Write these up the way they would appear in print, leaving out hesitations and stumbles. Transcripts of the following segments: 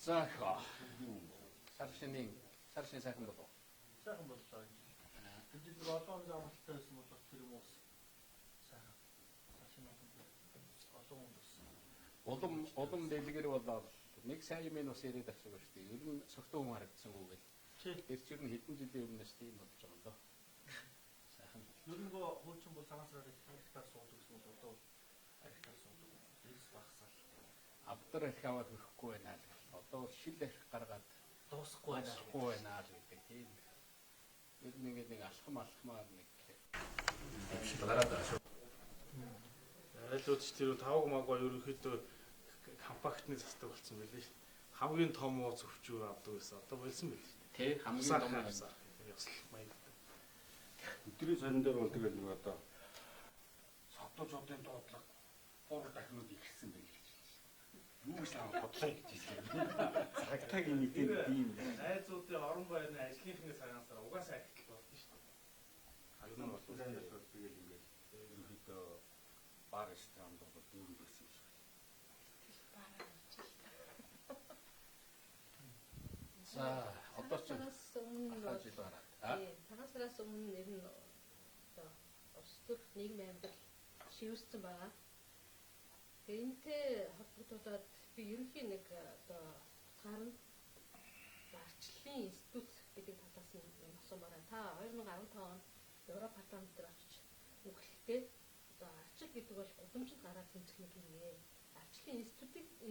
За саршин сайхан болов. Сайхан боллоо. Бид нэг олон замтай байсан бол тэр юм уус сайхан. Саршин олон хүмүүс. Улам дэлгэр болоод нэг сайн юм ус яриад авчих шүү дээ. Ер нь согтуу хүн харагдсангүй гэл. Тэр чинь хэдэн жилийн өмнөөс тийм болж байгаа юм доо. Сайхан. Ер нь гоо хуучин бол санаасаар хектар суудаг гэсэн бол одоо хектар суудаг. Дээс багсаал. Авдар их аваад хөрөхгүй байна л. Одоо шил их гаргаад дуусахгүй байна л гэдэг тийм. Ер нь ингээд нэг алхмаар нэг шил гараад байгаа шүү. Айлууд ч тэр 5 магва ерөнхийдөө компактны застаг болсон байлээ шүү. Хамгийн том ууц өвчүүр авдаг байсан. Одоо болсон байл шүү. Тэ хамгийн том байсан. Ёсл маяг. Өдрийн сонин дээр бол тэгэл нэг одоо содоочдын доотлог 3 дахинууд ихсэн байл. Юу гэж бодлоо гэж хэлсэн. Цагтаагийн мэдээ тийм. Найзуудын орон байрны ажлынхны цагаансаар угаасаа ихтэл болдсон шүү. Аюун нь бол сайн бол тэгэл ингээд ерөнхийдөө бар ресторанд бол дүүрэн байсан юм шиг. За одоо ч танаас өмнө нэр нь одоо өстөр нийгмийн амьдрал шивэрсэн байгаа. Энэтэй холбогдуулаад би ерөнхийн нэг одоо гарна арчлалын институт гэдэг талаас нь асуумаараа та 2015 онд Европ парламентээр очиж нүгэлтээ одоо арчил гэдэг бол гудамжинд гараад тэмцэх нэг юм ээ. Арчлалын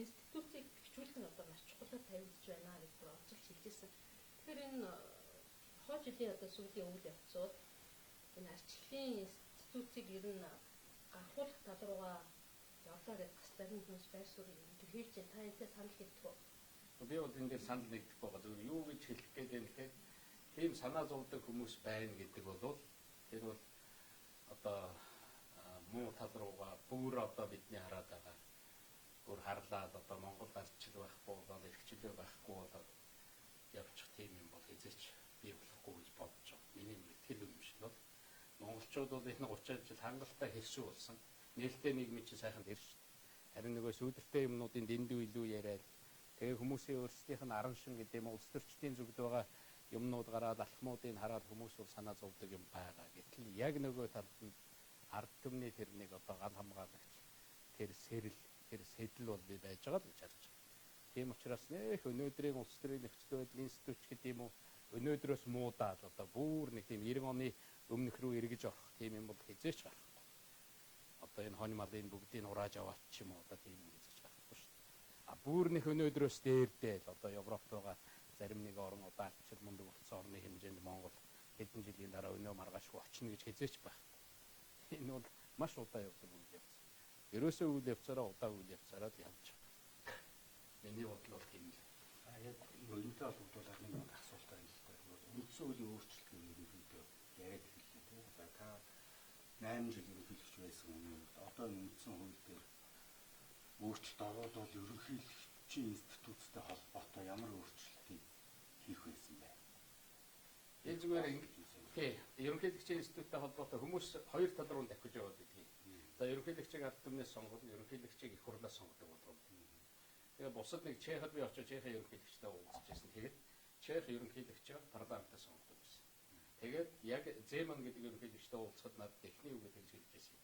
институтыг хөгжүүлэх нь одоо маш чухал тавигдж байна гэдэг очиж хэлжсэн. Тэгэхээр энэ хоо жилийн одоо сүүлийн үйл явцууд энэ арчлалын институтыг ер нь гаргуулах тал руугаа явлаа гэдэг бас зарим хүмүүс байр суурийг хэлж байна. Та энэтэй санал хэлдэг үү? Би бол энэ дээр санал нэгдэх байгаа. Зөв юу гэж хэлэх гээд байна гэхээр тийм санаа зовдөг хүмүүс байна гэдэг бол тэр бол одоо муу тал руугаа бүр одоо бидний хараад байгаа. Бүр харлаад одоо Монгол гарчил байхгүй болоод эрхчлөө байхгүй болоод явчих тийм юм бол хэзээч бий болохгүй гэж бодож байгаа. Миний мэтгэл юм шиг бол монголчууд бол энэ 30 жил хангалттай хэршүү болсон. Нээлттэй нийгмийн чинь сайхан ирж шүү дээ. Харин нөгөө сүйдэлтэй юмнуудын дэндүү илүү яриад тэгээ хүмүүсийн өөрсдийнх нь аран шин гэдэг юм улс төрчдийн зүгд байгаа юмнууд гараад алхмуудыг хараад хүмүүс бол санаа зовдөг юм байгаа. Гэтэл яг нөгөө талд нь ард түмний тэр нэг одоо гал хамгаалагч тэр сэдэл бол би байж байгаа л гэж харж байна. Тийм учраас нэх өнөөдрийн улс төрийн нөхцөл байдлын институт гэдэг юм уу өнөөдрөөс муудаад одоо бүр нэг тийм 90 оны өмнөх рүү эргэж орох тийм юм бол хизээч гарахгүй. Одоо энэ хонь малын бүгдийг урааж аваач ч юм уу одоо тийм юм гэж байхгүй шүү дээ. А бүр нэг өнөөдрөөс дээрдэл одоо Европт байгаа зарим нэг орн одоо арчил мундаг болсон орны хэмжээнд Монгол хэдэн жилийн дараа өнөө маргаашгүй очно гэж хизээч байхгүй. Энэ бол маш удаа явдаг үйл явц. Ерөөсөө үйл явцаараа удаа үйл явцаараа л явж байгаа. Миний бодол бол тийм л. Яг өнөөдөр холбогдуулаад нэг асуулт байна л да. Үндсэн хуулийн өөрчлөлт ерөнхийдөө яриад хэллээ тийм. За та 8 жил ерөнхийлөгч байсан өмнө одоо үндсэн хууль дээр өөрчлөлт ороод бол ерөнхийлөгчийн институттай холбоотой ямар өөрчлөлтийг хийх байсан бэ? Энэ зүгээр тий ерөнхийлөгчийн институттай холбоотой хүмүүс хоёр тал руу давхиж яваад байдаг. За ерөнхийлөгчийг ард түмнээс сонгоно, ерөнхийлөгчийг их хурлаас сонгодог болов. Тэгээ бусад нэг Чехад би очиж Чехийн ерөнхийлөгчтэй уулзчихсан. Тэгээд Чех ерөнхийлөгчөө парламентаас сонгодог байсан. Тэгээд яг Земан гэдэг ерөнхийлөгчтэй уулзахад надад техник үг гэж хэлжсэн.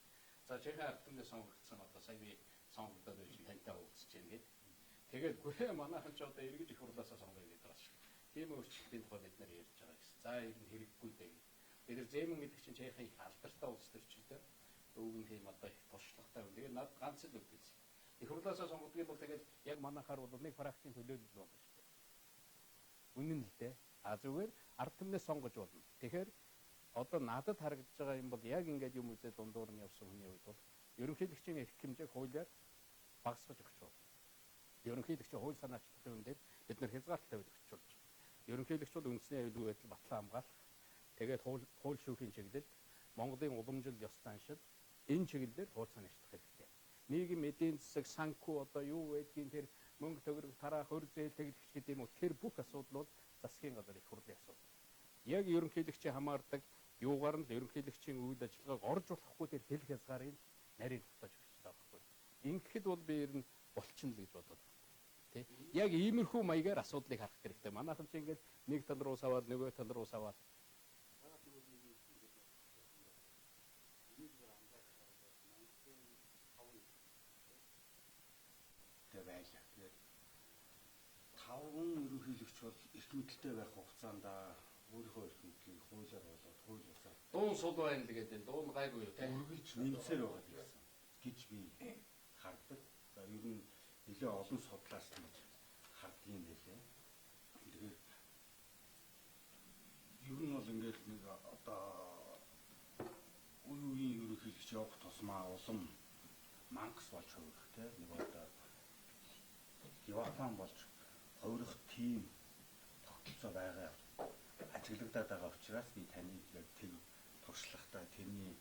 За Чехийн ард түмнээс сонгогдсон одоо сая би сонгогдоод байж тантай уулзж байна гэд. Тэгээд гүрээ манайхан ч одоо эргэж их хурлаасаа сонгоё гэдэг байгаа шүү. Тийм өөрчлөлтийн тухай бид нар ярьж байгаа гэсэн. За ер нь хэрэггүй дээ. Тэгэхээр Земан гэдэг чинь Чехийн алдартай улс төрчтэй өвгөн тийм одоо их туршлагатай юм. Тэгээд над ганц л үг гэсэн. Их хурлаасаа сонгогдгийг бол тэгээд яг манайхаар бол нэг фракцийн төлөөлөл болно шүү дээ. Үнэн л дээ. А зүгээр ард түмнээс сонгож болно. Тэгэхээр одоо надад харагдаж байгаа юм бол яг ингээд юм үзээ дундуур нь явсан хүний үед бол ерөнхийлөгчийн эрх хэмжээг хуулиар багасгаж өгч болно. Ерөнхийлөгчийн хууль санаачлалын юм дээр бид нар хязгаарлалт тавьж өгч болж. Ерөнхийлөгч бол үндэсний аюулгүй байдал батлан хамгаалах. Тэгээд хууль шүүхийн чиглэлд Монголын уламжил ёс заншил энэ чиглэлээр хууль санаачлах хэрэгтэй. Нийгэм эдийн засаг санхүү одоо юу байдгийг тэр мөнгө төгрөг тараах хөр зээл тэглэгч гэдэг юм уу тэр бүх асуудал бол засгийн газар их хурлын асуудал. Яг ерөнхийлөгчийн хамаардаг юугаар нь ерөнхийлөгчийн үйл ажиллагааг орж болохгүй тэр хэл хязгаарыг нарийн тогтоож өгч байгаа байхгүй. Ингэхэд бол би ер нь болчихно л гэж бодоод байна. Тэ. Яг иймэрхүү маягаар асуудлыг харах хэрэгтэй. Манайхан ч ингээд нэг тал руу саваад нөгөө тал руу саваад байлаа. Тэгээд таван ерөнхийлөгч бол эрх мэдэлтэй байх хугацаанд өөрийнхөө эрх мэдлийг хуулиар болоод хууль бусаар дуун сул байна л гэдэг дуун гайгүй юу те. үргэлж нэмсээр байгаа гэж би хардаг. За ер нь нэлээ олон судлаас гэж харддаг юм байлээ. Тэгэхээр ер нь бол ингээд нэг одоо үеийн ерөнхийлөгч явах тусмаа улам мангас болж хувирах те нэг одоо Яваан болж хувирах тийм тогтолцоо байгаа ажиглагдаад байгаа учраас би таныг яг тэр туршлагатай тэрний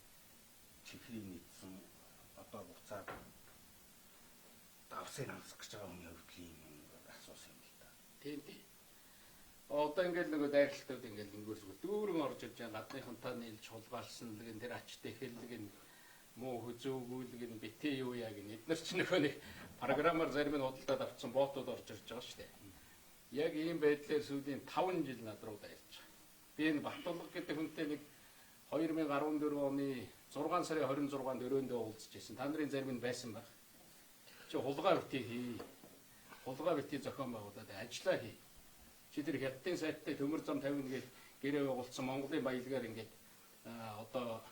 чихрийн нийцсэн одоо буцаад давсыг амсах гэж байгаа хүний хөвдлийн юм асуусан юм л да. Тийм тийм. Одоо ингээд нөгөө дайралтууд ингээд ингээрсгүй дүүрэн орж ирж байгаа гадныхантай нийлж хулгайлсан л гэн тэр ачтай хэллэг нь муу хүзүүгүүлэг нь битээ юу яа гэн эдгээр ч нөхөө нэг програмаар зарим нь худалдаад авсан ботууд орж ирж байгаа шүү дээ. Яг ийм байдлаар сүүлийн 5 жил над руу дайрч байгаа. Би энэ Баттулга гэдэг хүнтэй нэг 2014 оны 6 сарын 26-нд өрөөндөө уулзж ирсэн. Та нарын зарим нь байсан баг. Чи хулгай битээ хий. Хулгай битээ зохион байгуулад ажиллаа хий. Чи тэр хятадын сайттай төмөр зам 50 гээд гэрээ байгуулсан Монголын баялгаар ингээд одоо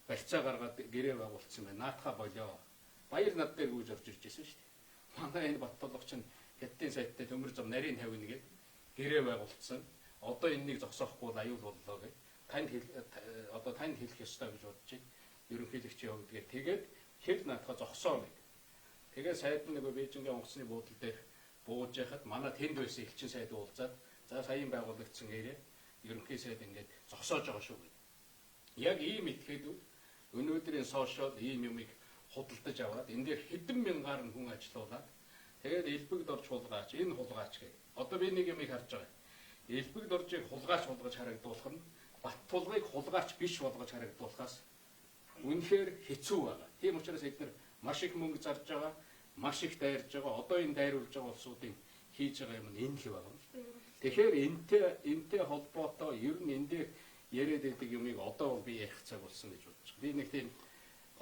барьцаа гаргаад гэрээ байгуулсан байна. Наатаха болоо. Баяр над дээр гүйж орж ирж байсан шүү дээ. Манай энэ Баттулга чинь хятадын сайттай төмөр зам нарийн 50 гээд гэрээ байгуулсан. Одоо энэнийг зогсоохгүй аюул боллоо гэж танд хэлэх ёстой гэж бодож байна. Ерөнхийлөгчийн хувьд тэгээд хэл наатаха зогсоо гэдэг. Тэгээд сайд нь нөгөө Бээжингийн онгоцны буудлын дээр бууж яхад манай тэнд байсан элчин сайд уулзаад за саяын байгуулагдсан гэрээ ерөнхий сайд ингээд зогсоож байгаа шүү гэдэг. Яг ийм этгээдүүд өнөөдрийн сошиал ийм юмыг худалдаж аваад энэ дээр хэдэн мянгаар хүн ажиллаулаад тэгээд элбэгд орж хулгаач энэ хулгаач гэдэг. Одоо би нэг юмыг харж байгаа. Элбэгд оржийг хулгаач болгож харагдуулах нь Баттулгыг хулгаач биш болгож харагдуулахаас үнэхээр хэцүү байгаа. Тийм учраас эдгээр маш их мөнгө зарж байгаа, маш их дайрж байгаа. Одоо энэ дайруулж байгаа улсуудын хийж байгаа юм нь энэ л байна. Тэгэхээр энтэй холбоотой ер нь энэ дээр яриад байдаг юмыг одоо бол би ярих цаг болсон гэж бодож байна. Би нэг тийм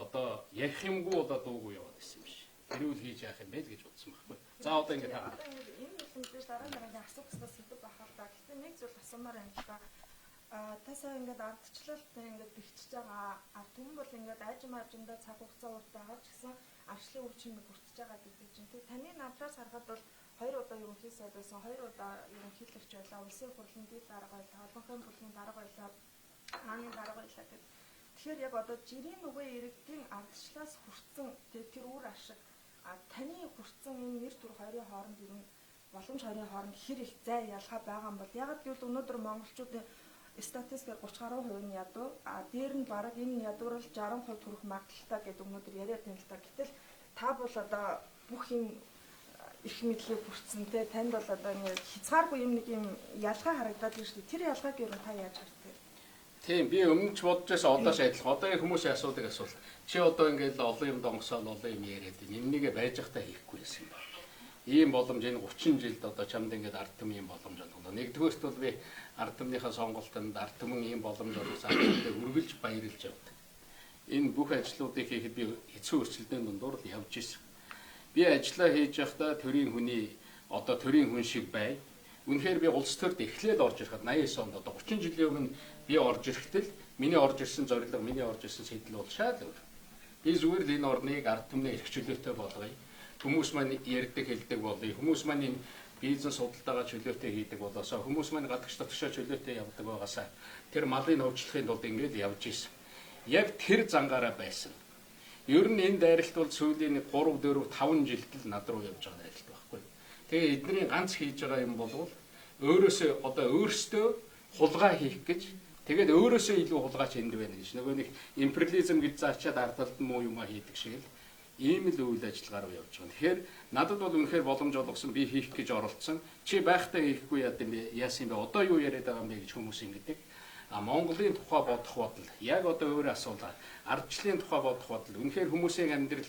одоо ярих юмгүй болоод дуугүй яваад байсан юм шиг. Хэрүүл хийж яах юм бэ гэж бодсон байхгүй. За одоо ингэ таа. Энэ зүйлс дараа асуух гэсэн сэдв бахал та. Гэхдээ нэг зүйл асуумаар байна л да. Тасаа ингээд ардчлалт ингээд бэхжиж байгаа. Түн бол ингээд ажимаажиндаа цаг хугацаа урт байгаа ч гэсэн арчлын үр чимэг хүртэж байгаа гэдэг чинь. Тэг таны намраас харахад бол 2 удаа ерөнхий сайд байсан, 2 удаа ерөнхийлөгч байлаа, улсын хурлын дэд дарга байлаа, албанхайн бүлгийн дарга байлаа, хааны дарга байлаа гэдэг. Тэгэхээр яг одоо жирийн нүгэ иргэдийн ардчлалаас хүрсэн тэр үр ашиг таны хүрсэн энэ нэр төр хоёрын хооронд ер нь боломж хоёрын хооронд хэр их зай ялгаа байгаа юм бол ягаад гэвэл өнөөдөр монголчуудын статистикээр 30 гаруй хувь нь ядуу дээр нь бараг энэ ядуурал 60% төрөх магадaltaй гэдэг өнөөдөр яриад байна л та. Гэтэл та бол одоо бүх юм их мэдлийг хүртсэн те танд бол одоо ингэ хязгааргүй юм нэг юм ялгаа харагдаад байна шүү дээ. Тэр ялгааг ер нь та яаж хардаг? Тийм би өмнө ч бодож байсан одоош адилхан. Одоо энэ хүмүүсийн асуудаг асуулт. Чи одоо ингээд олон юм донгосоод олон юм яриад байна. Энийгээ байж захтай хийхгүй байсан юм байна. Ийм боломж энэ 30 жилд одоо чамд ингээд ард түмэн ийм боломж олгоно. Нэгдүгээрт бол би ард түмнийхээ сонголтонд ард түмэн ийм боломж олгосон асуудлыг үргэлж баярлж явдаг. Энэ бүх ажлуудыг хийхэд би хэцүү өрсөлдөөний дундуур л явж ирсэн. Би ажиллаа хийж байхдаа төрийн хүн шиг бай. Үнэхээр би улс төрд эхлээд орж ирэхэд 89 онд одоо 30 жилийн өмнө би орж ирэхдээ миний орж ирсэн зорилго, миний орж ирсэн сэтэл бол шал өөр. Би зүгээр л энэ орныг ард түмний эрх чөлөөтэй болгоё. Хүмүүс маань ярьдаг хэлдэг болъё. Хүмүүс маань энэ бизнес судалдаагаа чөлөөтэй хийдэг болоосоо хүмүүс маань гадагш дотгошоо чөлөөтэй явдаг байгаасаа тэр малын хөгжлөхийн тулд ингэж явж исэн. Яг тэр зангаараа байсан. Ер нь энэ дайралт бол сүүлийн 3, 4, 5 жилд л над руу явж байгаа дайралт байхгүй. Тэгээ эдний ганц хийж байгаа юм бол өөрөөсөө хулгай хийх гэж тэгээд өөрөөсөө илүү хулгайч энд байна гэж нөгөө нэг империализм гэж заачаад ардалт муу юм хийдэг шиг л ийм л үйл ажиллагаар явж байгаа. Тэгэхээр надад бол үнэхээр боломж олгосон би хийх гэж оролцсон. Чи байхдаа хийхгүй яасан бэ? Одоо юу яриад байгаа юм бэ гэж хүмүүс ингэдэг. А Монголын тухай бодох бодол яг одоо өөр асуудал ардчлалын тухай бодох бодол үнэхээр хүмүүсийн амьдрал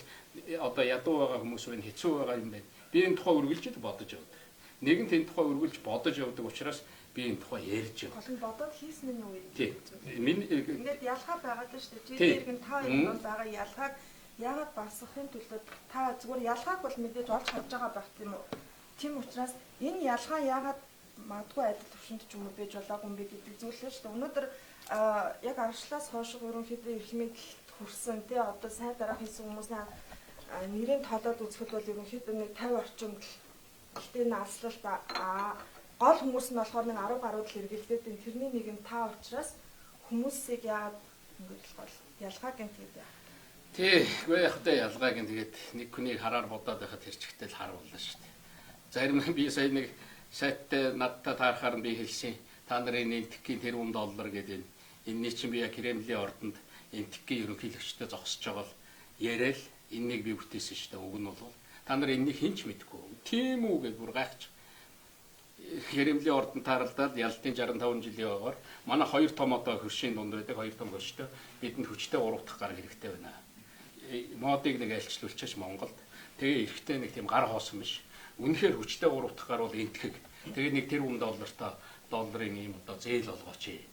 одоо ядуу байгаа хүмүүс байна, хэцүү байгаа юм байна. Би энэ тухай үргэлж л бодож явдаг. Нэгэнт энэ тухай үргэлж бодож явдаг учраас би энэ тухай ярьж байна. Гол нь бодоод хийсэн нь юу вэ? Тийм. Ингээд ялгаа байгаад байна шүү дээ. Чи иргэн та энэ бол байгаа ялгааг яагаад багасгахын төлөө та зүгээр ялгааг бол мэдээж олж харж байгаа байх тийм үү? Тийм учраас энэ ялгаа яагаад магадгүй адил төвшөнд ч юм уу байж болоогүй юм бэ гэдэг зүйл л шүү дээ. Өнөөдөр яг аргачлалаас хойш ерөнхийдөө эрх мэдэлд хүрсэн тий одоо сайн дараа хийсэн хүмүүсийн нэрийн тоодоод үзэхэд бол ерөнхийдөө нэг 50 орчим л гэхдээ энэ алслалт гол хүмүүс нь болохоор нэг 10 гаруй л хэрэгэлдээд байна. Тэрний нэг нь та учраас хүмүүсийг яагаад ингэж гол ялгаа гэнтэйд байна. Тий, үгүй яг та ялгааг нь тэгээд нэг хүнийг хараар бодоод байхад хэрчгтэй л харууллаа шүү дээ. Зарим би сая нэг сайттай надтай таарахаар би хэлсэн. Та нарын энтгийн тэрбум доллар гэдэг энэний чинь би яг Кремлийн ордонд энтгийн ерөнхийлөгчтэй зогсож байгаа л яриад энэнийг би бүтээсэн шүү дээ. Уг нь бол та нар энэнийг хинч мэдэхгүй. Тийм үү гэж бүр гайхаж. Кремлийн ордонд тааралдаад ялтын 65 жилийн ойгоор манай хоёр том одоо хөршийн дунд байдаг хоёр том хөрштэй бидэнд хүчтэй урагдах гар хэрэгтэй байна. Модыг нэг альчлуулчих Монголд. Тэгээ эрэхтэй нэг тийм гар хоосон биш. Үнэхээр хүчтэй урагдах гар бол энтгэг. Тэгээ нэг тэрбум долларын ийм одоо зээл олгооч.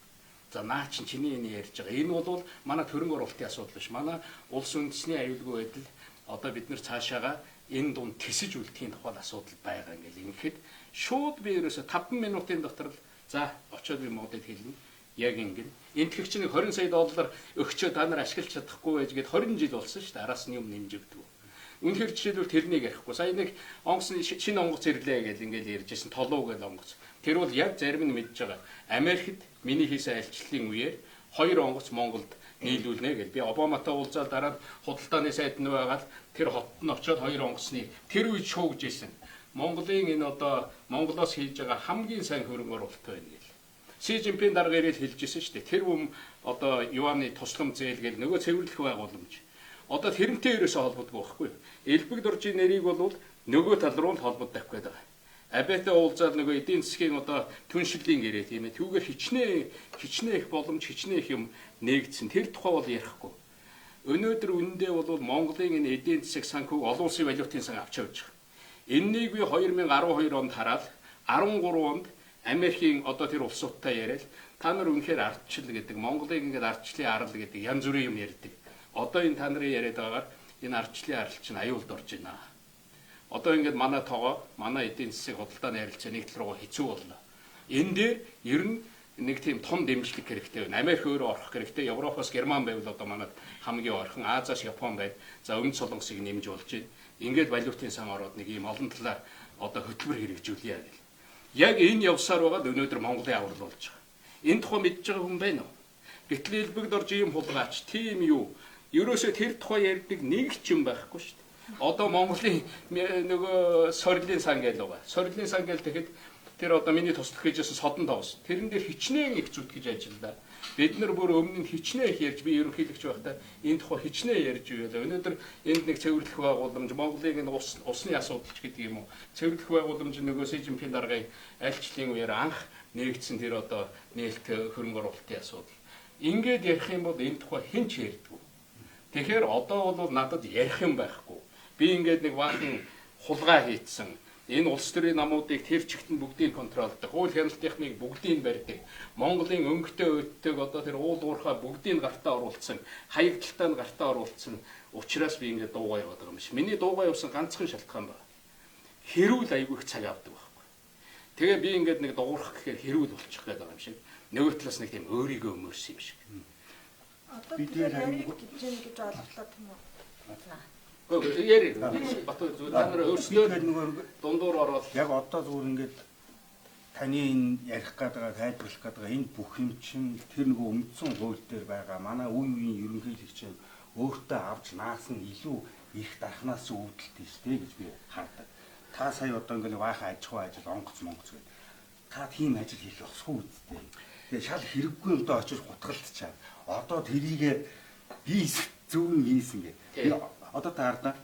За наа чиний энэ ярьж байгаа. Энэ бол манай төрөнг оруулалтын асуудал биш. Манай улс үндэсний аюулгүй байдал одоо бид нар цаашаага энэ дунд тэсэж үлдэхийн тухай асуудал байгаа ингээл ингэхэд шууд би ерөөсө 5 минутын дотор л за очиод би модыг хэлнэ. Яг ингэн. Энтгэгч нэг 20 сая доллар өгчөө та нар ашиглаж чадахгүй байж гээд 20 жил болсон шүү дээ. Араас нь юм нэмжигдв. Үнэхээр жишээлбэл тэрнийг ярихгүй. Сая нэг онгоцны шинэ онгоц ирлээ гэж ингээл ярьжсэн толуу гэж онгоц. Тэр бол яг зарим нь мэдж байгаа. Америкт миний хийсэн альчлалын үеэр 2 онгоц Монголд нийлүүлнэ гэж би Обаматай уулзаад дараа худалдааны сайд нь байгаад тэр хотод нь очиод 2 онгоцны тэр үед шуугж ийсэн. Монголын энэ одоо Монголоос хийж байгаа хамгийн сайн хөрөнгө оруулалт байна гэж. Си Жинпин дарга ирээд хэлжсэн шүү дээ. Тэр одоо юаны туслам зээл гэж нөгөө цэвэрлэх байгууламж. Одоо тэрнтэй ерөөсөө холбогддог байхгүй. Элбэг дуржийн нэрийг бол нөгөө тал руу холбогдох гээд байгаа. Абиатай уулзаад нөгөө эдийн засгийн одоо түншлэлийн гэрээ тийм ээ. Түүгээр хичнээн их боломж хичнээн их юм нээгдсэн. Тэр тухай бол ярихгүй. Өнөөдөр үнэндээ бол Монголын энэ эдийн засаг санхүүг олон улсын валютын сан авч явж байгаа. Энэнийг би 2012 онд хараад 13 онд Америкийн одоо тэр улсуудтай яриад та нар үнэхээр ардчил гэдэг Монголын ингээд ардчлалын арал гэдэг янз бүрийн юм ярьдаг. Одоо энэ та нарын яриад байгаагаар энэ ардчлалын арал чинь аюулд орж байна. Одоо ингээд манай тоогоо манай эдийн засгийн худалдааны харилцаа нэг тал руу хэцүү боллоо. Энэ дээр ер нь нэг тийм том дэмжлэг хэрэгтэй байна. Америк өөрөө орох хэрэгтэй. Европоос Герман байвал одоо манад хамгийн ойрхон Азиас Япон байд. За өмнө Солонгосыг нэмж болж байна. Ингээд валютын сан ороод нэг ийм олон талаар одоо хөтөлбөр хэрэгжүүлье гэл. Яг энэ явсаар байгаад өнөөдөр Монголын аврал болж байгаа. Энэ тухай мэдж байгаа хүн байна уу? Гэтэл элбэгд орж ийм хулгайч, тийм юу? Ерөөсөө тэр тухай ярьдаг нэг ч юм байхгүй шүү дээ. Одоо Монголын нөгөө сорилын сан гээл байгаа. Сорилын сан гээл тэгэхэд тэр одоо миний туслах гэжсэн содон тоос. Тэрэн дээр хичнээн их зүтгэж ажиллаа. Бид нар бүр өмнө нь хичнээн их ярьж би ерөнхийлөгч байхдаа энэ тухай хичнээн ярьж байлаа. Өнөөдөр энд нэг цэвэрлэх байгууламж Монголын энэ усны асуудалч гэдэг юм уу? Цэвэрлэх байгууламж нөгөө Си Жинпин даргын альчлалын үеэр анх нээгдсэн тэр одоо нээлт хөрөнгө оруулалтын асуудал. Ингээд ярих юм бол энэ тухай хэн ч ярьдгүй. Тэгэхээр одоо бол надад ярих юм байхгүй. Би ингээд нэг баахан хулгай хийцэн. Энэ улс төрийн намуудыг тэр чигтэн бүгдийг контролдох, хууль хяналт техник бүгдийг барьдаг. Монголын өнгөтэй өддөг одоо тэр уул уурхай бүгдийг гартаа оруулсан, хаягдaltaа нь гартаа оруулсан. Учираас би ингээд дуугаа яваад байгаа юм шиг. Миний дуугаа явсан ганцхан шалтгаан байна. Хэрүүл айгүйх цаг авдаг байхгүй. Тэгээ би ингээд нэг дуурах гэхээр хэрүүл болчих гээд байгаа юм шиг. Нөгөө талаас нэг тийм өөрийгөө өмөрсөн юм шиг. Одоо бид яриг гэж ойлголоо тийм үү? Яри Батбаяр зүгээр та нар өөрсдөө дундуур ороод яг одоо зүгээр ингээд таны энэ ярих гэдэг тайлбарлах гэдэг энэ бүх юм чинь тэр нэг өмдсөн хууль дээр байгаа манай үе үеийн ерөнхийлөгч өөртөө авч наасан илүү их дархнаас үүдэлтэй шүү дээ гэж би хардаг. Та сая одоо ингээд баахан аж ахуй ажил онгоц монгоц гэдэг. Та тийм ажил хийх ёсгүй үстэй. Тэгээ шал хэрэггүй юм доо очиж гутгалтчаа. Одоо тэрийг би зөвөн хийсэн гэ. Одоо таардаа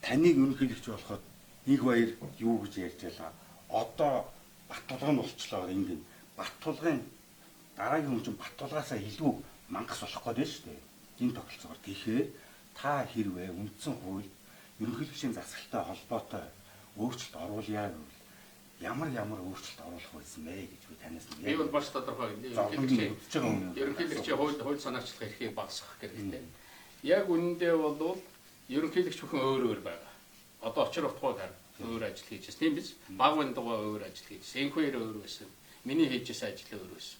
таныг ерөнхийлөгч болоход нэг баяр юу гэж ярьж байлаа. Одоо Баттулгын болчлоо ингэн. Баттулгын дараагийн хүн чинь Баттулгаасаа илүү мангас болох гээд байна шүү дээ. Энэ тогтолцоогоор тэгэхээр та хэрвээ үндсэн хууль ерөнхийлөгчийн засаглалтай холбоотой өөрчлөлт оруулъя гэвэл ямар өөрчлөлт оруулах байсан бэ гэж би танаас нь би бол бас тодорхой ерөнхийлөгчийн хууль санаачлагын эрхийг багасгах хэрэгтэй. Яг үнэндээ бол ерөнхийлөгч бүхэн өөр байгаа. Одоо очир утгаагаар өөр ажил хийжсэн. Тийм биз? Багвын дугаа өөр ажил хийжсэн. Энхвэр өөр байсан. Миний хийжсэн ажил өөр байсан.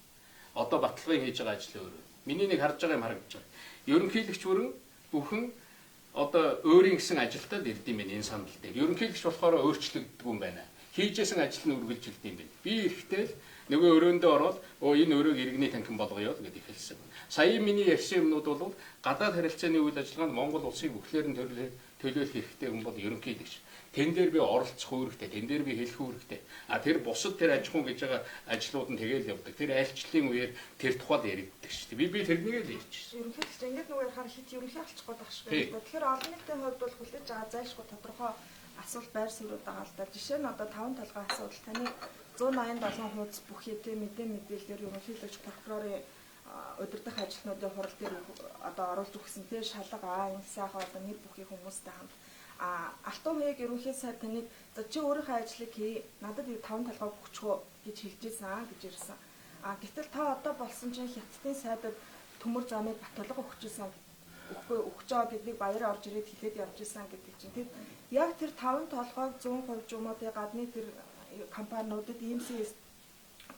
Одоо баталгын хийж байгаа ажил өөр. Миний нэг харж байгаа юм харагдаж байгаа. Ерөнхийлөгч бүхэн одоо өөрийн гэсэн ажилтад ирдэм байх энэ сандал дээр. Ерөнхийлөгч болохоор өөрчлөгддөг юм байна. Хийжсэн ажил нь үргэлжилдэг юм байна. Би ирэхдээ л нөгөө өрөөндөө ороод энэ өрөөг иргэний танхим болгоё гэдэг хэлсэн. Сая миний ярьсан юмнууд бол гадаад харилцааны үйл ажиллагаанд Монгол улсыг бүхлээр нь төлөөлөх хэрэгтэй юм бол ерөнхийлөгч. Тэн дээр би оролцох үүрэгтэй, тэн дээр би хэлэх үүрэгтэй. Тэр бусад тэр аж ахуйн гэж байгаа ажлууд нь тэгэл явдаг. Тэр айлчлалын үеэр тэр тухайд яригддаг шүү дээ. Би тэрнийг л ярьчихсан. Ерөнхийлөгч ингэж нөгөө ярахаар хит ерөнхий алчих гээд байгаа шүү дээ. Тэгэхээр олон нийтийн хувьд бол хүлээж байгаа зайлшгүй тодорхой асуулт байр суурьуд байгаа л да. Жишээ нь одоо 5 толгой асуудал таны 187 хуудас бүхий тэ мэдээлэлээр ерөнхийлөгч прокурорын удирдах ажилтнуудын хурал дээр одоо оруулж өгсөн тэ шалга энэ сайхан одоо нэр бүхий хүмүүстэй хамт Алтан хувийг ерөнхий сайд таныг за чи өөрийнхөө ажлыг хий надад 5 толгой өгчхөө гэж хэлжсэн гэж ирсэн. Гэтэл та одоо болсон чинь хятадын сайдад төмөр замыг Баттулга өгчээсэн өгч байгаа гэдгийг баяраа орж ирээд хэлээд явж исэн гэдэг чинь тэр яг тэр 5 толгойг 100% жумуудын гадны тэр компаниудад EMC-с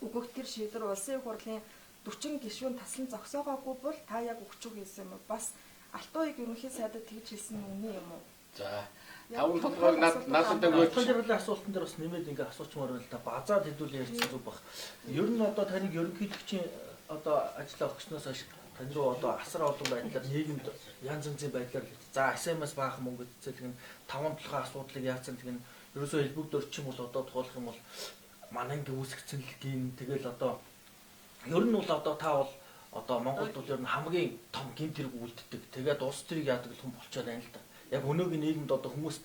өгөх тэр шийдвэр улсын хурлын 40 гишүүн таслан зогсоогоогүй бол та яг өгч өгсөн юм уу? Бас Алтан хувийг ерөнхий сайдад тэгж хэлсэн үнэ юм уу? За 5 толгойг надад өгөөч. Төлөвлөлийн асуултан дээр бас нэмээд ингээ асуучмаар байл та базаад хэдүүлээ ярьсан зүг баг. Ер нь одоо таныг ерөнхийлөгчийн одоо ажиллаа өгснөөс хойш тань руу одоо асар олон байдлаар нийгэмд янз янзын байдлаар за SMS баах мөнгө цэлгэн 5 толгой асуудлыг яасан тэгнэ ерөөсөө элбэгд орчин бол одоо туулах юм бол манангийн үүсгэсэн л гин тэгэл одоо ер нь бол одоо та бол одоо Монголд бол ер нь хамгийн том гин тэрэг үлддэг. Тэгээд улс төрийг яадаг л хүн болчиход байна л да. Яг өнөөгийн нийгэмд одоо хүмүүс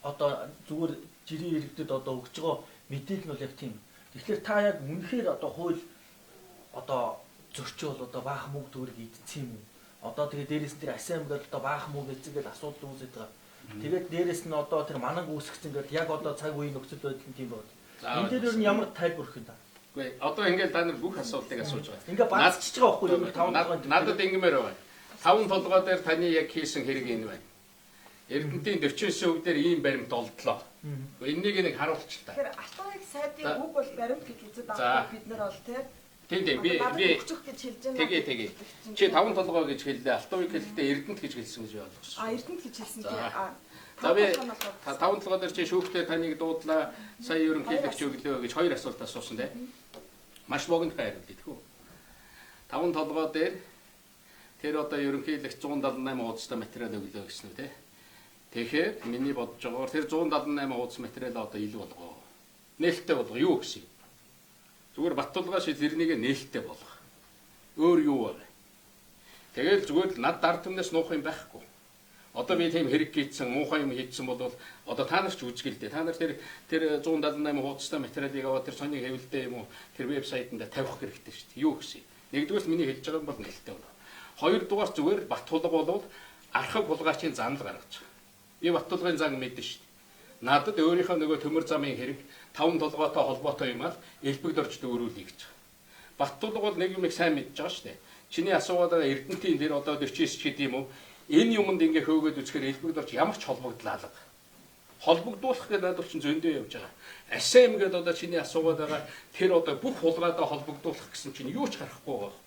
одоо зүгээр жирийн иргэдэд одоо өгж байгаа мэдээлэл нь бол яг тийм. Тэгэхээр та яг үнэхээр одоо хууль одоо зөрчил одоо баах мөнгө төгрөг идсэн юм уу? Одоо тэгээ дээрээс нь тэр ассамблеад одоо баах мөнгө эцэгээд асуудал үүсэж байгаа. Тэгээд дээрээс нь одоо тэр мананг үүсгэсэн гэдэг яг одоо цаг үеийн нөхцөл байдал нь тийм байна. Энэ дээр ер нь ямар тайлбар өгөх юм да? Үгүй одоо ингээд та нар бүх асуултыг асууж байгаа. Ингээ бацчихж байгаа байхгүй юу? 5 толгой. Надад ингэмээр байна. 5 толгой дээр таны яг хийсэн хэрэг энэ байна. Эрдэнтийн 49 дээр ийм баримт олдлоо. Энийг нэг харуулчих та. Тэгэхээр Алтан хувийг сайдын үг бол баримт гэж үзээд байгаа бид нар бол тийм би өгчих гэж хэлж байна. Тэгээ. Чи 5 толгой гэж хэллээ. Алтан хувийг хэлэхдээ Эрдэнэт гэж хэлсэн гэж ойлгосон. Эрдэнэт гэж хэлсэн тийм. За би 5 толгой дээр чи шүүхтээ таныг дуудлаа. Сая ерөнхийлөгч өглөө гэж 2 асуулт асуусан тийм. Маш богино хариулт идэх үү. 5 толгой дээр тэр одоо ерөнхийлөгч 178 уудастай материал өглөө гэсэн үү тийм. Тэгэхээр миний бодож байгаагаар тэр 178 уудас материал одоо илүү болгоо. Нээлттэй болгоо. Юу гэсэн юм? Зүгээр Баттулгаа шил тэрнийг нээлттэй болгох. Өөр юу вэ? Тэгэл зүгээр над дард түмнээс нуух юм байхгүй. Одоо би тийм хэрэг хийсэн, муухай юм хийсэн бол одоо та нар ч үзгэлдээ. Та нар тэр 178 уудастай материалыг аваад тэр соёлын хэвлэлдээ юм уу тэр вебсайтанда тавих хэрэгтэй шүү дээ. Юу гэсэн юм? Нэгдүгээр миний хэлж байгаа юм бол нээлттэй болно. Хоёрдугаар зүгээр Баттулга бол архаг булгаачийн занал гаргаж байгаа. Би Баттулгын зан мэдэн шүү дээ. Надад өөрийнхөө нөгөө төмөр замын хэрэг 5 толгойтой холбоотой юм аа элбэгд орж дөрүүлээ гэж байгаа. Баттулга бол нэг юмыг сайн мэдж байгаа шүү дээ. Чиний асуугаад байгаа Эрдэнтийн дээр одоо 49 ч гэдэг юм уу? Энэ юмд ингээ хөөгөөд үзэхээр элбэгд орж ямар ч холбогдлаа алга. Холбогдуулах гэдэг надад чинь зөндөө явж байгаа. Асэм гэдэг одоо чиний асуугаад байгаа тэр одоо бүх хулгайдаа холбогдуулах гэсэн чинь юу ч гарахгүй байгаа.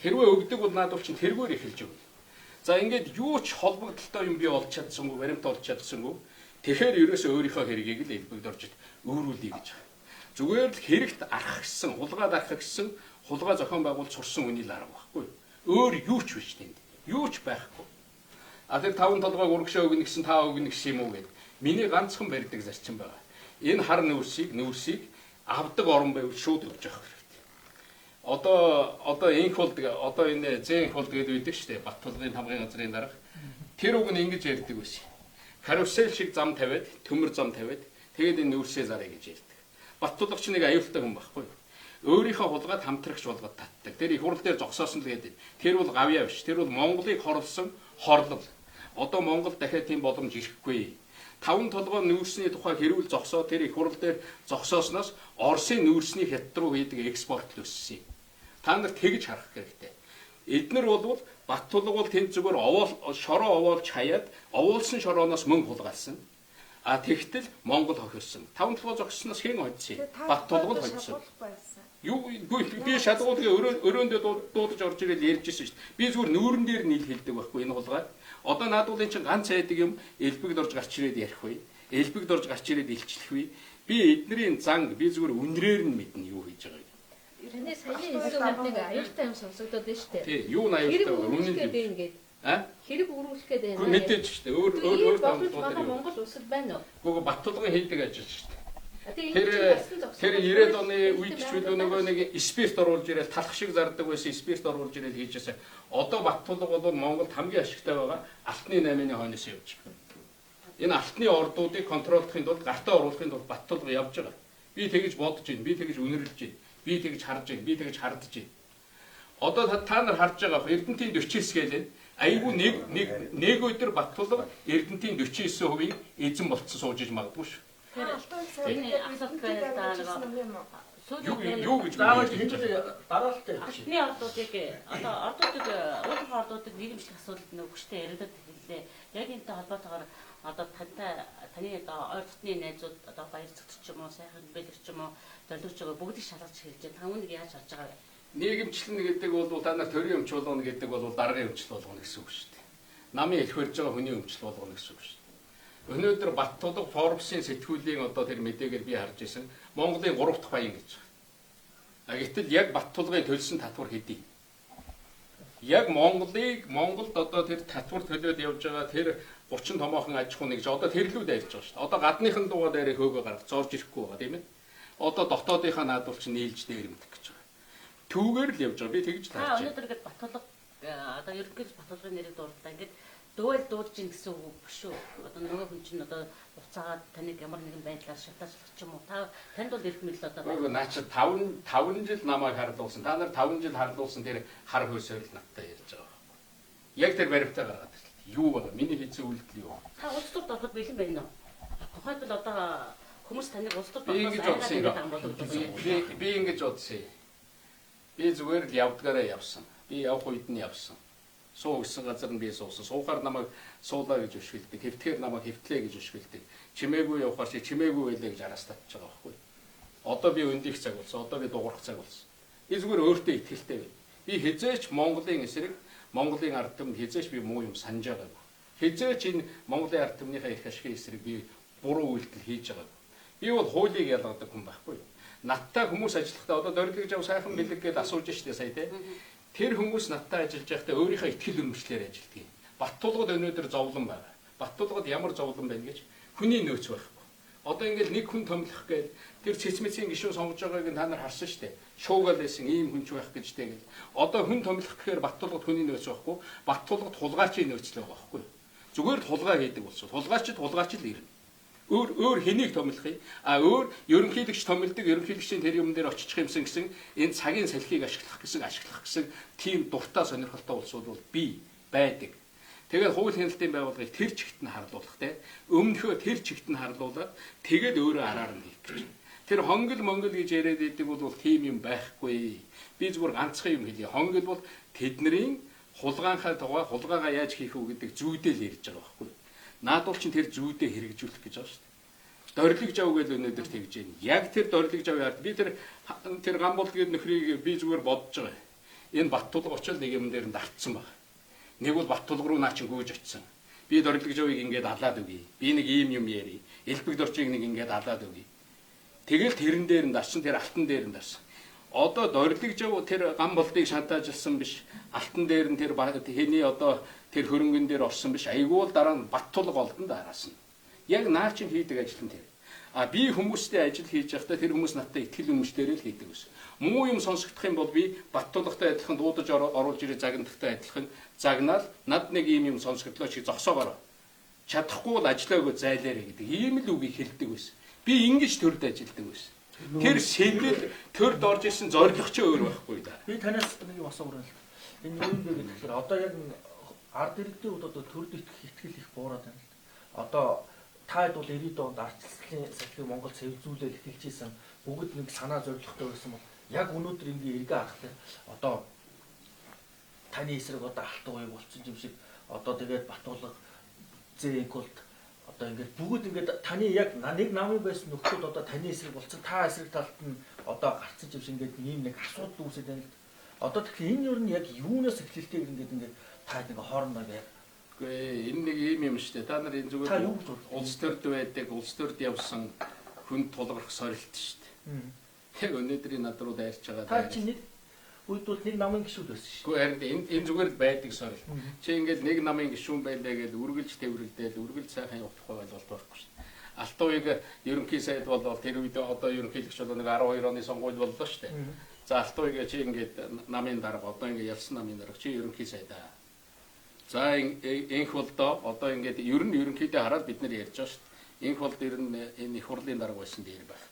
Хэрвээ өгдөг бол надад чинь тэргээр эхэлж өгнө. За ингээд юу ч холбогдолтой юм би олж чадсангүй, баримт олж чадсангүй. Тэгэхээр ерөөсөө өөрийнхөө хэргийг л элбэгд орж өөрүүлъя гэж байгаа. Зүгээр л хэрэгт арах гэсэн, хулгайд арах гэсэн, хулгай зохион байгуулж сурсан үний ларга байхгүй. Өөр юу ч биш тэнд. Юу ч байхгүй. Тэр 5 толгойг урагшаа өгнө гэсэн та өгнө гэсэн юм уу гэд. Миний ганцхан барьдаг зарчим байгаа. Энэ хар нүүрсийг авдаг орон байвал шууд өгч явах хэрэгтэй. Одоо энх болдог, одоо энэ зэнх болдог гэдэг үйдэг шүү дээ. Баттулгын хамгийн газрын дарга. Тэр үг нь ингэж ярьдаг байсан. Карусел шиг зам тавиад, төмөр зам тавиад, тэгээд энэ нүүрсээ зарыг гэж ярьдаг. Баттулгач нэг аюултай хүн байхгүй юу? өөрийнхөө хулгайд хамтрагч болгоод татдаг. Тэр их хурл дээр зогсоосон л гэдэг. Тэр бол гавьяа биш. Тэр бол Монголыг хорлсон хорлол. Одоо Монгол дахиад тийм боломж ирэхгүй. 5 толгой нүүрсний тухай хэрүүл зогсоо тэр их хурл дээр зогсоосноос Оросын нүүрсний хятад руу хийдэг экспорт л өссөн. Та нар тэгж харах хэрэгтэй. Эднэр бол Баттулга бол тэнд зүгээр шороо овоолж хаяад овуулсан шорооноос мөнгө хулгайлсан. А тэгтэл Монгол хохирсон. 5 толгой зогссоноос хэн хойдсон? Баттулга л хойдсон. Юу би шалгуулгын өрөөндөө дуудаж орж ирэл ярьж ирсэн шүү дээ. Би зүгээр нүүрэн дээр нийл хэлдэг байхгүй энэ хулгай. Одоо наадвал энэ чинь ганц айдаг юм элбэгд орж гарч ирээд ярих вэ? Элбэгд орж гарч ирээд илчлэх вэ? Би эднэрийн занг би зүгээр үнрээр нь мэднэ юу хийж байгааг. Таны саяны хэлсэн нэг аюултай юм сонсогдоод байна шүү дээ. Тий, юу аюултай вэ? Үнэн дээ ингээд. Хэрэг өргүүлэх гээд байна. Мэдээж шүү дээ. Өөр манай Монгол улсад байна уу? Гүг Баттулгын хийдэг ажил шүү дээ. Тэр 90-ад оны үед ч үлээ нөгөө нэг спирт оруулж ирэл талах шиг зардаг байсан спирт оруулж ирэл хийжсэн. Одоо Баттулга бол Монголд хамгийн ашигтай байгаа алтны 8-ны хойноос явж байгаа. Энэ алтны ордуудыг контролдохын тулд гартаа оруулахын тулд Баттулга явж байгаа. Би тэгэж бодож байна. Би тэгэж үнэрлэж байна. Би тэгэж харж байна. Би тэгэж хардж байна. Одоо та нар харж байгаа Эрдэнтийн 49 гэлээ айгүй нэг өдөр Баттулга Эрдэнтийн 49% эзэн болцсон сууж иж магадгүй шүү. Энэ асуулт байна Юу гэж заавал хэлбэл дараалалтай. Алтны ордуудыг одоо ордуудыг өөрийнхөө ордуудыг нийлэмжлэх асуудалд нэг хүчтэй яриад хэллээ. Яг энэтэй холбоотойгоор одоо таны одоо ойр дотны найзууд одоо баяр цогц ч юм уу, сайхан бэлэг ч юм уу, зорилгож байгаа бүгдийг шалгаж хэлж байна. Та үүнийг яаж харж байгаа вэ? Нийгэмчлэн гэдэг бол та нар төрийн өмч болгоно гэдэг бол даргын өмчл болгоно гэсэн үг шүү дээ. Намын элх барьж байгаа хүний өмчл болгоно гэсэн үг шүү дээ. Өнөөдөр Баттулга Forbes-ийн сэтгүүлийн одоо тэр мэдээгээр би харж ирсэн Монголын 3 дахь баян гэж. Гэтэл яг Баттулгын төлсөн татвар хэдий. Яг Монголд одоо тэр татвар төлөөд явж байгаа тэр 30 томоохон аж ахуй нэгж одоо тэрлүүд ярьж байгаа шүү дээ. Одоо гадныхан дуугаа дээрээ хөөгөө гаргаж зорж ирэхгүй байгаа тийм ээ. Одоо дотоодынхаа наадвал чинь нийлж дээрэмдэх гэж байгаа. Түүгээр л явж байгаа. Би тэгж таарч байна. Өнөөдөр ингээд Баттулга одоо ерөнхийдөө Баттулгын нэрийг дурдлаа ингээд дөөл дуудаж ин гэсэн үг биш үү? Одоо нөгөө хүн чинь одоо уцаагаад таныг ямар нэгэн байдлаар шатаачлах ч юм уу. Танд бол эрх мэдэл одоо байна. Наа чи 5 жил намайг харлуулсан. Та нар 5 жил харлуулсан тэр хар хөөсөөр л надтай ярьж байгаа байхгүй. Яг тэр баримтаа гаргаад ирлээ. Юу вэ? Миний хийсэн үйлдэл юу? Та улс төрд ороход бэлэн байна уу? Тухайлбал одоо хүмүүс таныг улс төрд би ингэж бодсон. Би зүгээр л явдгаараа явсан. Би явах үед нь явсан. Суу гэсэн газар нь би суусан. Суухаар намайг суулаа гэж өшгөлдөг. Хэвтгэхээр намайг хэвтлээ гэж өшгөлдөг. Чимээгүй явахаар чи чимээгүй байлаа гэж араас татж байгаа байхгүй. Одоо би өндих цаг болсон. Одоо би дуурах цаг болсон. Би зүгээр өөртөө итгэлтэй байна. Би хизээч Монголын эсрэг, Монголын ард түмэнд хизээч би муу юм санаж байгаагүй. Хизээч энэ Монголын ард түмнийхээ эрх ашигын эсрэг би буруу үйлдэл хийж байгаагүй. Би бол хуулийг ялгадаг хүн байхгүй. Надтай хүмүүс ажиллахдаа одоо дөрөлдөж жав сайхан бэлэг гэдээ асууж штэ сая тий. Тэр хүмүүс надтай ажиллаж байхдаа өөрийнхөө ихтгэл өнөмшлөөр ажилладаг. Баттулгад өнөөдөр зовлон байна. Баттулгад ямар зовлон байна гэж хүний нөөц байхгүй. Одоо ингээл нэг хүн томлох гээд тэр цэцмэцийн гишүүн сонгож байгааг та нар харсан шүү дээ. Шуугаал байсан ийм хүнч байх гэж тэгээд. Одоо хүн томлох гэхээр Баттулгад хүний нөөц байхгүй. Баттулгад хулгайчийн нөөц л байгаа байхгүй. Зүгээр л хулгай хийдэг болсон. Хулгайч л ирнэ. Өөр хэнийг томлохыг өөр ерөнхийлөгч томилдог ерөнхийлөгчийн тэр юм дээр очих юмсан гэсэн энэ цагийн салхийг ашиглах гэсэн тийм дуртай сонирхолтой улсууд бол бий байдаг. Тэгээд хууль хяналтын байгууллагыг тэр чигт нь харлуулах те өмнөхөө тэр чигт нь харлуулаад тэгээд өөрөө араар нь хийх гэж. Тэр хонгол монгол гэж яриад идэг бол тийм юм байхгүй. Би зүгээр ганцхан юм хэлье. Хонгол бол тэдний хулгайхаа тугаа хулгайгаа яаж хийх үү гэдэг зүйдэл ярьж байгаа байхгүй. Наадвал чинь тэр зүйдээ хэрэгжүүлэх гэж байгаа шүү дээ. Дорилог жав гэж өнөөдөр тэгж байна. Яг тэр дорилог жав яард би тэр гамбол гээд нөхрийг би зүгээр бодож байгаа. Энэ Баттулга очил нэг юм дээр давтсан баг. Нэг бол Баттулга руу наа чи гүйж очсон. Би дорилог жавыг ингээд алаад өгье. Би нэг ийм юм яри. Элбэг дорчиг нэг ингээд алаад өгье. Тэгэл тэрэн дээр нь дарсан тэр алтан дээр нь дарсан. Одоо дорилог жав тэр гамболдыг шантаажлсан биш. Алтан дээр нь тэр хэний одоо тэр хөрөнгөн дээр орсон биш. Айгуул дараа нь Баттулга олдон дараасан. Яг наа чин хийдэг ажил нь тэр. Би хүмүүстэй ажил хийж байхдаа тэр хүмүүс надтай ихтгэл үнэмшлэрээ л хийдэг ус. Муу юм сонсогдох юм бол би Баттулгатай адилхан дуудаж оруулж ирээ загнадагтай адилхан загнаал над нэг юм сонсогдлоо чи зогсоогоор. Чадахгүй бол ажиллаагүй зайлаарэ гэдэг ийм л үгийг хэлдэг ус. Би ингэж төрд ажилдаг ус. Тэр сэтэл төрд орж исэн зориг ч өөр байхгүй да. Би танаас нэг юм асуувал энэ юу юм бэ гэхээр одоо яг ард иргэдийн хувьд одоо төрд итгэл их буураад байна л да. Одоо таад бол 90-ад онд ардчлалын сахилыг Монгол цэвэрлүүлэх эхэлж исэн бүгд нэг санаа зоригтой байсан бол яг өнөөдөр ингээ эргээ харахтай одоо таны эсрэг одоо алтан уяг болчихсон юм шиг одоо тэгээд Батуулга зээнкулт одоо ингээд бүгд ингээд таны яг нэг намын байсан нөхцөл одоо таны эсрэг болцсон та эсрэг талд нь одоо гарцсан юм шиг ингээд ийм нэг асуудал үүсэж байна л одоо тэгэхээр энэ юу нь яг юунаас эхлэлтэй ингээд та нэг хоорондоо яг Гэхдээ энэ нэг ийм юм шүү дээ. Та нар энэ зүгээр улс төрд байдаг, улс төрд явсан хүн тулгарх сорилт шүү дээ. Яг өнөөдрийн над руу дайрч байгаа. Та чинь нэг үед бол нэг намын гишүүд байсан шүү. Гэхдээ харин энэ зүгээр л байдаг сорилт. Чи ингээд нэг намын гишүүн байлаа гэж үргэлж тэврэлдээл, үргэлж сайхан явах байлбал байхгүй шүү. Алтан уяг ерөнхий сайд болвол тэр үед одоо ерөнхийлөгч бол нэг 12 оны сонгуульд боллоо шүү дээ. За алтан уяг чи ингээд намын дарга одоо ингээд ялсан намын дарга чи ерөнхий сайдаа. За энх болдоо одоо ингээд ер нь ерөнхийдөө хараад бид нар ярьж байгаа шүү дээ. Энх болд ер нь энэ их хурлын дарга байсан дээр байх.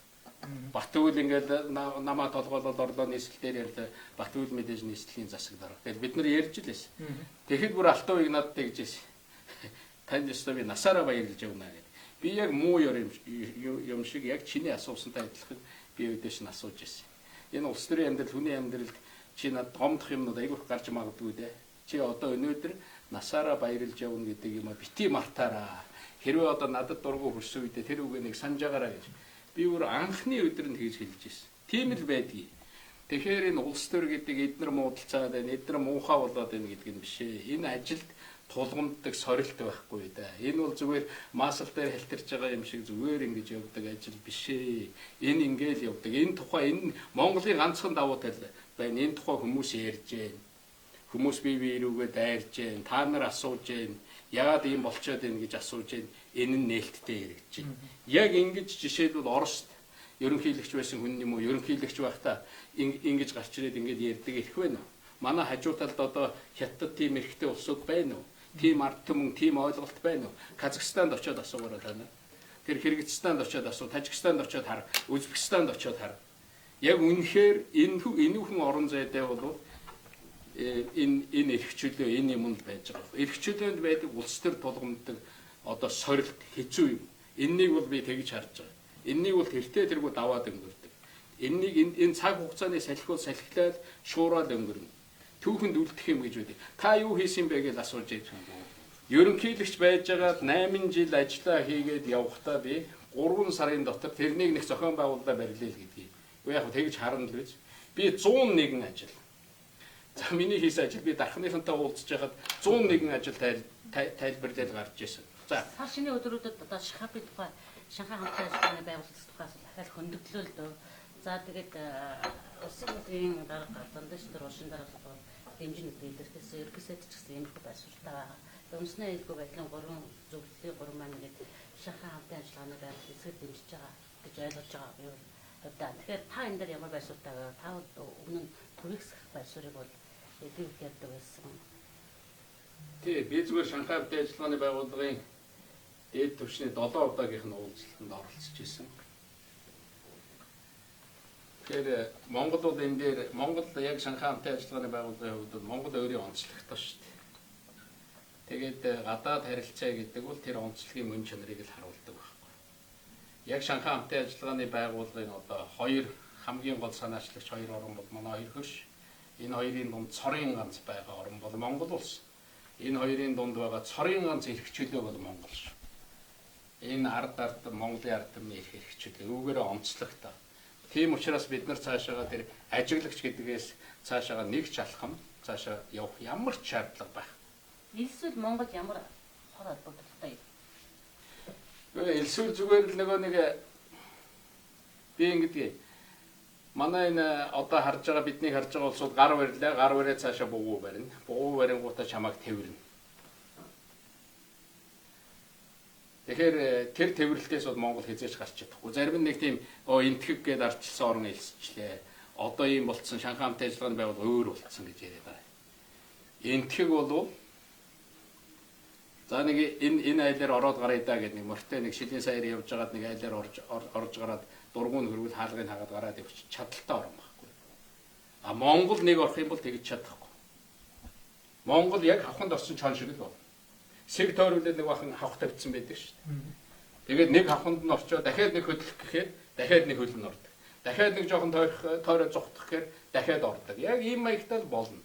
Батүйл ингээд намаа толгойлол орлоо нийслэлээр ярьлаа. Батүйл мэдээж нийслэлийн засаг дарга. Тэгэхээр бид нар ярьж л байсан. Тэгэхэд бүр алтан уяг надад тэгж байсан. Танд ёстой би насаараа баярлаж явна гэдэг. Би яг муу юм шиг яг чиний асуусантай адилхан би өөдөөш нь асууж байсан. Энэ улс төрийн амьдрал, хүний амьдралд чи над гомдох юмнууд айгүйх гарч магадгүй дээ. Чи одоо өнөөдөр насаараа баярлж явна гэдэг юм а бити мартаараа. Хэрвээ одоо надад дургу хүрсэн үедээ тэр үгийг нэг санаж байгаараа гэж. Би өөр анхны өдөр нь тэгж хэлж ирсэн. Тийм л байдгийг. Тэгэхээр энэ улс төр гэдэг эднэр муудалцаад байна, эднэр муухай болоод байна гэдэг нь биш ээ. Энэ ажилд тулгамддаг сорилт байхгүй да. Энэ бол зүгээр масал дээр хэлтэрч байгаа юм шиг зүгээр ингэж явдаг ажил биш ээ. Энэ ингээл явдаг. Энэ тухай энэ Монголын ганцхан давуу тал байна. Энэ тухай хүмүүс ярьж байна. Хүмүүс бие рүүгээ дайрж байна. Та нар асууж байна. Яагаад ийм болчиход байна гэж асууж байна. Энэ нь нээлттэй яригдж байна. Яг ингэж жишээлбэл Орост ерөнхийлөгч байсан хүн юм уу? Ерөнхийлөгч байхдаа ингэж гарч ирээд ингэж ярьдаг ирэх байна уу? Манай хажуу талд одоо Хятад тийм эрхтэй улсууд байна уу? Тийм ард түмэн, тийм ойлголт байна уу? Казахстанд очиод асуугаараа тана. Тэр Кыргызстанд очиод асуу, Тажикстанд очиод хар, Узбекистанд очиод хар. Яг үнэхээр энэ хүн орон зайдаа бол энэ эрхчлөө энэ юм л байж байгаа. Эрхчлөөнд байдаг улс төр тулгамддаг одоо сорилт хэцүү юм. Эннийг бол би тэгж харж байгаа. Эннийг бол тэртээ тэргүй даваад өнгөрдөг. Эннийг энэ цаг хугацааны салхилаад шуураад өнгөрнө. Түүхэнд үлдэх юм гэж үүдэг. Та юу хийсэн бэ гэж асууж байгаа юм. Ерөнхийлөгч байж байгаад 8 жил ажиллаа хийгээд явхдаа би 3 сарын дотор тэрнийг нэг зохион байгуулалтаа барилъя л гэдгийг. Яг тэгж харна л гэж. Би 101 ажил. За миний хийсэн ажил би дархныхантай уулзж байхад 101 ажил тайлбарлаад гарч ирсэн. За сар шинэ өдрүүдэд одоо Шанхай тухай Шанхай хамтын ажиллагааны байгууллагын тухай дахиад хөндөглөө л дөө. За тэгээд улсын хурлын дарга дандаж тэр улсын дарга хэмжээнд илэрхээс ерөөсөө ч гэсэн юм их байсуултаа байгаа. Өмснөө хэлгүй байдлын 3 зөвлөлийн 3 маань ингээд Шанхай хамтын ажиллагааны байгууллагын эсрэг дэмжиж байгаа гэж ойлгож байгаа би бол одоо тэгэхээр та энэ дээр ямар байсуултаа байгаа? Та өмнө нь түрээсэх байсуурыг бол эдгээр ярьдаг байсан. тий би зүгээр Шанхай хамтын ажиллагааны байгууллагын дээд түвшний 7 удаагийнх нь уулзалтанд оролцож ирсэн. Тэгэхээр Монгол бол энэ дээр Монгол яг Шанхай хамтын ажиллагааны байгууллагын хувьд Монгол өөрийн онцлогтой шүү дээ. Тэгээд гадаад харилцаа гэдэг бол тэр онцлогийн мөн чанарыг л харуулдаг байхгүй. Яг Шанхай хамтын ажиллагааны байгууллагын одоо хоёр хамгийн гол санаачлагч хоёр орн бол манай хоёр хөрш. Энэ хоёрын дунд цорын ганц байгаа орн бол Монгол улс. Энэ хоёрын дунд байгаа цорын ганц эрхчлөө бол Монгол шүү. Энэ ард Монголын ард түмний эрхчлөө үүгээрээ онцлогтой. Тийм учраас бид нар цаашаага тэр ажиглагч гэдгээс цаашаага нэг ч алхам цаашаа явах ямар ч шаардлага байх. Эсвэл Монгол ямар хор холбогдолтой юм? Эсвэл зүгээр л нөгөө нэг би ингэдэг. Манай энэ одоо харж байгаа биднийг харж байгаа улсууд гар барилаа, гар бариа цаашаа бугуу барина. Бугуу барингуудаа чамайг тэвэрнэ. Тэгэхээр тэр тэмрэлтээс бол Монгол хязгаарч гарч чадахгүй. Зарим нэг тийм энтгэг гээд арчилсан орн хэлсчлээ. Одоо ийм болцсон Шанхай хамтын ажиллагааны байгууллага өөр болцсон гэж яриад байгаа. Энтгэг бол За нэг энэ айлаар ороод гараа даа гэдэг нэг морьтой нэг шилийн саяар явж байгаад нэг айлаар орж гараад дургуун хөрвөл хаалгыг хагаад гараад явчих чадaltaй орон байхгүй. А Монгол нэг орох юм бол тэгж чадахгүй. Монгол яг хавханд орсон чон шиг л байна. Сэг тойруулаад нэг бахан хавх тавьдсан байдаг шүү дээ. Тэгээд нэг хавханд нь орчоо дахиад нэг хөдлөх гэхээр дахиад нэг хөл нь ордог. Дахиад нэг жоохон тойроо зүхтах гэхээр дахиад ордог. Яг ийм маягтай л болно.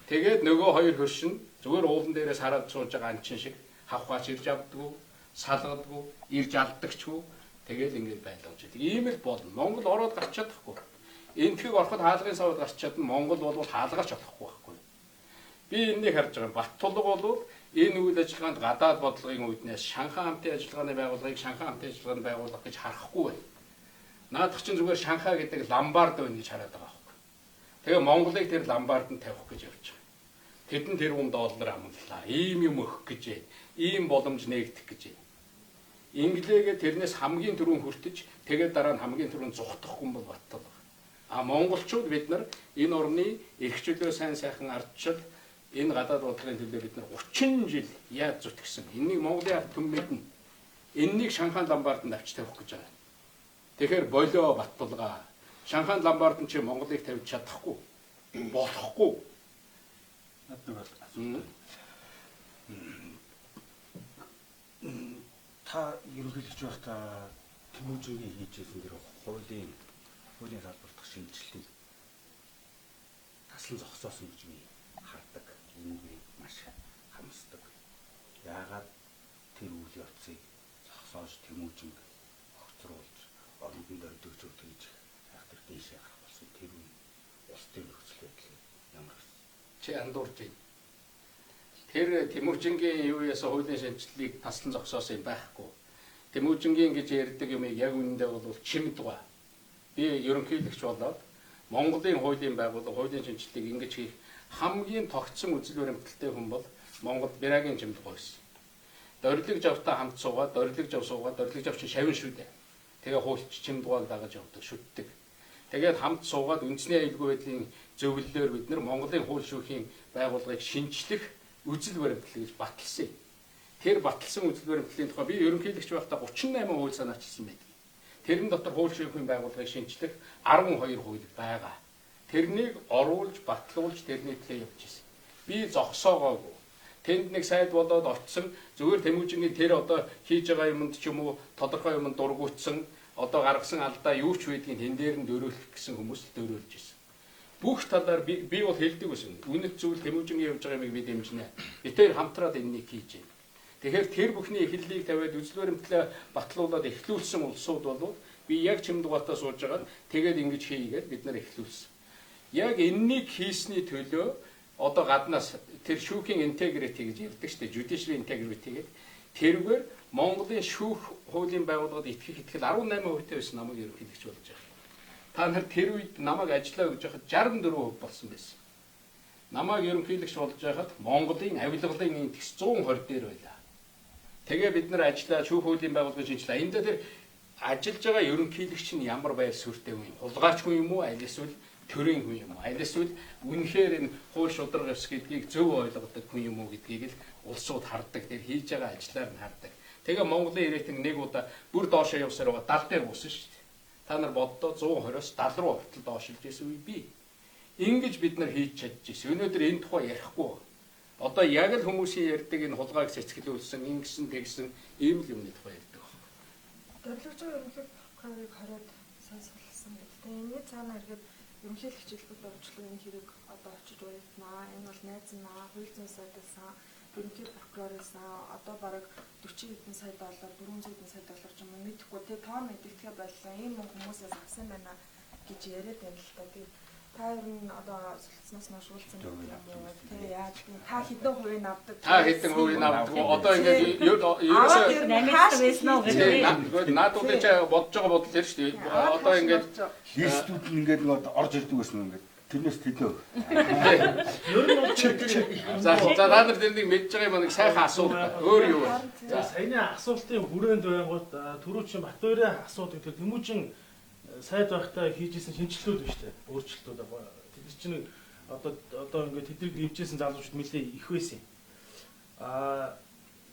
Тэгээд нөгөө хоёр хөрш нь зүгээр уулан дээрээс хараад сууж байгаа анчин шиг хавхаач ирж авдаггүй, салгадаггүй, ирж алдагчгүй. Тэгээд ингэж байлгаж байдаг. Ийм л болно. Монгол ороод гарч чадахгүй. Энтхийг ороход хаалгын савд гарч чадна. Монгол бол хаалгаач олохгүй байхгүй. Би энэнийг харж байгаа. Баттулга бол энэ үйл ажиллагаанд гадаад бодлогын үүднээс Шанхай хамтын ажиллагааны байгууллагыг Шанхай хамтын ажиллагааны байгууллага гэж харахгүй байна. Наадах чинь зүгээр Шанхай гэдэг ламбард байна гэж хараад байгаа байхгүй. Тэгээ Монголыг тэр ламбард нь тавих гэж явж байгаа. Тэдэн тэрбум доллар амлалаа. Ийм юм өгөх гэж байна. Ийм боломж нээгдэх гэж байна. Инглигээ тэрнээс хамгийн түрүүн хүртэж тэгээд дараа нь хамгийн түрүүн зүхтах хүн бол Баттулга. А монголчууд бид нар энэ орны эрх чөлөө сайн сайхан ардчил энэ гадаад бодлогын төлөө бид нар 30 жил яаж зүтгэсэн. Энийг Монголын ард түмэд нь энэнийг Шанхай ламбард авч тавих гэж байгаа. Тэгэхээр болоо Баттулга. Шанхай ламбард нь чи Монголыг тавьж чадахгүй. Болохгүй. Та ерөнхийлөгч байхдаа Тэмүүжингийн хийжсэн тэр хуулийн салбарт шинжилтийг таслан зогсоосон гэж би хардаг. Энийг маш хамсдаг. Яагаад тэр үйл явцыг зогсоож Тэмүүжинг огцруулж орондын дөрөвдөж өгдөж хайхтар дэшээ гарах болсон тэр үе улс төр нөхцөл байдал ямар вэ? Чи андуурж байна. Тэр Тэмүүжингийн юуяас хуулийн шинжилгээг таслан зогсоосон юм байхгүй. Тэмүүжингийн гэж ярьдаг юм яг үнэндээ бол чимдгаа. Би ерөнхийлөгч болоод Монголын хуулийн байгууллага хуулийн шинжилгээг ингэж хийх хамгийн тогтсон үзэл баримталтай хүн бол Монгол Бярагийн чимдгаа байсан. Дорилог жавтаа хамт суугаад, дорилог жав суугаад, дорилог жав чинь шавин шүү дээ. Тэгээ хуульч чимдгааг дагаж явдаг, шүтдэг. Тэгээд хамт суугаад үндэсний аюулгүй байдлын зөвлөлөөр бид нар Монголын хууль шүүхийн байгууллагыг шинжлэх үзэл баримтлал гэж баталсан. Тэр баталсан үзэл баримтлалын тухай би ерөнхийлөгч байхдаа 38 хууль санаачилсан байдаг. Тэрэн дотор хууль шүүхийн байгууллагыг шинжлэх 12 хууль байгаа. Тэрнийг оруулж, батлуулж тэрний төлөө явж ирсэн. Би зогсоогоогүй. Тэнд нэг сайд болоод очсон зүгээр Тэмүүжингийн тэр одоо хийж байгаа юмд ч юм уу тодорхой юмд дургуутсан одоо гаргасан алдаа юу ч байдгийг тэн дээр нь дөөрүүлэх гэсэн хүмүүс дөөрүүлж ирсэн. Бүх талаар би бол хэлдэг байсан. Үнэт зүйл Тэмүүжингийн явж байгаа юмыг би дэмжинэ. Бид тэр хамтраад энэнийг хийж байна. Тэгэхээр тэр бүхний эхлэлийг тавиад үзэл баримтлалаа батлуулаад эхлүүлсэн улсууд бол би яг чимдгуутаа сууж байгаад тэгээд ингэж хийгээд бид нар эхлүүлсэн. Яг энэнийг хийсний төлөө одоо гаднаас тэр шүүхийн интегрити гэж ярьдаг шүү дээ. Judicial integrity гэдэг. Тэргээр Монголын шүүх хуулийн байгууллагад итгэх итгэл 18% байсан намайг ерөнхийлөгч болж байгаа. Та нар тэр үед намайг ажиллаа гэж яхад 64% болсон байсан. Намайг ерөнхийлөгч болж байхад Монголын авилгалын индекс 120 дээр байлаа. Тэгээ бид нар ажиллаа шүүх хуулийн байгууллагыг шинжилээ. Энд дээр ажиллаж байгаа ерөнхийлөгч нь ямар байр суурьтай хүн юм? Хулгайч хүн юм уу? Аль эсвэл төрийн хүн юм уу? Аль эсвэл үнэхээр энэ хууль шударга ёс гэдгийг зөв ойлгодог хүн юм уу гэдгийг л улсууд хардаг. Тэр хийж байгаа ажлаар нь хардаг. Тэгээ Монголын ирээдүйн нэг удаа бүр доошоо явсаар байгаа 70 дээр буусан шүү дээ. Та нар боддоо 120-оос 70 руу хүртэл доошилж ирсэн үе бий. Ингэж бид нар хийж чадчихсэн. Өнөөдөр энэ тухай ярихгүй. Одоо яг л хүмүүсийн ярьдаг энэ хулгайг цэцгэлүүлсэн, ингэсэн тэгсэн ийм л юмны тухай ярьдаг. Дөрвөлж ерөнхий прокурорыг хариуд сонсголсон гэдэг. Энэний цаана эргээд ерөнхийлөгч хэлбэл орчлон энэ хэрэг одоо очиж уялднаа. Энэ бол найзнаа, хууль зүйн сайдсан, ерөнхий прокурорынсан одоо бараг 40 хэдэн сая доллар, 400 хэдэн сая доллар ч юм уу мэдэхгүй. Тэгээ тоо мэддэхээ боллоо. Ийм хүмүүсээс авсан байна гэж яриад байна л та. Тэгээ та ер нь одоо солилцсноос нь уулзсан юм уу? Тэгээ яаж та хэдэн хувийг авдаг? Та хэдэн хувийг авдаг? Одоо ингээд ерөөсөө наад удаа ч бодож байгаа бодол тэр шүү дээ. Одоо ингээд листүүд нь ингээд орж ирдэг байсан юм ингээд. Тэрнээс тэднөө. Ер нь за та нар тэрнийг мэдж байгаа юм нэг сайхан асуулт. Өөр юу вэ? за саяны асуултын хүрээнд байнгут түрүүчийн Батбаярын асуудаг тэр Тэмүүжин сайд байхдаа хийжсэн шинжилгүүд биш үү? Өөрчлөлтүүд тэд чинь одоо ингээд тэднийг дэмжижсэн залуучууд нэлээ их байсан.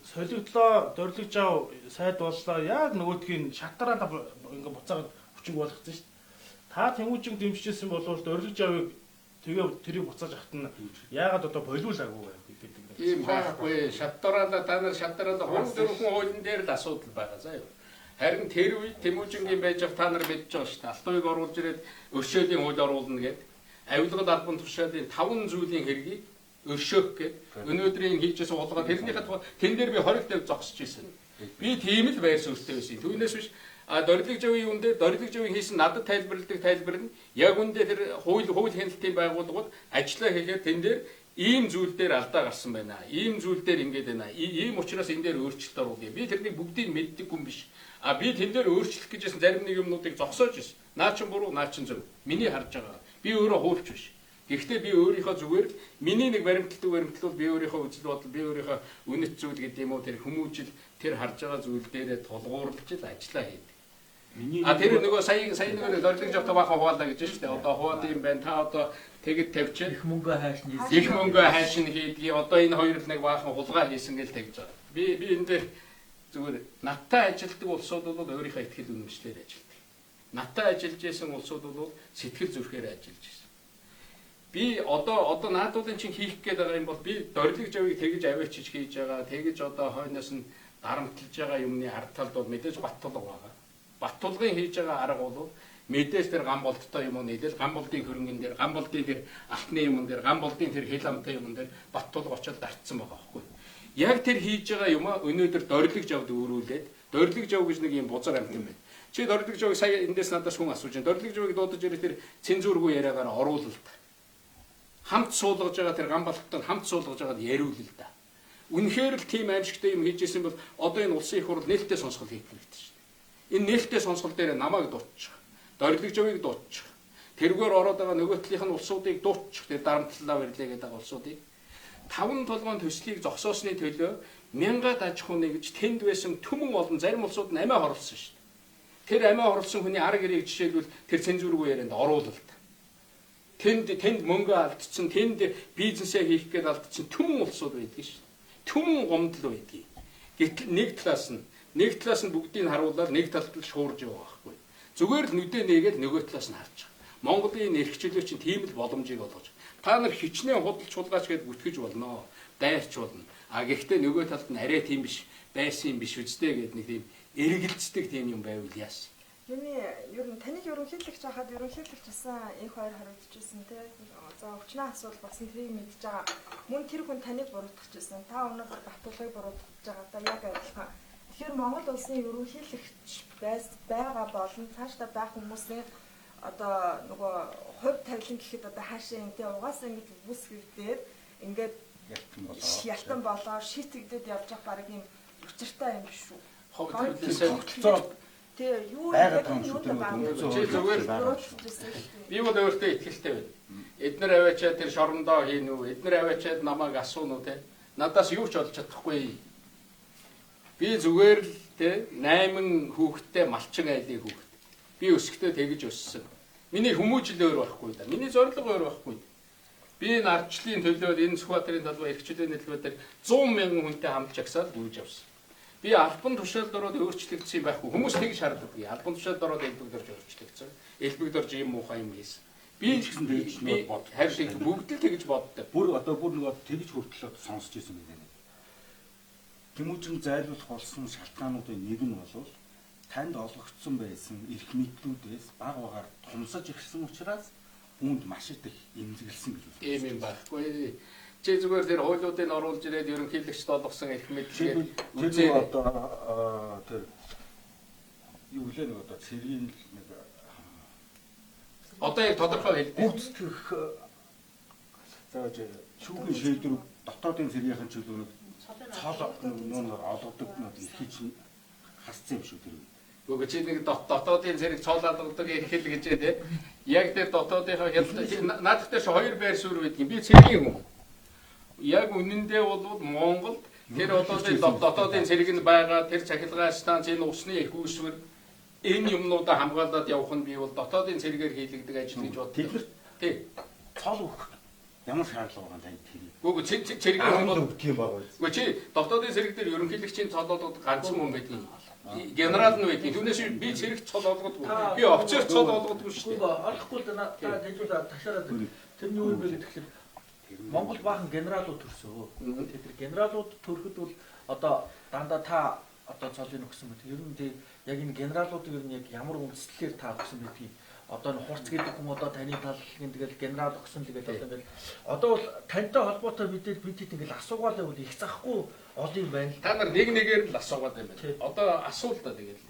солигдлоо, дөрөлж ав сайд боллоо. Яг нөгөөдгийг шатараа ингээ буцаагаад хүчиг болгоцсон шүү дээ. Та тэмүүжин дэмжижсэн бол дөрөлж авыг тэгээ тэрийг буцааж авах нь яагаад одоо болиулаагүй гэдэг. Тийм байхгүй. Шатараада та нар шатараада хууль дөрвөн хуулийн дээр л асуудал байгаа заа юу. Харин тэр үед Тэмүүжингийн байж авах та нар мэдж байгаа шүү дээ. Алтуйг оруулж ирээд өршөөлийн хууль оруулна гэдэг. Авилгад албан тушаалын 5 зүйлийн хэргийг өршөөх гэдэг. Өнөөдрийн хийжсэн хулгай тэрнийхээ тэн дээр би 20 дэв зогсож ирсэн. Би тийм л байр суурьтай байсан. Түүнээс биш дөрөлж авийн юм дээр дөрөлж авийн хийсэн надад тайлбарладаг тайлбар нь яг үндэ тэр хууль хяналтын байгууллагууд ажиллаа хийхээр тэн дээр ийм зүйл дээр алдаа гарсан байна. Ийм зүйл дээр ингэж байна. Ийм учраас энэ дээр өөрчлөлт оруулъя. Би тэрнийг бүгдийг мэддэггүй юм биш. Би тэн дээр өөрчлөх гэжсэн зарим нэг юмнуудыг зогсоож ирсэн. Наа чин буруу, наа чин зөв. Миний харж байгаа. Би өөрөө хуульч биш. Гэхдээ би өөрийнхөө зүгээр миний нэг баримтлал би өөрийнхөө үзэл бодол, би өөрийнхөө үнэт зүйл гэдэг юм уу тэр хүмүүжил тэр харж байгаа зүйл дээрээ тулгуурлаж л ажиллаа хийдэг. Тэр нөгөө сая нөгөө дөрөлж авах бахан хуваалаа гэж шүү дээ. Одоо хуваад юм байна. Та одоо тэгэд тавьчих. Их мөнгө хайшин хийсэн. Их мөнгө хайшин хийдгийг одоо энэ хоёр л нэг бахан хулгай хийсэн гэж тавьж байгаа. Би энэ дээр зүгээр надтай ажилтдаг улсууд бол өөрийнхөө ихтгэл үнэмшлээр ажилтдаг. Надтай ажиллаж исэн улсууд бол сэтгэл зүрхээр ажиллаж исэн. Би одоо наадуудын чинь хийх гээд байгаа юм бол би дөрөлж авыг тэгж аваачиж хийж байгаа. Тэгж одоо хойноос нь дарамтлж байгаа юмны ард талд бол мэдээж баттулга байгаа. Баттулгын хийж байгаа арга бол мэдээж тэр ган болттой юм уу нийлэл ган болдын хөрөнгөн дээр ган болдын тэр алтны юм дээр ган болдын тэр хил амтай юм дээр баттулга очоод дарцсан байгаа байхгүй. Яг тэр хийж байгаа юм өнөөдөр дөрөлж авд өөрүүлээд дөрөлж ав гэж нэг юм бузар амт юм байна. Чи дөрөлж авыг сая эндээс надаас хүн асууж байна. Дөрөлж авыг дуудаж ирэх тэр цензургүй яриагаар оруулал та. Хамт суулгаж байгаа тэр ган болттой хамт суулгаж байгаад яриул л да. Үнэхээр л тийм аимшигтай юм хийж исэн бол одоо энэ улсын их хурл нээлттэй сонсгол хийх хэрэгтэй шүү дээ. Энэ нээлттэй сонсгол дээр намайг дуутчих. Дөрөлж авыг дуутчих. Тэргээр ороод байгаа нөгөөтлийнх нь улсуудыг дуутчих. Тэр дарамтлалаа барилаа гэдэг улсуудыг 5 толгойн төслийг зогсоосны төлөө мянгаад аж ахуй нэгж тэнд байсан түмэн олон зарим улсууд нь амиа хорлсон шүү дээ. Тэр амиа хорлсон хүний арга гэрээг жишээлбэл тэр цензургүй ярианд оруулалт. Тэнд мөнгө алдсан, тэнд бизнесээ хийх гээд алдсан түмэн улсууд байдаг шүү дээ. Түмэн гомдол байдаг. Гэтэл нэг талаас нь бүгдийг харуулаад нэг талд л шуурж байгаа байхгүй. Зүгээр л нүдэ нээгээд нөгөө талаас нь харж байгаа. Монголын эрхчлөө чинь тийм л боломжийг олгож. Та нар хичнээн худалч хулгаач гээд бүтгэж болно. Дайрч болно. Гэхдээ нөгөө талд нь арай тийм биш, байсан юм биш үстэй гээд нэг тийм эргэлздэг тийм юм байвал яаш. Ер нь таныг ерөнхийлөгч хахад ерөнхийлөгч гэсэн их хоёр харагдчихсан тий. За өвчнөө асуудал болсон тэрийг мэдж байгаа. Мөн тэр хүн таныг буруутгахжсэн. Та өнөөдөр Батулгыг буруутгаж байгаа. Одоо яг адилхан. Тэгэхээр Монгол улсын ерөнхийлөгч байгаа болон цаашдаа байх хүмүүсийн одоо нөгөө хувь тавилан гэхэд одоо хаашаа энэ угаасаа ингэж бүсгэгдээд ингээд ялтан болоо шийтгдээд явж байгаа баг юм учиртай юм биш үү? Хувь тавилан Тэгээ юу байгаад байгаа юм шүү зүгээр би бол өөртөө итгэлтэй байна. Эднэр аваачаад тэр шорондоо хийн үү? Эднэр аваачаад намайг асуун уу те? Надаас юу ч олж чадахгүй. Би зүгээр л те 8 хүүхэдтэй малчин айлын хүүхэд. Би өсөхдөө тэгж өссөн. Миний хүмүүжил өөр байхгүй да. Миний зорилго өөр байхгүй. Би энэ ардчлалын төлөө энэ Сүхбаатарын талбай эрхчлөөний төлөө дээр 100 мянган хүнтэй хамт жагсаад гүйж авсан. Би албан тушаалд ороод өөрчлөгдсөн юм байхгүй. Хүмүүс тэгж хардаг. Албан тушаалд ороод элбэгдэрж өөрчлөгдсөн. Элбэгдэрж юм муухай юм хийсэн. Би ч гэсэн тэгж бод. Харин бүгд л тэгж боддог. Бүр нэг тэгж хүртэл сонсч ирсэн гэдэг. Тэмүүжин зайлуулах болсон шалтгаануудын нэг нь бол танд олгогдсон байсан эрх мэдлүүдээс баг багаар томсож ирсэн учраас үүнд маш их эмзэглсэн гэж байна. Ийм юм байхгүй. Чи зүгээр тэр хуулиудыг оруулж ирээд ерөнхийлөгчд олгосон эрх мэдлийг үзээ одоо тэр юу хэлээ нэг одоо цэргийн нэг одоо яг тодорхой хэлдэг. гүйцэтгэх зааж шүүхийн шийдвэр дотоодын цэргийнхэн чөлөөг цол нүүнээр олгодог нэг эрхийг чинь хасцсан юм шүү тэр. Гэхдээ чи нэг дотоодын цэрэг цол олгодог эрхэл гэж те. Яг тэр дотоодынхаа хялт наадах дээр хоёр байр суурь байдаг юм. Би цэргийн хүн. Яг үнэндээ бол Монголд тэр дотоодын цэрэг нь байгаа тэр цахилгаан станц энэ усны их үүсвэр энэ юмнуудаа хамгаалаад явах нь би бол дотоодын цэрэгээр хийлэгдэг ажил гэж боддог. Тэдгээр тий цол өгөх ямар шаардлага байгаа тань тэр. Үгүй зэрэг өгөх юм байгаа. Үгүй чи довтоодын зэрэг дээр ерөнхийлөгчийн цолоодод ганцхан хүн байдгийг. Генерал нь байдгийг. Түүнээс би зэрэг цол олгодгүй. Би офицер цол олгодгүй шүү дээ. Орохгүй та тэжүүлээ ташаараад тэрний юу бэ гэхээр Монгол баахан генералууд төрсөө. Тэр генералууд төрөхөд бол одоо дандаа та одоо цолыг өгсөн мэт. Ер нь яг энэ генералуудыг ер нь яг ямар үндслэлээр та өгсөн байдгийг одоо н хурц гэдэг хүн одоо таны талхын тэгэл генерал өгсөн тэгээд одоо ингээл одоо бол тантай холбоотой мэдээд бид ингээл асуугаад байвал их захгүй олон юм байна. Та нар нэг нэгээр л асуугаад байна. Одоо асуултаа тэгэл.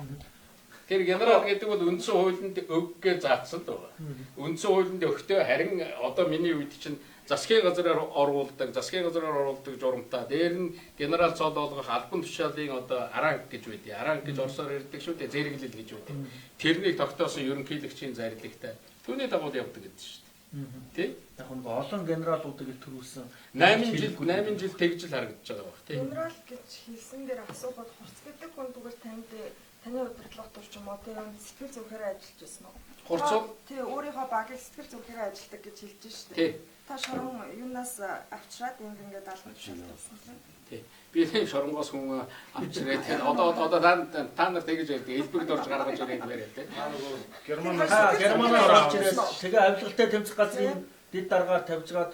Тэр генерал гэдэг бол үндсэн хуулинд өгөхгээ заасан л байгаа. Үндсэн хуулинд өгтөө харин одоо миний үед чинь засгийн газраар оруулдаг журамтай. Дээр нь генерал цол олгох албан тушаалын одоо аранг гэж байдгийг. Аранг гэж орсоор ярьдаг шүү дээ. Зэрэглэл гэж байдаг. Тэрнийг тогтоосон ерөнхийлөгчийн зарилэгтай. Түүний дагуу явдаг гэдэг шүү дээ. Тэ? Яг нэг олон генералуудыг төрүүлсэн 8 жил тэгж л харагдаж байгаа баг. Тэ? Генерал гэж хэлсэн дээр асуухад хурц гэдэг хүн зүгээр таны удирдлага төр ч юм уу тэр сэтгэл зүрхээр ажиллаж байсан уу? Хурц тий өөрийнхөө багийг сэтгэл зүрхээр ажилладаг гэж хэлж шүү дээ. Тий. Та шорон юунаас авчраад ингээд албан тушаалтсан юм. Тий. Би тийм шоронгоос хүн авчирээ тий. Одоо та нар тэгж ярьдаг. Элбэрд орж гаргаж ирээд яриа тий. Германаар авчирээд тэгээ авилгалтай тэмцэх газрын дэд даргаар тавьжгаад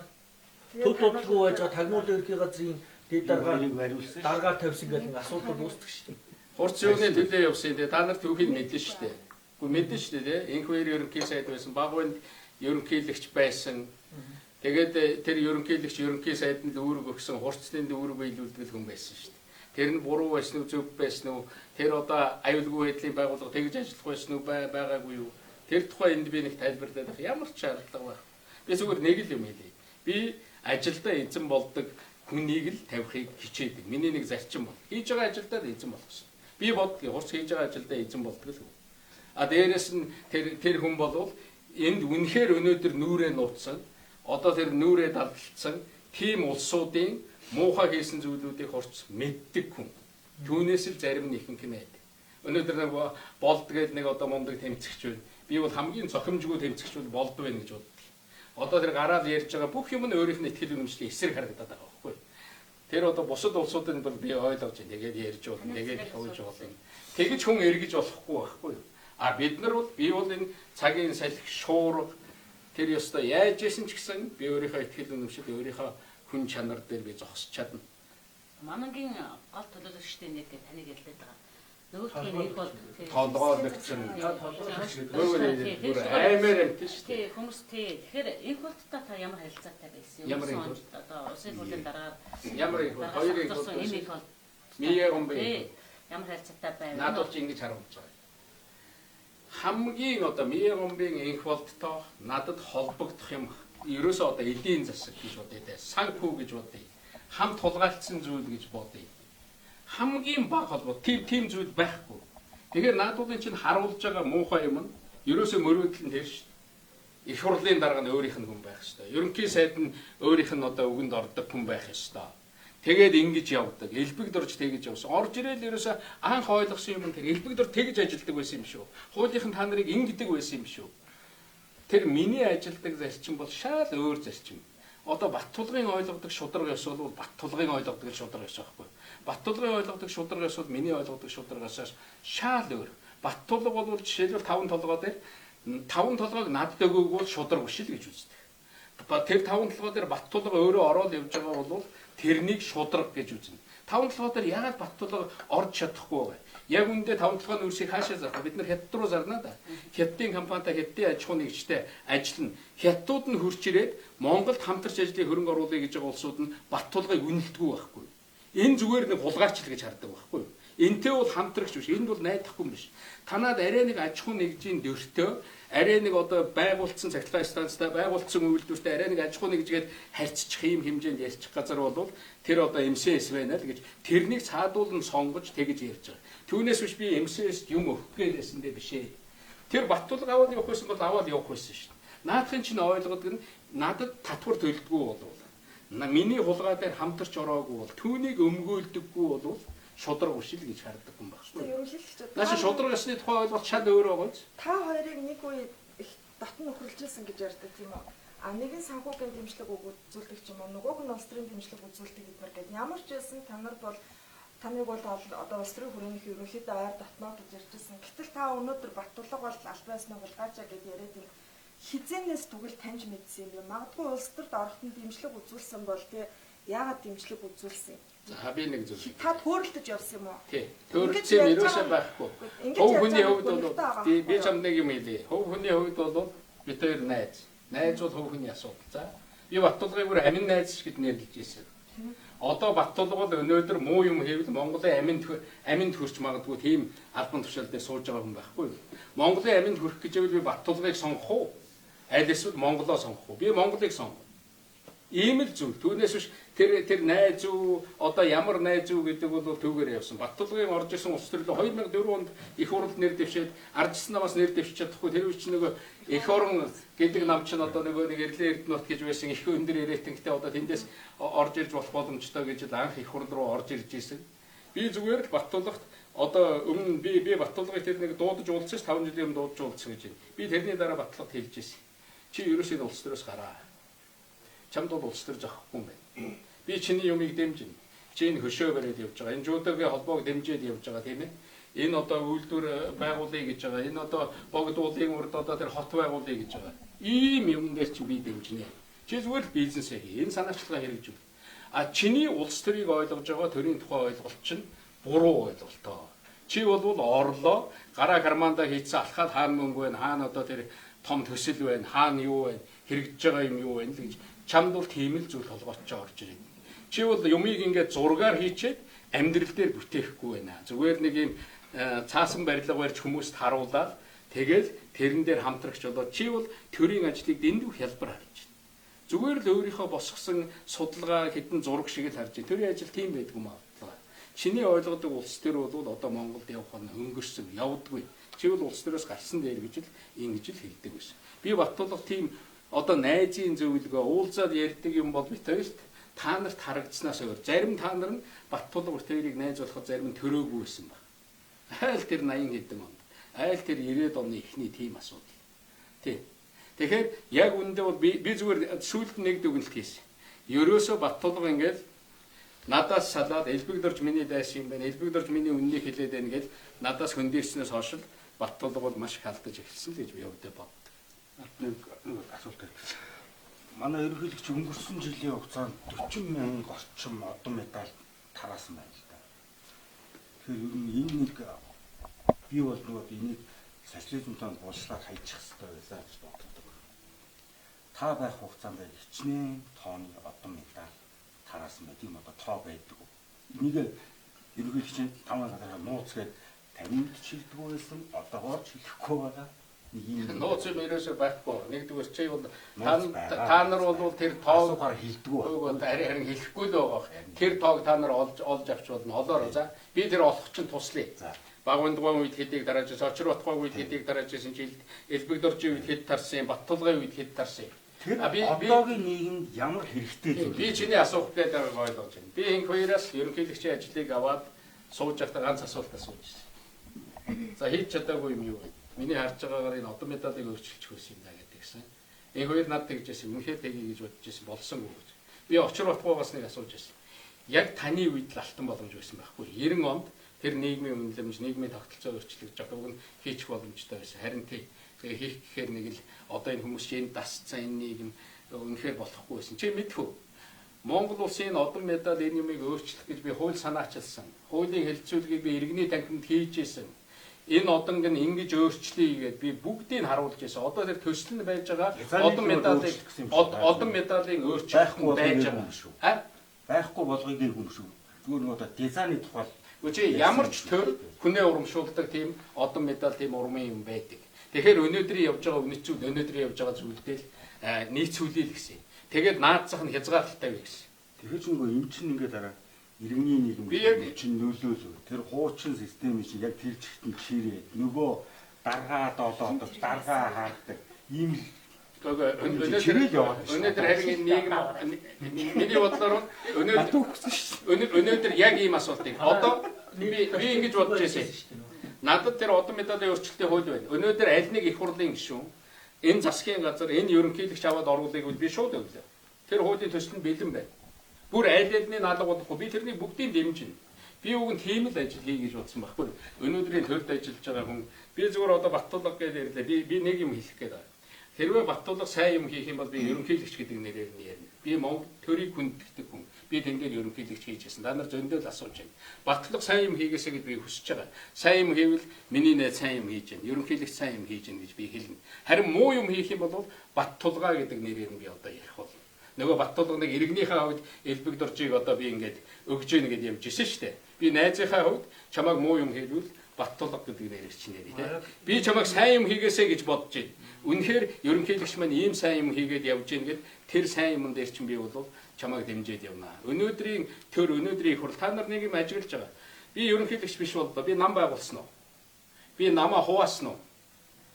төв тодлого байж байгаа тагнуулын ерхий газрын дэд даргаар тавьсан гэх нэг асуудал үүсдэг шүү дээ. Хурц юуны төлөө явсан тий. Та нар түүхийг мэднэ шүү дээ. Үгүй мэднэ шүү дээ тий. Энх хоёр ерөнхий сайд байсан. Багванд ерөнхийлөгч байсан. Тэгээд тэр ерөнхий сайданд үүрэг өгсөн хурцны үүрэг биелүүлдэг хүн байсан шүү дээ. Тэр нь буруу байсан уу, зөв байсан уу? Тэр одоо аюулгүй байдлын байгууллага тэгж ажиллах байсан уу, байгаагүй юу? Тэр тухай энд би нэг тайлбарлаад байх ямар ч шаардлага байх. Би зүгээр нэг л юм хэлье. Би ажилдаа эзэн болдог хүнийг л тавихыг хичээдэг. Миний нэг зарчим бол. Хийж байгаа ажилдаа эзэн болох шин. Би боддгийг хурц хийж байгаа ажилдаа эзэн болдог л. А дээрэс нь тэр хүн болвол энд үнэхээр өнөөдөр нүрээ нууцсан. Одоо тэр нүрээ далдалцсан тийм улсуудын муухай хийсэн зүйлүүдийг хурц мэддэг хүн. Түүнээс л зарим нь ихэнх нь байдаг. Өнөөдөр нэг болдгээд нэг одоо мундаг тэмцэгч байна. Би бол хамгийн цохимжгүй тэмцэгч бол болд байна гэж боддог. Одоо тэр гараад ярьж байгаа бүх юм нь өөрийнх нь ихтгэл үнэмшлийн эсрэг харагдаад байгаа байхгүй. Тэр одоо бусад улсуудын бол би ойлгож байна. Тэгээд ярьж болно. Тэгээд хөвж болно. Тэгж хүн эргэж болохгүй байхгүй. А бид нар бол би бол энэ цагийн салхи шуурга тэр ёстой яаж исэн ч гэсэн би өөрийнхөө ихтгэл үнэмшил өөрийнхөө хүн чанар дээр би зогсож чадна. Манангийн гол төлөөлөгчтэй нэг таныг ялдаад байгаа. Нөгөөдхийн нэг бол толгойлогдсон. Аймаар амт шүү дээ. Тий хүмүүс тий. Тэгэхээр энэ болттой та ямар харилцаатай байсан юм? Ямар юм? Одоо усын хуулийн дараа ямар юм? Хоёрын бол энэ бол мие гомбэ. Ямар харилцаатай байв? Надад ч ингэж харуулж байгаа. Хамгийн одоо мие гомбын инх болттой надад холбогдох юм. Ерөөсөө одоо эдийн засаг гэж бодъё. Санхүү гэж бодъё. Хамт тулгаалцсан зүйл гэж бодъё. Хамгийн бага холбоо тийм зүйл байхгүй. Тэгэхээр наадуудын чинь харуулж байгаа муухай юм нь ерөөсөө мөрөөдөл нь тэр шүү дээ. Их хурлын дарга нь өөрийнх нь хүн байх шүү дээ. Ерөнхий сайд нь өөрийнх нь одоо үгэнд ордог хүн байх шүү дээ. Тэгээд ингэж явдаг. Элбэгд орж тэгэж явсан. Орж ирээл ерөөсөө анх ойлгосон юм нь тэр элбэгд ор тэгэж ажилдаг байсан юм шүү. Хуулийнх нь та нарыг ингэдэг байсан юм шүү. Тэр миний ажилдаг зарчим бол шал өөр зарчим. Одоо Баттулгын ойлгодог шударга ёс бол Баттулгын ойлгодог шударга ёс байхгүй. Баттулгын ойлгодог шударга ёс бол миний ойлгодог шударгаас шал өөр. Баттулга бол жишээлбэл 5 толгой дээр 5 толгойг надад өгөөгүй шударга биш л гэж үздэг. Тэр 5 толгой дээр Баттулга өөрөө ороод явж байгаа бол тэрнийг шударга гэж үзнэ. 5 толгой дээр яагаад Баттулга орж чадахгүй вэ? Яг үндэ 5 толгойн үрсийг хаашаа зарах вэ? Бид нар хятад руу зарнаа да. Хятадын компанитай хятадын аж ахуйн нэгжтэй ажиллана. Хятадууд нь хурж ирээд Монголд хамтарч ажлыг хөрөнгө оруулъя гэж байгаа улсууд нь Баттулгыг үнэлдэггүй байхгүй. Энэ зүгээр нэг хулгайчл гэж хардаг байхгүй. Энтэй бол хамтрагч биш. Энд бол найдахгүй юм биш. Танад арай нэг аж ахуйн нэгжийн дөртөө арай нэг одоо байгуулсан цахилгаан станцтай байгуулсан үйлдвэртэй арай нэг аж ахуйн нэгжгээд харьцчих юм хэмжээнд ярьчих газар бол тэр одоо МСС байна л гэж тэрнийг цаадуулан сонгож тэгж ярьж байгаа. Түүнээс биш би МСС-д юм өгөх гээсэндээ биш ээ. Тэр Баттулга аваад явах байсан бол аваад явах байсан шүү дээ. Наадхын чинь ойлгодог нь надад татвар төлдөггүй болов. Миний хулгай дээр хамтарч ороогүй бол түүнийг өмгөөлдөггүй бол шударга биш л гэж хардаг юм байна шүү. Ерөнхийлөгч Наач шударга ёсны тухай ойлголт шал өөр байгаа биз? Та хоёрыг нэг үе их дотн нөхөрлөжсэн гэж ярьдаг тийм үү? нэгэн санхүүгийн дэмжлэг үзүүлдэг ч юм уу, нөгөөх нь улс төрийн дэмжлэг үзүүлдэг гэдмэр гэдэг. Ямар ч байсан таныг бол одоо улс төрийн хүрээнийх ерөнхийдөө ойр дотноо гэж ярьжсэн. Гэтэл та өнөөдөр Баттулга бол аль байснаа булгаачаа гэж яриад юм. Хизээнээс түгэл таньж мэдсэн юм. Магадгүй улс төрд орохтон дэмжлэг үзүүлсэн бол тий яагаад дэмжлэг үзүүлсэн юм? За би нэг зүйл. Та төөрөлдөж явсан юм уу? Тий. Төөрөлдсөн юм ерөөсөө байхгүй. Хөв хүний хувьд бол би чамд нэг юм хэлье. Хөв хүний хувьд бол бид хоёр найз. Найз бол хөв хүний асуудал. За. Би Баттулгыг бүр амин найз гэж нэрлэж ирсэн. Одоо Баттулга бол өнөөдөр муу юм хийвэл Монголын аминд хүрч магадгүй тийм албан тушаал дээр сууж байгаа хүн байхгүй юу? Монголын аминд хүрэх гэж байвал би Баттулгыг сонгох уу? Аль эсвэл Монголоо сонгох уу? Би Монголыг сонгох. Ийм л зүйл. Түүнээс биш тэр найз уу одоо ямар найз уу гэдэг бол түүгээр явсан. Баттулгын орж исэн улс төрлөө 2004 онд их хурл нэр дэвшээд ардчсан намаас нэр дэвшиж чадахгүй тэр үуч нөгөө их орон гэдэг нам чинь одоо нөгөө нэг Эрлэн Эрдэнэт гэж байсан их өндөр ирээтэнгтэй одоо тэндээс орж ирж болох боломжтой гэж анх их хурл руу орж ирж исэн. Би зүгээр л Баттулгад одоо өмнө би Баттулгыг тэр нэг дуудаж уулзсан 5 жилийн өмнө дуудаж уулзсан гэж байна. Би тэрний дараа Баттулгад хэлж ирсэн. Чи ерөөсөө улс төрөөс гараа. Чамд бол улс төр зохихгүй юм байна. Би чиний юмыг дэмжинэ. Чи энэ хөшөө бариад явж байгаа. Энэ жуудаагийн холбоог дэмжиж явж байгаа тийм ээ. Энэ одоо үйлдвэр байгуулъя гэж байгаа. Энэ одоо богд уулын урд одоо тэр хот байгуулъя гэж байгаа. Ийм юм дээр чи би дэмжинэ. Чи зүгээр бизнес хий. Энэ санаачлагаа хэрэгжүүл. А чиний улс төрийг ойлгож байгаа төрийн тухай ойлголт чинь буруу ойлголтоо. Чи бол орлоо гараа гармаанда хийцэн алхаад хаана мөнгө байна, хаана одоо тэр том төсөл байна, хаана юу байна, хэрэгжиж байгаа юм юу байна л гэж чамд бол тийм л зүйл толгоочоо орж ирнэ. Чи бол юмыг ингээд зургаар хийчээд амьдрал дээр бүтээхгүй байна. Зүгээр нэг юм цаасан барилга барьж хүмүүст харуулаад тэгэл тэрэн дээр хамтрагч болоод чи бол төрийн ажлыг дэндүү хялбар харж байна. Зүгээр л өөрийнхөө босгосон судалгаа хідэн зураг шиг л харж байна. Төрийн ажил тийм байдгүй маа. Чиний ойлгодог улс төр бол одоо Монголд явах нь өнгөрсөн, явдаггүй. Чи бол улс төрөөс гарсан дээр гэж л ингэж л хэлдэг байсан. Би Баттулга тийм одоо найзын зөвлөгөө уулзаад ярьдаг юм бол бит хоёрт та нарт харагдсанаас өөр зарим та нар нь Баттулга бит хоёрыг найз болоход зарим нь төрөөгүй байсан баг. Айл тэр 80 хэдэн онд, айл тэр 90-ад оны эхний тийм асуудал. Тий. Тэгэхээр яг үндэ бол би зүгээр сүүлд нэг дүгнэлт хийсэн. Ерөөсөө Баттулга ингээд надаас салаад элбэгдэрж миний дайсан юм байна. Элбэгдэрж миний үннийг хэлээд байна гэж надаас хөндөрснөөс хойш Баттулга бол маш их алдаж эхэлсэн л гэж би өвдөө бод. Нэг асуулт. Манай ерөнхийлөгч өнгөрсөн жилийн хугацаанд 40,000 орчим одон медаль тараасан байна л да. Тэгэхээр ер нь энэ нэг би бол нөгөө энийг социализмтай уулзлаад хайчих хэрэгтэй байлаа гэж боддог. Та байх хугацаанд хичнээн тооны одон медаль тараасан байт юм одоо тоо байдаг. Энийг ерөнхийлөгч 5 гадараа нууц гээд тамиг чилдэггүй байсан одоогоор чилэхгүй байгаа. Нууц юм ерөөсөө байхгүй. Нэгдүгээр чи бол та нар бол тэр тоог хилдэггүй. Харин хэлэхгүй л байгаа. Тэр тоог та нар олж авч болно. Олоороо за. Би тэр олох чинь туслая. Багван дугаан үед хэдийг тарааж, Сочир Батгайн үед хэдийг тарааж исэн чи Элбэгдөржийн үед хэд тарсан, Баттулгын үед хэд тарсан. Тэр одоогийн нийгэмд ямар хэрэгтэй зүйл? Би чиний асуух гээд байгааг ойлгож байна. Би энэ хоёроос ерөнхийлөгчийн ажлыг аваад сууж байхдаа ганц асуулт асууж ирсэн. За хийж чадаагүй юм юу вэ? Миний харж байгаагаар энэ одон медалыг өөрчилчих байсан юм да гэдэгсэн. Энэ хоёр над тэгжсэн, үнэхээр тэгье гэж бодож байсан болсонгүй гэж. Би Очир Батгайгаас нэг асууж байсан. Яг таны үед л алтан боломж байсан байхгүй. 90 онд тэр нийгмийн үнэлэмж, нийгмийн тогтолцоо өөрчлөлт жагтуг нь хийчих боломжтой байсан. Харин тий тэгээ хийх гэхээр нэг л одоо энэ хүмүүс чинь дасцсан энэ нийгэм үнэхээр болохгүй байсан. Чи мэдхүү. Монгол улсын одон медаль энэ юмыг өөрчлөх гэж би хууль санаачилсан. Хуулийн хэлэлцүүлгийг би иргэний танхимд хийж ийсэн. Энэ одонг нь ингэж өөрчлөе гэдээ би бүгдийг харуулж байсан. Одоо тэр төсөл нь байж байгаа одон медалийн өөрчлөлт байж байгаа юм шүү. Байхгүй болгоёг юм шүү. Зүгээр нэг одоо дизайны тухай. Үгүй ямар ч төр хүнээ урамшуулдаг тийм одон медаль тийм урмын юм байдаг. Тэгэхээр өнөөдрийн явж байгаа үнэт зүйл өнөөдрийн явж байгаа зүйлдээ нийцүүлээ л гэсэн. Тэгээд наадзах нь хязгаарлалтай вэ гэсэн. Тэгэхээр ч нөгөө юм чинь ингээд дараа иргэний нийгэм чинь нөлөөлөв. Тэр хуучин систем чинь яг тэр чигтэн чирээ. Нөгөө даргаа доолоод даргаа хаардаг. Ийм өнөөдөр харин нийгэм миний бодлоор өнөөдөр яг ийм асуултыг одоо би ингэж бодож байсан. Надад тэр одон медалийн өөрчлөлтийн хууль байна. Өнөөдөр аль нэг их хурлын гишүүн Энэ засгийн газар энэ ерөнхийлөгч аваад оруулыг бол би шууд өглөө. Тэр хуулийн төсөл нь бэлэн байна. Бүр аль алины наалга болохгүй би тэрний бүгдийг дэмжинэ. Би үгэнд тийм л ажил хий гэж бодсон байхгүй. Өнөөдрийн төрд ажиллаж байгаа хүн би зүгээр одоо Баттулга гэж ярьлаа. Би нэг юм хэлэх гээд байна. Хэрвээ Баттулга сайн юм хийх юм бол би ерөнхийлөгч гэдэг нэрээр нь ярина. Би Монгол төрийг хүнддэг хүн. Би тэндээр ерөнхийлөгч хийжсэн. Та нар зөндөл асууж байна. Баттулга сайн юм хийгээсэй гэж би хүсэж байгаа. Сайн юм хийвэл миний найз сайн юм хийж байна. Ерөнхийлөгч сайн юм хийж байна гэж би хэлнэ. Харин муу юм хийх юм бол Баттулга гэдэг нэрээр нь би одоо ярих болно. Нөгөө Баттулга нэг иргэнийхээ хувьд элбэг дуржийг одоо би ингээд өгж ийн гэдээ явж исэн шүү дээ. Би найзынхаа хувьд чамайг муу юм хийвэл Баттулга гэдэг нэрээр чинээ тий. Би чамайг сайн юм хийгээсэй гэж бодож байна. Үнэхээр ерөнхийлөгч маань ийм сайн юм хийгээд явж ийн гэд тэр сайн юм дээр чинь би бол чамайг дэмжиж явна. Өнөөдрийн хурал та нар нэг юм ажиглаж байгаа. Би ерөнхийлөгч биш боллоо. Би нам байгуулсан уу? Би намаа хуваасан уу?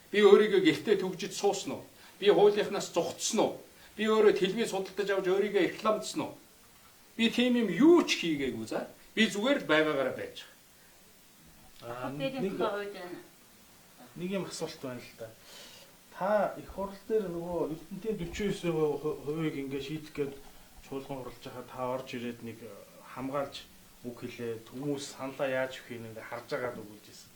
Би өөрийгөө гэртээ төвжиж суусан уу? Би хуулийнхнаас зугтсан уу? Би өөрөө телевиз судалдаж авч өөрийгөө рекламдсан уу? Би тийм юм юу ч хийгээгүй за. Би зүгээр л байгаагаараа байж байгаа. Нэг юм асуулт байна л да. Та их хурал дээр нөгөө Эрдэнэтийн 49% ингээ шийдэх гээд чуулган хурлаж байгаа та орж ирээд нэг хамгаалж үг хэлээ хүмүүс саналаа яаж өгөх юм ингээ харж байгаад өгүүлж ирсэн.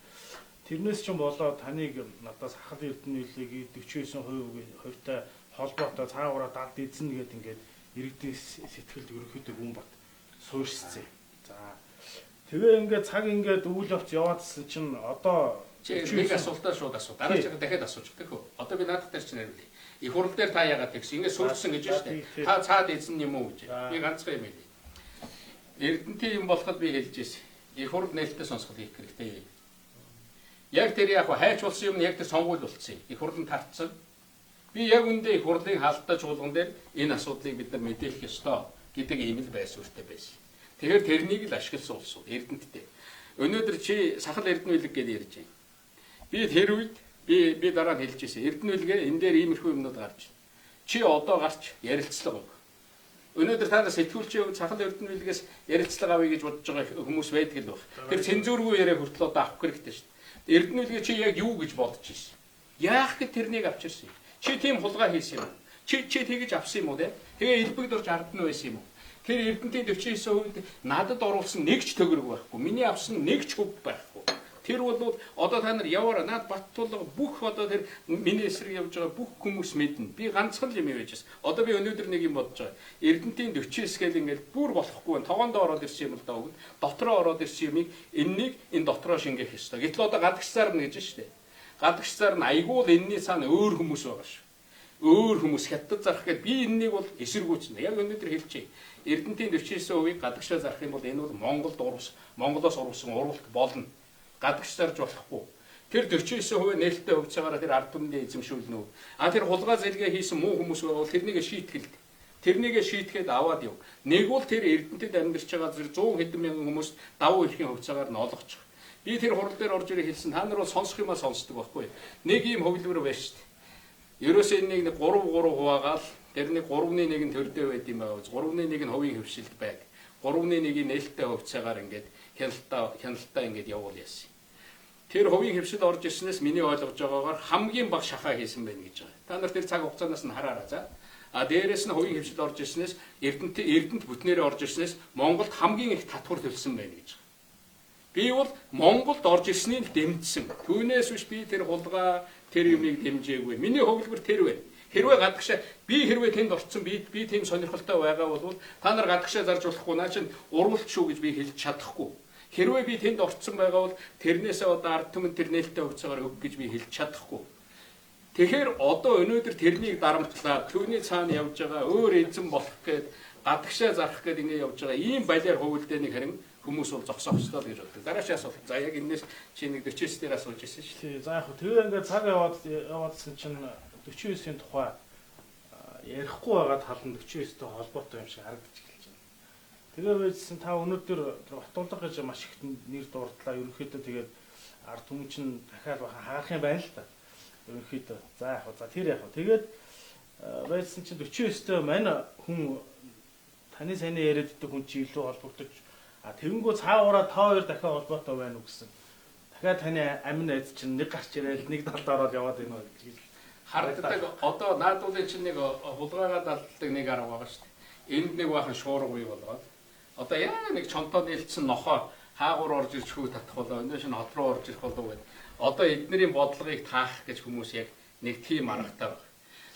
Тэрнээс ч болоод таныг надаас хахад Эрдэнэ үлийг 49%-тай холбоотой цаагаараа дад эзэн гээд ингээд иргэдийн сэтгэлд ерөнхийдөө хүн бат суурьшсан. За тэгээ ингээд цаг ингээд үйл явц яваадсэн чинь одоо нэг асуултаа шууд асуу. Дараач дахиад асууж гэх үү. Одоо би наадах дээр чинь хариулъя. Их хурал дээр та яагаад тэгсэн? Ингээд суурьсан гэж байна шүү дээ. Та цаад эзэн юм уу гэж. Би ганцхан юм хэлье. Эрдэнтийн юм болоход би хэлж ирсэн. Их хурал нээлттэй сонсгол хийх хэрэгтэй. Яг тэр яг хайч болсон юм яг тэр сонгуул болцсон. Их хурал нь тартсан. Би яг үндэ их хурлын хаалттай чуулган дээр энэ асуудлыг бид нар мэдээлэх ёстой гэдэг ийм л байсвартай байсан. Тэгэхээр тэрнийг л ашигласан улс Эрдэнэттэй. Өнөөдөр чи сахал Эрдэнэ үлэг гэж ярьж байна. Би тэр үед би дараа нь хэлж ирсэн. Эрдэнэ үлгээ энэ дээр иймэрхүү юмнууд гарч. Чи одоо гарч ярилцлага өг. Өнөөдөр та нар сэтгүүлчийн хувьд сахал Эрдэнэ үлгээс ярилцлага авъя гэж бодож байгаа хүмүүс байдаг л баг. Тэр цензургүй яриа хүртэл одоо авах хэрэгтэй шүү дээ. Эрдэнэ үлгээ чи яг юу гэж бодож ирсэн? Яах гэж тэрнийг авчирсан юм? Чи тийм хулгай хийсэн юм уу? Чи тэгэж авсан юм уу те? Тэгээ элбэг дурж ард нь байсан юм уу? Тэр Эрдэнэтийн 49% надад оруулсан нэг ч төгрөг байхгүй. Миний авсан нэг ч хөв байхгүй. Тэр бол одоо та нар яваараа над Баттулга бүх одоо тэр миний эсрэг явж байгаа бүх хүмүүс мэднэ. Би ганцхан л юм явж байсан. Одоо би өнөөдөр нэг юм бодож байгаа. Эрдэнэтийн 49 гэл ингээд бүр болохгүй. Тогоондоо ороод ирсэн юм л даа. Дотроо ороод ирсэн юмыг энэ дотроо шингээх ёстой. Гэтэл одоо гадагшсаар нь гэж шүү дээ. Гадагшсаар нь айгуул энэний цаана өөр хүмүүс байгаа шүү. Өөр хүмүүс хятад зарах гэхэд би энэнийг бол эсэргүүцнэ. Яг өнөөдөр хэлчихье. Эрдэнэтийн 49%-ийг гадагшаа зарах юм бол энэ бол Монголоос урвсан уралт болно. Гадагш зарж болохгүй. Тэр 49% нээлттэй хөгжсөөгаараа тэр ард түмний эзэмшүүлнэ үү? Тэр хулгай зэрэгээ хийсэн муу хүмүүс байвал тэрнийг шийтгэл. Тэрнийг шийтгээд аваад яв. Нэг бол тэр Эрдэнэтэд амьдарч байгаа зэрэг 100 хэдэн мянган хүмүүс давуу эрхийн хөгжсөөгаар нь олгочих. Би тэр хурал дээр орж ирээ хэлсэн. Та нар бол сонсох юмаа сонсдог байхгүй. Нэг ийм хөвлөвөр байна шүү дээ. Ерөөсөө энийг 3 хуваагаал тэрний 3-1 төрдөө байд юм аа. 3-1 нь хувийн хөвшилд байг. 3-1 нээлттэй хөвцөөгоор ингээд хяналтаа ингээд явуул яасан. Тэр хувийн хөвшил орж ирснээс миний ойлгож байгаагаар хамгийн бага шахаа хийсэн байна гэж байгаа. Та нар тэр цаг хугацаанаас нь хараараа за. Дээрээс нь хувийн хөвшил орж ирснээс Эрдэнэт бүтнээрээ орж ирснээс Монголд хамгийн их татвар төлсөн байна гэж байгаа. Би бол Монголд орж ирснийг дэмжсэн. Түүнээс биш би тэр хулгай тэр юмыг дэмжээгүй. Миний хөвлөмөр тэр байна. Хэрвээ гадагшаа би хэрвээ тэнд орцсон би тийм сонирхолтой байгаа бол та нар гадагшаа зарж болохгүй наа чинь урвалт шүү гэж би хэлж чадахгүй. Хэрвээ би тэнд орцсон байгаа бол тэрнээсээ одоо ард түмэн тэр нээлттэй хөвцөөр өг гэж би хэлж чадахгүй. Тэгэхээр одоо өнөөдөр тэрнийг дарамтлаад түүний цаана явж байгаа өөр эзэн болох гээд гадагшаа зарах гээд ингэ явж байгаа ийм балиар хөвөлдөөнийг харин хүмүүс бол зогсоох ёстой гэж боддог. Дараач асуулт. За яг энэс чи нэг 49 дээр асууж ирсэн шүү дээ. Тий, за яг тэгээ ингээд цаг яваадсан чинь 49-ийн тухай ярихгүй байгаа тал нь 49-тэй холбоотой юм шиг харагдаж эхэлж байна. Тэгээ байжсэн та өнөөдөр Баттулга гэж маш их нэр дурдлаа. Ерөнхийдөө тэгээд ард түмэн чинь дахиад хаах юм байна л та. Ерөнхийдөө. За яг за тэр яг. Тэгээд байжсэн чинь 49-тэй мань хүн таны сайн яриад идэх хүн чи илүү холбогдож тэгэнгүү цаагаараа та хоёр дахиад холбоотой байна уу гэсэн. Дахиад таны амин айд чинь нэг гарч ирээд нэг талд ороод яваад байна гэж. Харагддаг одоо наадуулын чинь нэг хулгайгаа далдаг нэг арга байгаа шүү дээ. Энд нэг бахан шуурга бий болгоод одоо яа нэг чонтоо нээлтсэн нохоо хаагуур орж ирж хүү татах болоо өнөөш нь хот руу орж ирэх болов гэд. Одоо эднэрийн бодлогыг таах гэж хүмүүс яг нэг тийм аргатай байна.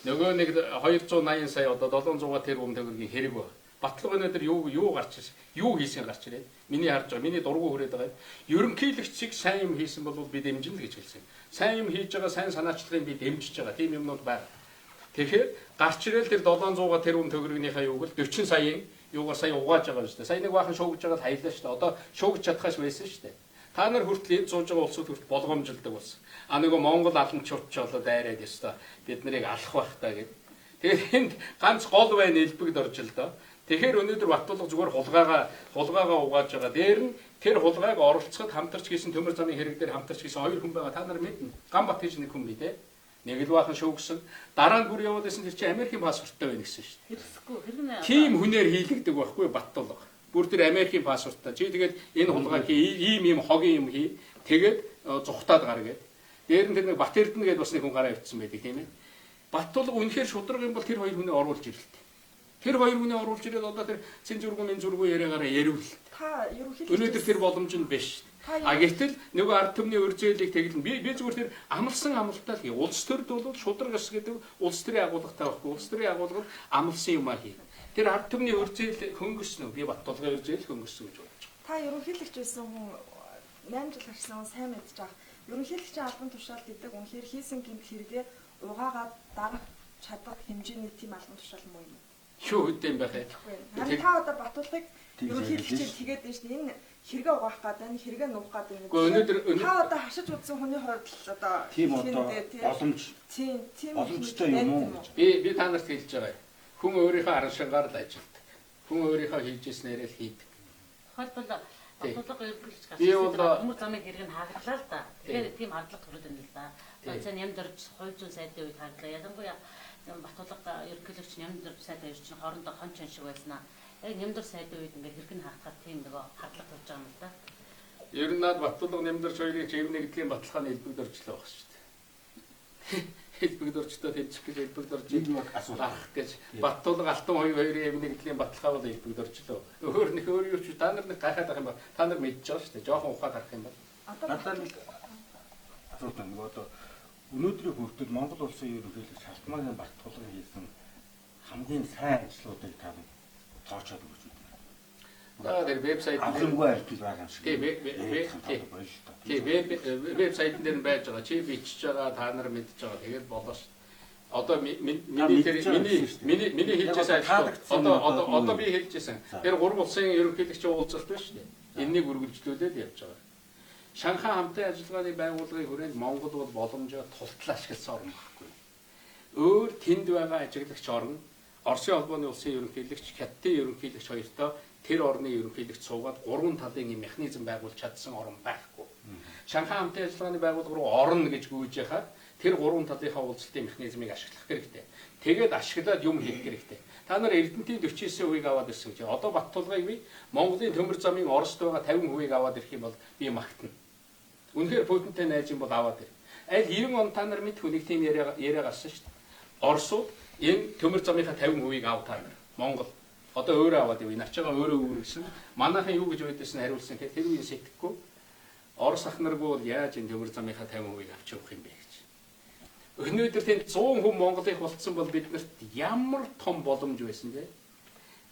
Нөгөө нэг 280 сая одоо 700 тэрбум төгрөгийн хэрэг ба. Батлага өнөөдөр юу гарч ирсэн? Юу хийсэн гарч ирээд? Миний харж байгаа. Миний дургу хүрээд байгаа. Ерөнхийлөгчийг сайн юм хийсэн бол би дэмжинэ гэж хэлсэн. Сайн юм хийж байгаа, сайн санаачлагыг би дэмжиж байгаа. Тийм юмнууд байна. Тэгэхээр гарч ирэл тэр 700 тэрбум төгрөгийнхаа юуг л 40 саяын юугаар сая угааж байгаа шүү дээ. Сая нэг баахан шуугж байгаа хаялаа шүү дээ. Одоо шуугж чадхаас байсан шүү дээ. Та нар хүртэл энд сууж байгаа улсууд хүртэл болгоомжилдаг болсон. А нөгөө Монгол аламчууд ч болоо дайраад ёстой. Бид нарыг алах байх таа гэд. Тэгэхээр энд ганц гол байн элбэгд орж л доо. Тэгэхээр өнөөдөр Баттулга зүгээр хулгайгаа угааж байгаа. Дээр нь тэр хулгайг оролцоход хамтарч хийсэн төмөр замын хэрэг дээр хамтарч хийсэн хоёр хүн байгаа. Та нар мэднэ. Гамбат гэж нэг хүн бий те. Нэг л баахан шуугсан. Дараа нь бүр яваад исэн тэр чинь Америкийн паспорттой байна гэсэн шүү дээ. Хэрэгсэхгүй хэрэг Тим хүнээр хийлэгдэг байхгүй Баттулга. Бүр тэр Америкийн паспорттой. Чи тэгээд энэ хулгайг ийм хогийн юм хий. Тэгээд зүхтаад гар гээд. Дээр нь тэр нэг Бат Эрдэнэ гэдээ бас нэг хүн гараа өвцсөн байдаг тийм ээ. Баттулга үнэхээр шудраг юм бол тэр хоёр хүнээ оруулж ирэлт. Тэр хоёр хүнээ оруулж ирээд одоо тэр цэнзүргүй мензүргүй яриагаараа яриул. Та ерөнхийдөө Өнөөдөр тэр боломж нь биш. А гэтэл нөгөө ард түмний өрзөөлийг тэглэн би зүгээр тэр амлсан амлалтаа л хий. Улс төрд бол шудраг ус гэдэг улс төрийн агуулгатай байхгүй. Улс төрийн агуулга амлсан юмаа хий. Тэр ард түмний өрзөөл хөнгөснө. Би Баттулгын өрзөөл хөнгөсөн гэж бодож байна. та ерөнхийлөгч байсан хүн 8 жил харсан хүн сайн мэдж байгаа. Ерөнхийлөгчийн албан тушаалд идэг үнэхээр хийсэн гэмт хэрэгээ угаагаад дарах чадах хэмжээний тийм албан тушаал муу юм. Юу гэдэм байх вэ? Харин та одоо Баттулгыг ерөнхийлөгчөд тэгээд дээ шин энэ хэрэгээ угаах гэдэг энэ хэрэгээ нуух гэдэг юм. Өнөөдөр та одоо хашиж үзсэн хүний хувьд л одоо тийм одоо боломж тийм боломжтой юм уу? Би та нарт хэлж байгаа. Хүн өөрийнхөө аран шингаар л ажилтдаг. Хүн өөрийнхөө хийж ирснээр л хийдэг. Холбол Баттулга ерөнхийлөгч Би бол хүмүүс замын хэрэг нь хаглаа л да. Тэгэхээр тийм хардлага төрөд байна л да. Цаа нямдэрч хувь зүйн сайдын үед хардлаа. Ялангуяа Баттулга ерөнхийлөгч нямдэр сайдын үед чинь хоорондоо хон чон шиг байснаа. Яг нямдэр сайдын үед ингээд хэрэг нь хаахад тийм нөгөө хардлага төрж байгаа юм л да. Ер нь наад Баттулга нэмдэрч хоёрыг Живнэгдлийн баталгааны элбэгд орчлоо баг шүү дээ. Элбэгд орчдоо хэлчих гэж элбэгд орж асуулах гэж Баттулга Алтан хоёрын Живнэгдлийн баталгаа бол элбэгд орчлоо. Өөр юу ч та нар нэг гайхаад байгаа юм ба. Та нар мэдж байгаа шүү дээ. Жохон ухаад харах юм бол. Надад нэг асуулт байна. Одоо өнөөдрийн хүртэл Монгол улсын ерөнхийлөгч Халтмаагийн Баттулга хийсэн хамгийн сайн ажлуудыг та тооцоод өгч байна. Тэр вебсайт авраггүй ажил байгаа юм шиг. Тийм вебсайтн дээр нь байж байгаа. Чи бичиж байгаа, та нар мэдж байгаа. Тэгээд болоо ш. Одоо миний хэлжсэн одоо би хэлжсэн. Тэр 3 улсын ерөнхийлөгчийн уулзалт байна шүү дээ. Энэнийг үргэлжлүүлээд явж байгаа. Шанхай хамтын ажиллагааны байгууллагын хүрээнд Монгол бол боломжоо тултлаа ашигласан орн байхгүй. Өөр тэнд байгаа ажиглагч орн, Оросын холбооны улсын ерөнхийлөгч, Хятадын ерөнхийлөгч хоёртоо тэр орны ерөнхийлөгч суугаад 3 талын юм механизм байгуулж чадсан орн байхгүй. Шанхай хамтын ажиллагааны байгууллага руу орно гэж гүйж яхад тэр 3 талынхаа уулзалтын механизмыг ашиглах хэрэгтэй. Тэгээд ашиглаад юм хийх хэрэгтэй. Та нар Эрдэнэтийн 49%-ийг аваад ирсэн гэж. Одоо Баттулгыг би Монголын төмөр замын Оросд байгаа 50%-ийг аваад ирэх юм бол би магтана. Үнэхээр Путинтэй найз юм бол аваад ир. Аль 90 он та нар мэдхүү нэг тийм яриа гарсан шүү дээ. Оросууд энэ төмөр замынхаа 50%-ийг ав та нар. Монгол одоо өөрөө аваад ив. Начаага өөрөө үүргэсэн. Манайхан юу гэж байдсан хариулсан гэхээр тэр үеийн сэтгэхгүй. Орос ах наргүй бол яаж энэ төмөр замынхаа 50%-ийг авч явах юм бэ гэж. Өнөөдөр тэнд 100 хүн Монголыг болцсон бол биднэрт ямар том боломж байсан бэ?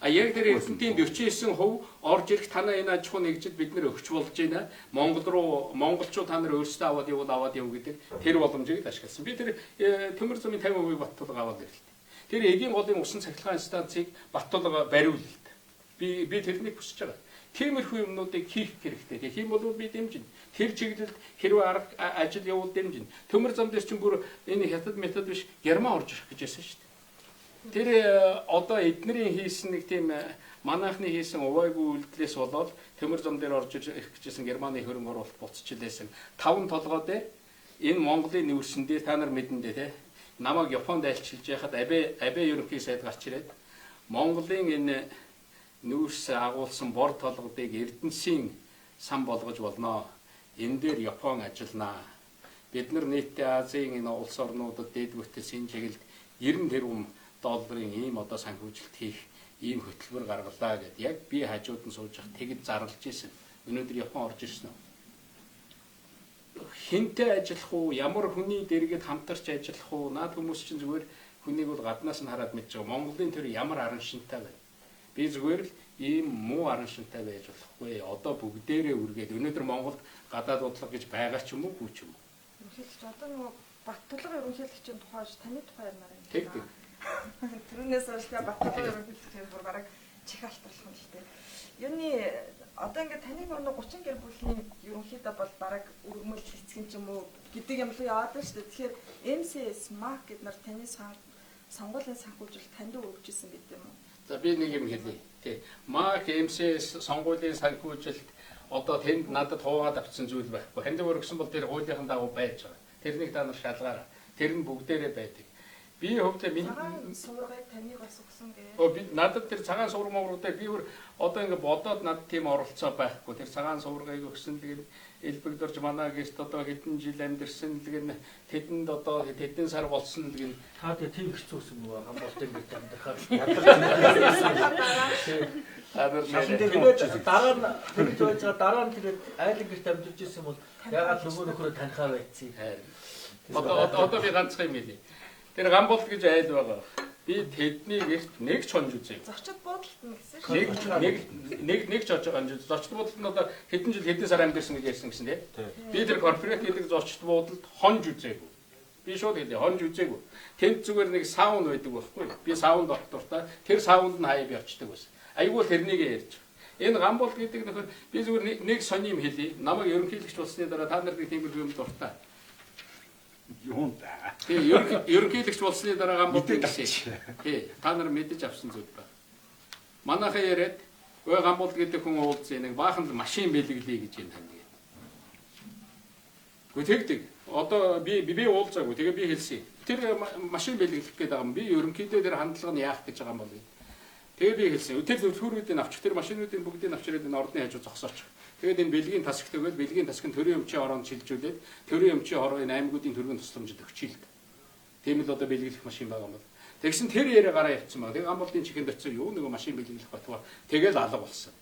А яг тэр Эрдэнэтийн 49% орж ирэх танаа энэ аж ахуй нэгжид бид нэр өгч болж байна. Монголчууд та нар өөрсдөө аваад яв гэдэг тэр боломжийг ашигласан. Би тэр төмөр замын 50%-ийг Баттулга аваад ирлээ. Тэр эгийн голын усан цахилгаан станцыг Баттулга бариуллаа. Би тэрнийг хүсэж байгаа. Тиймэрхүү юмнуудыг хийх хэрэгтэй. Тийм бол би дэмжинэ. Тэр чиглэлд хэрвээ арга ажил явуул дэмжинэ. Төмөр зам дээр чинь бүр энэ хятад метод биш Герман орж ирэх гэж байсан шүү дээ. Тэр одоо эднэрийн хийсэн нэг тийм манайхны хийсэн увайгүй үйлдэлээс болоод төмөр зам дээр орж ирэх гэжсэн Германы хөрөнгө оруулалт буцчихлээсэн 5 толгой дээр энэ Монголын нүүрсэн дээр та нар мэдэн дээ те намайг Японд айлчилж яхад абэ ерөнхий сайд гарч ирээд Монголын энэ нүүрс агуулсан бор толгодыг Эрдэнэсийн сан болгож болно. Энэ дээр Япон ажилланаа. бид нар нийтдээ Азийн энэ улс орнуудад дэд бүтц энэ чиглэлд 90 тэрбум долларын ийм одоо санхүүжилт хийх ийм хөтөлбөр гаргалаа гэд яг би хажууд нь сууж явах тэгэд зарлж исэн. Өнөөдөр Япон орж ирсэн үү? Хинтээ ажиллах уу, ямар хүний дэргэд хамтарч ажиллах уу? Наад хүмүүс чинь зүгээр хүнийг бол гаднаас нь хараад мэдж байгаа. Монголын төр ямар аран шинтэй байна. Би зүгээр л ийм муу аран шинтэй байж болохгүй. Одоо бүгдээрээ үргээд өнөөдөр Монголд гадаад бодлого гэж байгаа ч юм уу, хүү ч юм уу. Ерөнхийдөө одоо нөгөө Баттулга ерөнхийлөгчийн тухай таны тухай ярмаар юм. Тэг. Тэрнээс хойш Баттулга ерөнхийлөгчийн бүр бараг чих алтрах юм л дээ. Юуны одоо ингээд таны нөгөө 30 гэр бүлийн ерөнхийдөө бол бараг өргөмөл хэцгэн ч юм уу гэдэг юм л яваад байна шүү дээ. Тэгэхээр MCS Mark гэд нар таны сонгуулийн санхүүжилт танд өгч исэн гэдэг юм уу? За би нэг юм хэлье. Тий. Mark MCS сонгуулийн санхүүжилт одоо тэнд надад хуугаад авсан зүйл байхгүй. Ханд өргөсөн бол тэр хуулийнхын дагуу байж байгаа. Тэрнийг та нар шалгаараа. Тэр нь бүгдээрээ байдаг. Би хөвдөө цагаан суургыг таныг бас өгсөн гээ. би надад тэр цагаан суург мөрөдөө би одоо ингэ бодоод над тийм оролцоо байхгүй. Тэр цагаан суургыг өгсөн тэгээд элбэгдэрж манай гэрт одоо хэдэн жил амьдэрсэн тэгээд тэдэнд одоо хэдэн сар болсон тэгээд Та тэгээ тийм хэцүүсэн нөгөө хамболтын гэрт амьдрахаар дараа нь тэгж байж байгаа дараа нь тэгээд айлын гэрт амьдарч ирсэн бол ягаад нөгөө нөхөрөө танихаа байцсан. одоо би ганцхан юм хэлье. Тэр гамболт гэж айл байгаа. Би тэдний гэрт нэг ч хонж үзээгүй. Зочид буудалт нь гэсэн шүү. Нэг ч очиж хонж. Зочид буудалт нь одоо хэдэн жил хэдэн сар амьдэрсэн гэж ярьсан гэсэн тийм. Би тэр корпорат гэдэг зочид буудалд хонж үзээгүй. Би шууд хэлээ хонж үзээгүй. Тэнд зүгээр нэг саун байдаг байхгүй. Би саунд доктортай тэр саунд нь хаяа би очдөг байсан. Айгуул тэрнийг ярьж. Энэ гамболт гэдэг нөхөр би зүгээр нэг сони юм хэлье. Намайг ерөнхийлөгч болсны дараа та нар нэг тийм юм дуртай. Юун да. Ерөнхийлөгч болсны дараа гамболт гэсэн. Тий, та нар мэдэж авсан зүйл байна. Манайхаа яриад ой гамболт гэдэг хүн уулзсан нэг баахан машин бэлгэлээ гэж юм тань. Гэхдээ тэгдэг. Одоо би уулзаагүй. Тэгээ би хэлсэн. Тэр машин бэлгэлэх гээд байгаа юм. Би ерөнхийдөө тэр хандлага нь яах гэж байгаа юм бол. Тэгээ би хэлсэн. Тэр төвхөрүүдийг авчих, тэр машинуудыг бүгдийг авчираад энэ ордны хажуу зогсооч. Тэгээд энэ бэлгийн тасагт өгөөд бэлгийн тасаг нь төрийн өмчийн хороонд шилжүүлээд төрийн өмчийн хороо энэ аймагуудын төрийн тусламжид өгчий л. Тийм л одоо бэлгэлэх машин байгаа юм бол. Тэгсэн тэр яриа гараа явцсан байна. Тэгээ гамболтын чихэнд очив юу нэг машин бэлгэлэх батгаа. Тэгэл алга болсон.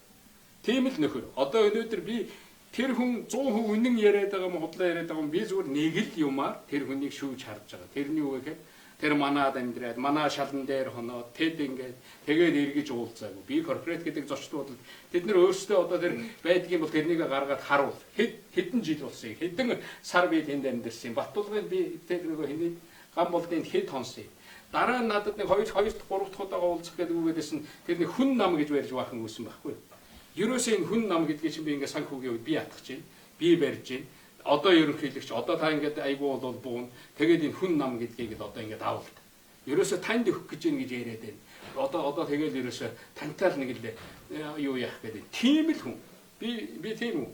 Тийм л нөхөр. Одоо өнөөдөр би тэр хүн 100% үнэн яриад байгаа юм худлаа яриад байгаа юм би зүгээр нэг л юмар тэр хүнийг шүүж харж байгаа. Тэрний үг гэхээр тэр манаад амьдраад манай шалан дээр хоноод тэд ингээд тэгээд эргэж уулзаагүй. Би корпорат гэдэг зочд бодол тэд нар өөрсдөө одоо тэр байдгийн бол тэрнийг гаргаад харуул. Хэдэн жил болсон юм. Хэдэн сар би тэнд амьдэрсэн. Баттулгын би тэр нөгөө хэний гамболтын хэд хонсон. Дараа нь надад нэг 2 3 дахь удаага уулзах гэдэг үгээдсэн тэр нэг хүн нам гэж барьж баахан үүсэн байхгүй. Ерөөсөө энэ хүн нам гэдгийг чинь би ингээд санхүүгийн үед би ятгах чинь. Би барьж чинь. Одоо ерөнхийлөгч одоо та ингээд айгуу бол буун тэгээд энэ хүн нам гэдгийг одоо ингээд аавал. Ерөөсө танд өгөх гэж юм гэж яриад байна. Одоо тэгээд ерөөсө тантай л нэг л юу яах гэдэг. Тийм л хүн. Би тийм үү.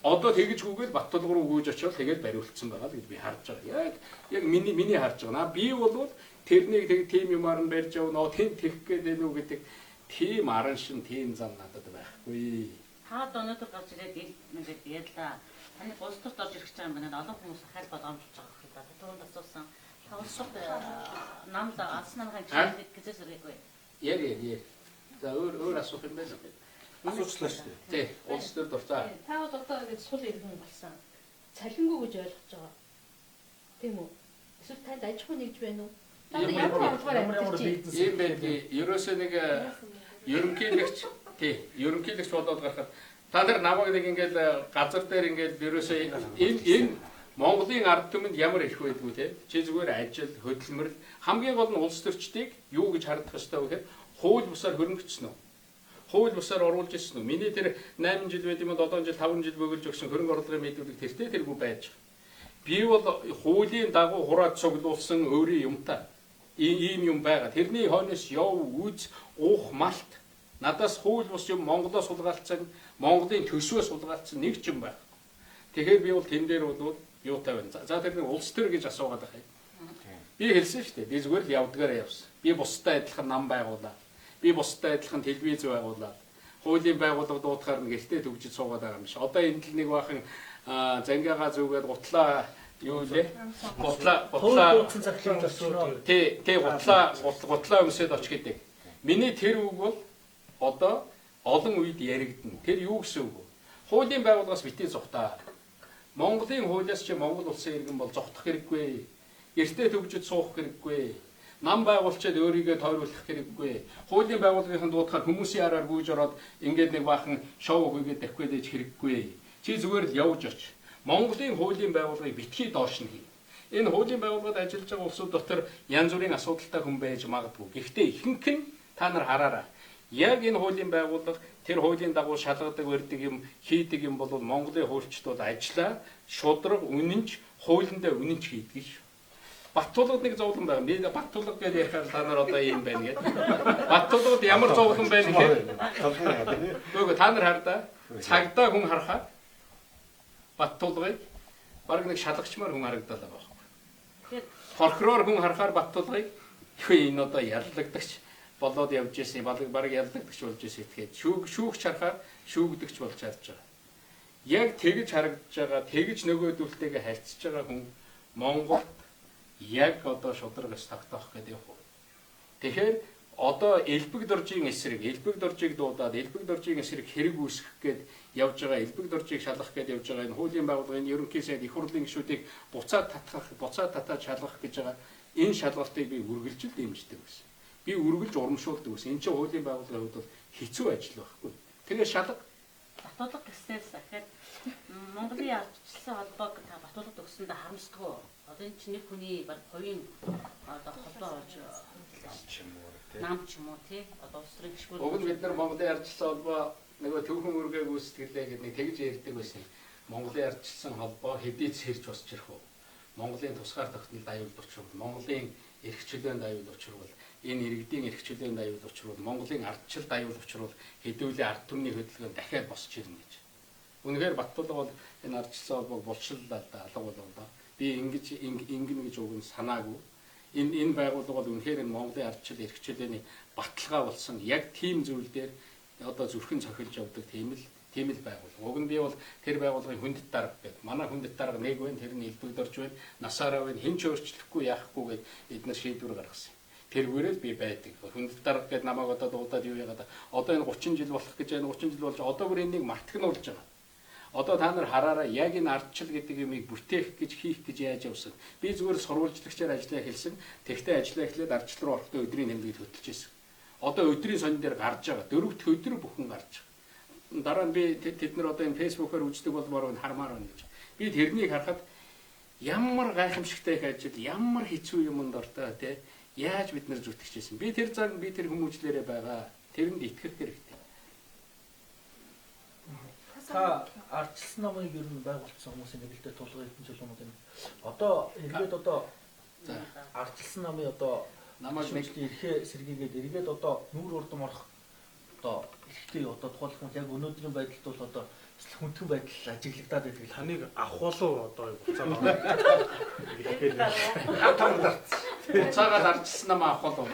Одоо тэгж хүүгээл Баттулга руу гүйж очивол тэгээд бариулцсан байгаа л гэж би харж байгаа. Яг миний харж байгаа. Би бол тэрнийг тэг тийм юмар нь барьж явна. Тэнд тэгэх гээд нүү гэдэг тийм аран шин тийм зам надад байхгүй. Та өнөөдөр гарч ирээд ингээд ярьлаа. Таны улс төрт орж ирэх гэж байгаа юм байна. Олон хүмүүс хайл боломжж байгаа хэрэг байна. Түүнд асуусан. Та улс төрт намд алс намын чиглэл гэжээс үргээгүй. Яа. За өөр асуух юм байна уу? Асуучлаа шүү дээ. Тий, улс төрт дуртай. Та бол одоо ингэ сул иргэн болсон. Цалингүй гэж ойлгож байгаа. Тийм үү? Эсвэл танд аж ахуй нэгж байна уу? Та ямар орлогоор амьдарч байна? Ийм байдаг. Ерөөсөө нэг ерөнхийлөгч болоод гарахад та нар намайг нэг ингээл газар дээр ингээл ерөөсөө энэ Монголын ард түмэнд ямар их байдгүй те. Чи зүгээр ажил, хөдөлмөр хамгийн гол нь улс төрчдийг юу гэж хардах ёстой вэ гэхээр хууль бусаар хөрөнгөцсөн үү? Хууль бусаар оруулж ирсэн үү? Миний тэр 8 жил байд юм бол 7 жил 5 жил бөгөлж өгсөн хөрөнгө орлогын мэдүүлэг тэргүй байж байгаа. Би бол хуулийн дагуу хураад цуглуулсан өөрийн юмтай ийм юм байгаа. Тэрний хойноос яв, үз, уух, малт надаас хууль бус юм Монголоос сулгаалцсан, Монголын төсвөөс сулгаалцсан нэг ч юм байна. Тэгэхээр би бол тэн дээр бол юутай байна. За тэр нэг улс төр гэж асуугаад байгаа юм. Би хэлсэн шүү дээ. Би зүгээр л явдгаараа явсан. Би бусдад адилхан нам байгуулаа. Би бусдад адилхан телевиз байгуулаа. Хуулийн байгууллага дуудахаар нь гэртээ төгжиж суугаад байгаа юм шиг. Одоо энэ л нэг бахан зангиагаа зүгээд гутлаа юу лээ? Төвд Гутлаа дуудсан цагтлын зорчноо. Тэ гутлаа өмсөд оч гэдэг. Миний тэр үг бол одоо олон үед яригдана. Тэр юу гэсэн үг вэ? Хуулийн байгууллагаас битгий зугатаа. Монголын хуулиас чи Монгол улсын иргэн бол зогтох хэрэггүй. Эртээ төвжид суух хэрэггүй. Нам байгуулчид өөрийгөө тойруулах хэрэггүй. Хуулийн байгууллагын дуудахаар хүмүүсийн араар гүйж ороод ингээд нэг баахан шоу хийгээд давхиад ээж хэрэггүй. Чи зүгээр л явж оч. Монголын хуулийн байгууллагыг битгий доош нь хий. Энэ хуулийн байгууллагад ажиллаж байгаа улсууд дотор янз бүрийн асуудалтай хүн байж магадгүй. Гэхдээ ихэнх нь та нар хараарай. Яг энэ хуулийн байгууллага тэр хуулийн дагуу шалгадаг барьдаг юм хийдэг юм бол Монголын хуульчдууд ажиллаа шудраг үнэнч хуулиндаа үнэнч хийдэг ш. Баттулгад нэг зовлон байна. Би Баттулга гэж ярихаар та нар одоо ийм байна гэдэг. Баттулгад ямар зовлон байна гэхээр үгүй та нар хардаа цагдаа хүн харахаа Баттулгыг баг нэг шалгачмаар хүн харагдаад байгаа байхгүй. Прокурор хүн харахаар Баттулгыг энэ одоо яллагдагч болоод явж ирсэн баг яллагдагч болж ирсэн тэгэхээр шүүгч харахаар шүүгдэгч болж харж байгаа. Яг тэгж харагдаж байгаа, тэгж нөгөөдөлтэйгээ харьцаж байгаа хүн Монголд яг одоо шударгаас тогтоох гэдэг юм. Тэгэхээр одоо элбэг доржийн дуржийг дуудаад элбэг доржийн эсрэг хэрэг үүсгэх гээд явж байгаа элбэг доржийг шалгах гээд явж байгаа энэ хуулийн байгууллагын ерөнхий сайд их хурлын гишүүдийг буцаад татаад шалгах гэж байгаа энэ шалгалтыг би үргэлжил дэмждэг байсан. Би үргэлж урамшуулдаг байсан. Энэ чинь хуулийн байгууллагын хувьд бол хэцүү ажил байхгүй. Тэгээ шалга Батуулга гэснээс дахиад Монголын ардчлалын холбоог та батуулгад өгсөндө харамсдаггүй. Одоо энэ чинь нэг хүний баг хувийн одоо холбоо болж нам ч юм уу тий одоо улс төрийн гишүүд уг нь бид нар Монголын ардчлалын холбоо нөгөө төвхөн үргээ гүйцэтгэлээ гэдэг нэг тэгж ярьдаг байсан. Монголын ардчлалын холбоо хэдий сэрж босч ирэх үү? Монголын тусгаар тогтнолд аюулд учрвал, Монголын эрх чөлөөнд аюул учрвал, энэ иргэдийн эрх чөлөөнд аюул учрвал, Монголын ардчлалд аюул учрвал хэдүүлээ ард түмний хөдөлгөөн дахиад босч ирнэ гэж. Үнэхээр Баттулга бол энэ ардчлалын холбоог булшилдаад алга болоо. Би ингэнэ гэж үг нь санаагүй. Энэ байгууллага бол үнэхээр энэ Монголын ардчлал эрх чөлөөний баталгаа болсон. Яг тийм зүйл дээр одоо зүрхэн цохилж явдаг тийм л байгууллага. Уг нь би бол тэр байгууллагын хүндэт дарга гэдэг. Манай хүндэт дарга нэг байна, тэр нь элбэгдорж байна. Насаараа байна. Хэн ч өөрчлөхгүй яахгүй гэд эдгээр шийдвэр гаргасан. Тэргүүрээ би байдаг. Хүндэт дарга гэд намайг одоо дуудаад юу яагаад одоо энэ 30 жил болох гэж байна. 30 жил болж одоо бүр энийг мартагнуулж байгаа. Одоо та нар хараараа яг энэ ардчил гэдэг юмыг бүтээх гэж хийх гэж яаж явсан. Би зүгээр сурвалжлагчаар ажиллаа хэлсэн. Тэгтээ ажиллаа эхлээд ардчил руу орохдоо өдрийн нэмлэгийг хөтөлж ирсэн. Одоо өдрийн сонин дээр гарч байгаа. 4-р өдөр бүхэн гарч байгаа. Дараа нь би тэд нар одоо энэ фэйсбүүкээр үздэг болмоор нь хармаар байна гэж. Би тэрнийг харахад ямар гайхамшигтай их ажил, ямар хэцүү юмд ортой те. Яаж бид нар зүтгэжсэн. Би тэр цаг би тэр хүмүүжлэрээ байгаа. Тэрэнд итгэх хэрэгтэй. Та ардчилсан намыг ер нь байгуулсан хүмүүсийн нэгэлдээ тулгын хэдэн жил өмнө одоо эргээд одоо ардчилсан намын одоо намайг нэг эрхээ сэргийгээд эргээд одоо нүүр урдам орох одоо эрхтэй одоо тухайлбал яг өнөөдрийн байдалд бол одоо хүндхэн байдал ажиглагдаад байдаг. Таныг авахулуу одоо буцаад Буцаагаад ардчилсан намаа авах бол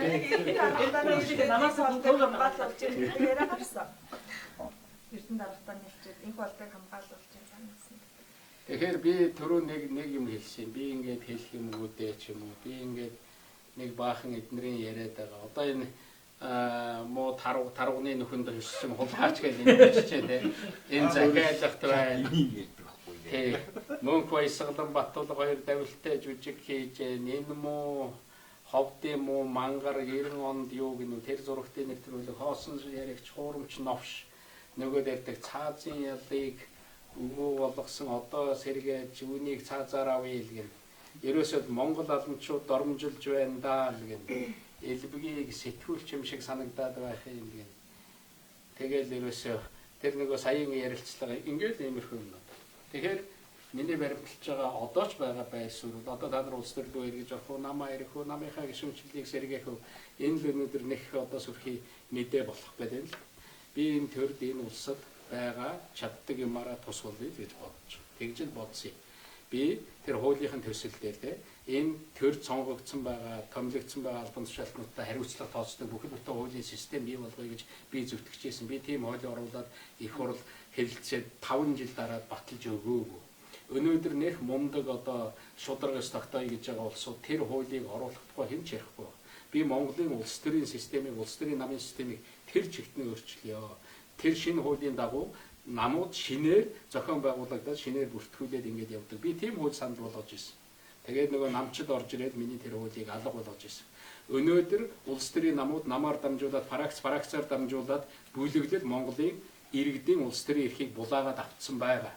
Намаас болдог батлуулж яриа гарсан. Эрдэнэ даргатаа нэлчээд их болдог хамгаалуулж байгаа. Тэгэхээр би түрүү нэг юм хэлсэн. Би ингээд хэлэх юм уу дээ ч юм уу. Би ингээд нэг баахан эднэрийн яриад байгаа. Одоо энэ муу таргууны нөхөнд өссөн хулгайч гэж энэ бичээ те. Энэ захиалгат байна. Тий. Мөнх баясгалан Баттулга хоёр давилттай жүжиг хийж энэ муу ховдын муу мангар 90 онд юу гэнэ тэр зурагтын нэвтрүүлэг хоосон яригч хуурамч новш нөгөө дэрдэг цаазын ялыг өгөө болгосон одоо сэргээд үүнийг цаазаар авъя гэн. Ерөөсөө Монгол албанчууд дормжилж байна даа гэн. Элбэгийг сэтгүүлч юм шиг санагдаад байх юм гэн. Тэгэл ерөөсөө тэр нөгөө саяын ярилцлага ингээл иймэрхүү юм. Тэгэхээр миний баримталж байгаа одоо ч байгаа байр суурь одоо та нар улс төрлөө эргэж авах уу намаа ирэх үү намынхаа гишүүнчлэлийг сэргээх үү энэ л өнөөдөр нэг одоо сүрхий мэдээ болох гэдэг л. Би энэ төрд энэ улсад байгаа чаддаг юмараа тусгуулъя гэж бодож. Тэгж л бодсон юм. Би тэр хуулийнхын төсөл дээр те энэ төр цонгогдсон байгаа, томилогдсон байгаа албан тушаалтнуудтай хариуцлага тооцдог бүхэл бүтэн хуулийн систем бий болгоё гэж би зүтгэжсэн. Би тийм хуулийг оруулаад их хурл хэлэлцээд 5 жил дараа баталж өгөөгүй. өнөөдөр нэх мундаг одоо шударгаас тогтооё гэж байгаа улсууд тэр хуулийг оруулах тухай хэн ч ярихгүй. Би Монголын улс төрийн системийг, улс төрийн намын системийг тэр чигтний өөрчлөё. Тэр шинэ хуулийн дагуу намууд шинээр зохион байгуулагдаад шинээр бүртгүүлээд ингэж явдаг. Би тийм хууль санал болгож ирсэн. Тэгээд нөгөө намчид орж ирээд миний тэр хуулийг алга болгож ирсэн. Өнөөдөр улс төрийн намууд намаар дамжуулаад фракцаар дамжуулаад бүлэглэл Монголын иргэдийн улс төрийн эрхийг булаагаад автсан байгаа.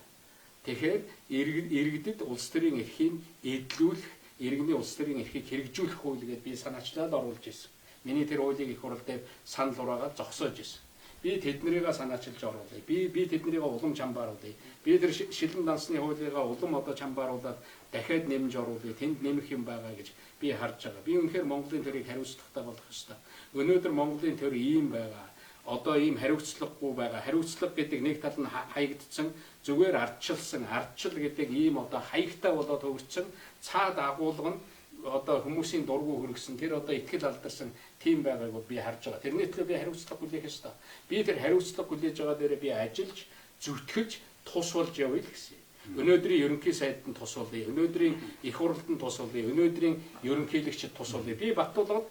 Тэгэхээр иргэдэд улс төрийн эрхийг эдлүүлэх, иргэний улс төрийн эрхийг хэрэгжүүлэх хууль гэдээ би санаачлаад оруулж ирсэн. Миний тэр хуулийг их хурл дээр санал ураагаад зогсоож ирсэн. Би тэднэрийг санаачилж оруулъя. Би тэднэрийг улам чамбааруулъя. Би тэр шилэн дансны хуулийг улам одоо чамбааруулаад дахиад нэмж оруулъя. Тэнд нэмэх юм байгаа гэж би харж байгаа. Би үнэхээр Монголын төрийг хариуцлагатай болох ёстой. Өнөөдөр Монголын төр ийм байгаа. Одоо ийм хариуцлагагүй байгаа. Хариуцлага гэдэг нэг тал нь хаягдсан, зүгээр ардчилсан, ардчил гэдэг ийм одоо хаягтай болоод хөгжсөн цаад агуулга нь одоо хүмүүсийн дургу хөргсөн тэр одоо итгэл алдарсан тийм байгааг би харж байгаа. Тэрний төлөө би хариуцлага хүлээх ёстой. Би тэр хариуцлага хүлээж байгаа дээрээ би ажиллаж, зүтгэж, тус болж явъя гэсэн. Өнөөдрийн ерөнхий сайдд нь тус болъё. Өнөөдрийн их хурлд нь тус болъё. Өнөөдрийн ерөнхийлөгчд тус болъё. Би Баттулгад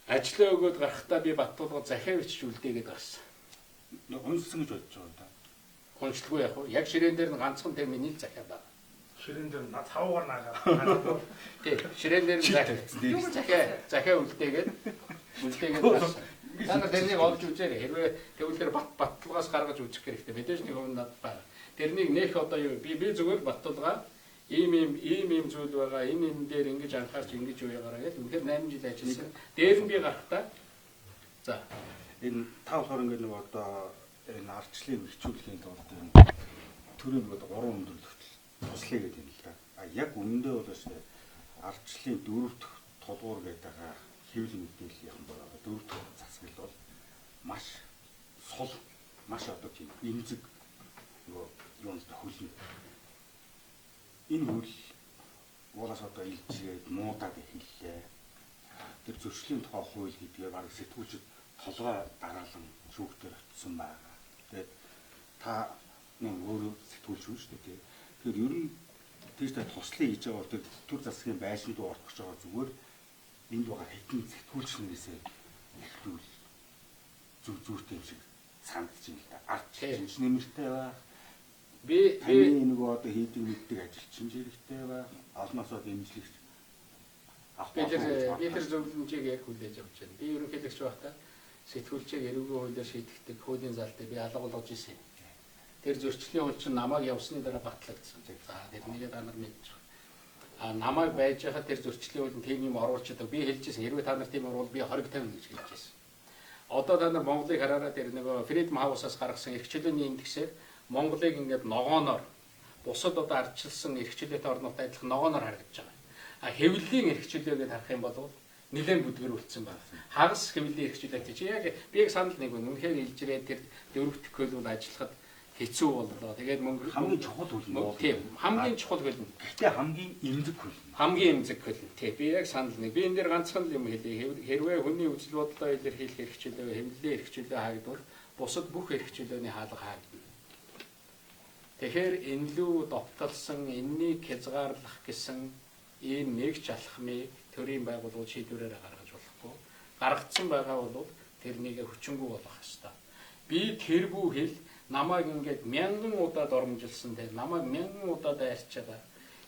ажлаа өгөөд гарахдаа би Баттулгад захиа бичиж үлдээгээд гарсан. Уншсан гэж бодож байгаа да. Уншлгүй яг уу. Яг ширээн дээр нь ганцхан тэр миний захиа байна. Ширээн дээр над цавуугаар наагаад. Тий, ширээн дээр нь захиа үлдээгээд гарсан. Та нар тэрнийг олж үзээрэй. Хэрвээ тэгвэл Баттулгаас гаргаж үзэх хэрэгтэй. Мэдээж нэг юм надад байна. Тэрнийг нэх одоо юу би зүгээр Баттулгаа ийм зүйл байгаа. Энэ дээр ингэж анхаарч ингэж уягаараа гэж үнэхээр 8 жил ажилласан. Дээр нь би гарахтаа за Энэ та болохоор ингээд нэг одоо энэ ардчлалыг хөгжүүлэхийн тулд төрийн нэг 3 өндөрлөлт туслая гэдэг юм л да. А яг үнэндээ бол өстэй ардчлалын 4 дахь тулгуур гэдэг байгаа хэвлэл мэдээллийн байгаа. 4 дахь засаглал бол маш сул, маш одоо тийм эмзэг нөгөө юунд хөлн. Энэ үйл угаас одоо илжээд муудаад эхэллээ. Тэр зөрчлийн тухай хууль гэдгээр баг сэтгүүлчд толгой дараалан шүүхтэр очсон байгаа. Тэгээд та нэг өөрөө сэтгүүлч шүү дээ. Тэгэхээр ер нь тийш та туслан хийж байгаа бол тэр төр засгийн байшин руу орох гэж байгаа зүгээр энд байгаа хэдэн сэтгүүлч нэрээсээ ихлүүл зүртэй юм шиг санагдаж байна л да. Арч нэмэртэй байх. Би нөгөө одоо хийдэг мэддэг ажилчин хэрэгтэй байх. Олноосоо дэмжлэгч би тэр зөвлөмжийг яг хүлээж авч байна. Би ерөнхийлөгч байхдаа сэтгүүлчийг эрүүгийн хуулиар шийдэгдэх хуулийн залтыг би алга болгож ирсэн. Тэр зөрчлийн хууль чинь намайг явсны дараа батлагдсан. За тэрнийг та нар мэдж байна. Намайг байж хахад тэр зөрчлийн хууль нь тийм юм оруулчихдаг. Би хэлжсэн хэрвээ та нар тийм оруулбал би 20-50 гэж хэлжсэн. Одоо та нар Монголыг хараараа тэр нөгөө Freedom House-аас гаргасан эрхчлөөний индексээр Монголыг ингээд ногооноор бусад одоо ардчилсан эрхчлөөтэй орнуудтай адилхан ногооноор харагдаж байгаа. Хэвлэлийн эрхчлөө гэдээ харах юм бол нэлээд бүдгэрүүлсэн байна. Хагас хэвлэлийн эрхчлөөтэй чи яг би яг санал нэг үнэ үнэхээр илжирээд тэр дөрөвт хөлөнд ажиллахад хэцүү боллоо. Тэгээд мөнгө хамгийн чухал хөл нь тийм хамгийн чухал хөл нь. Гэхдээ хамгийн эмзэг хөл. Хамгийн эмзэг хөл нь. Тий би яг санал нэг. Би энэ дээр ганцхан юм хэлье. Хэрвээ хүний үзэл бодлоо илэрхийлэх эрхчлөө, хэвлэлийн эрхчлөө хаагдвал бусад бүх эрхчлөөний хаалга хаагдана. Тэгэхээр энэ лүү довтолсон энэнийг хязгаарлах гэсэн ийм нэг ч алхмыг төрийн байгууллагууд шийдвэрээр гаргаж болохгүй. Гаргацсан байгаа бол тэрнийг хүчингүй болгох ёстой. Би тэр бүхэл намайг ингээд 1000 удаа дормжилсан те намайг 1000 удаа дайрч байгаа.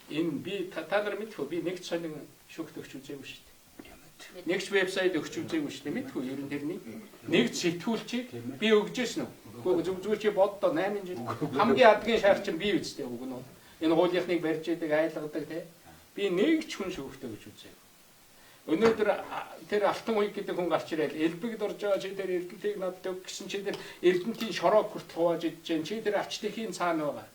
Энэ би та нар мэдхүү би нэг сонин шүүхт өгч үзээгүй шүү дээ. Нэг ч вебсайт өгч үзээгүй шүү дээ. Мэдхүү ер нь тэрний нэг сэтгүүлчийг би өгжсэн үү? Гэхдээ зүгээр чи боддоо 8 жил хамгийн адгийн шаар чинь би үстэй үг нь бол энэ хуулийнхныг барьж идэг айлгадаг те би нэг ч хүн шүүхтэ гэж үзээгүй. Өнөөдөр тэр алтан уяг гэдэг хүн гарч ирэл элбэгд орж байгаа чи тэр эрдэнтийг надад өг гэсэн чи тэр эрдэнтийн шороог хүртэл хувааж идэж जैन чи тэр ачтехийн цаана байгаа.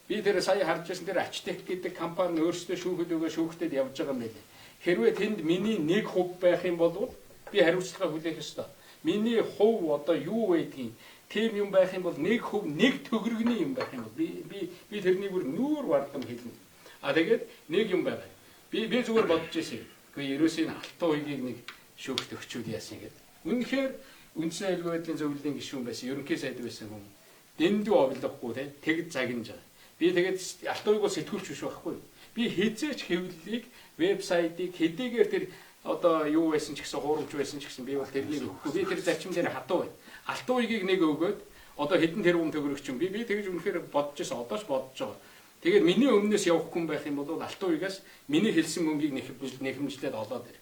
Би тэр сая харж байсан тэр ачтех гэдэг компани өөрсдөө шүүхэд өгөө шүүхтэд явж байгаа юм байлээ. Хэрвээ тэнд миний 1% байх юм бол би хариуцлага хүлээх ёстой. Миний хувь одоо юу байдгийг тийм юм байх юм бол 1% нэг төгрөгний юм байх юм бол би тэрний бүр нүүр бардам хэлнэ. Тэгээд нэг юм байгаа. Би зүгээр бодож ирсэн. Гэхдээ ерөөсөө алтан уягийг нэг шүүхт өгчүүл яасан гэдэг. Үнэхээр үндсэн аюулгүй байдлын зөвлөлийн гишүүн байсан, ерөнхий сайд байсан хүн дэндүү овлохгүй те тэгд загинж байгаа. Би тэгээд алтан уйг бол сэтгүүлч биш байхгүй. Би хизээч хэвлэлийг вебсайтыг хэдийгээр тэр одоо юу байсан ч гэсэн хуурамч байсан ч гэсэн би бол тэрнийг өгөхгүй. Би тэр зарчим дээр хатуу байна. Алтан уйгийг нэг өгөөд одоо хэдэн тэрбум төгрөг чинь би тэгж үнэхээр бодож байсан одоо ч бодож байгаа. Тэгээд миний өмнөөс явах хүн байх юм бол алтан уйгаас миний хэлсэн мөнгийг нэхэмжлээд олоод ир.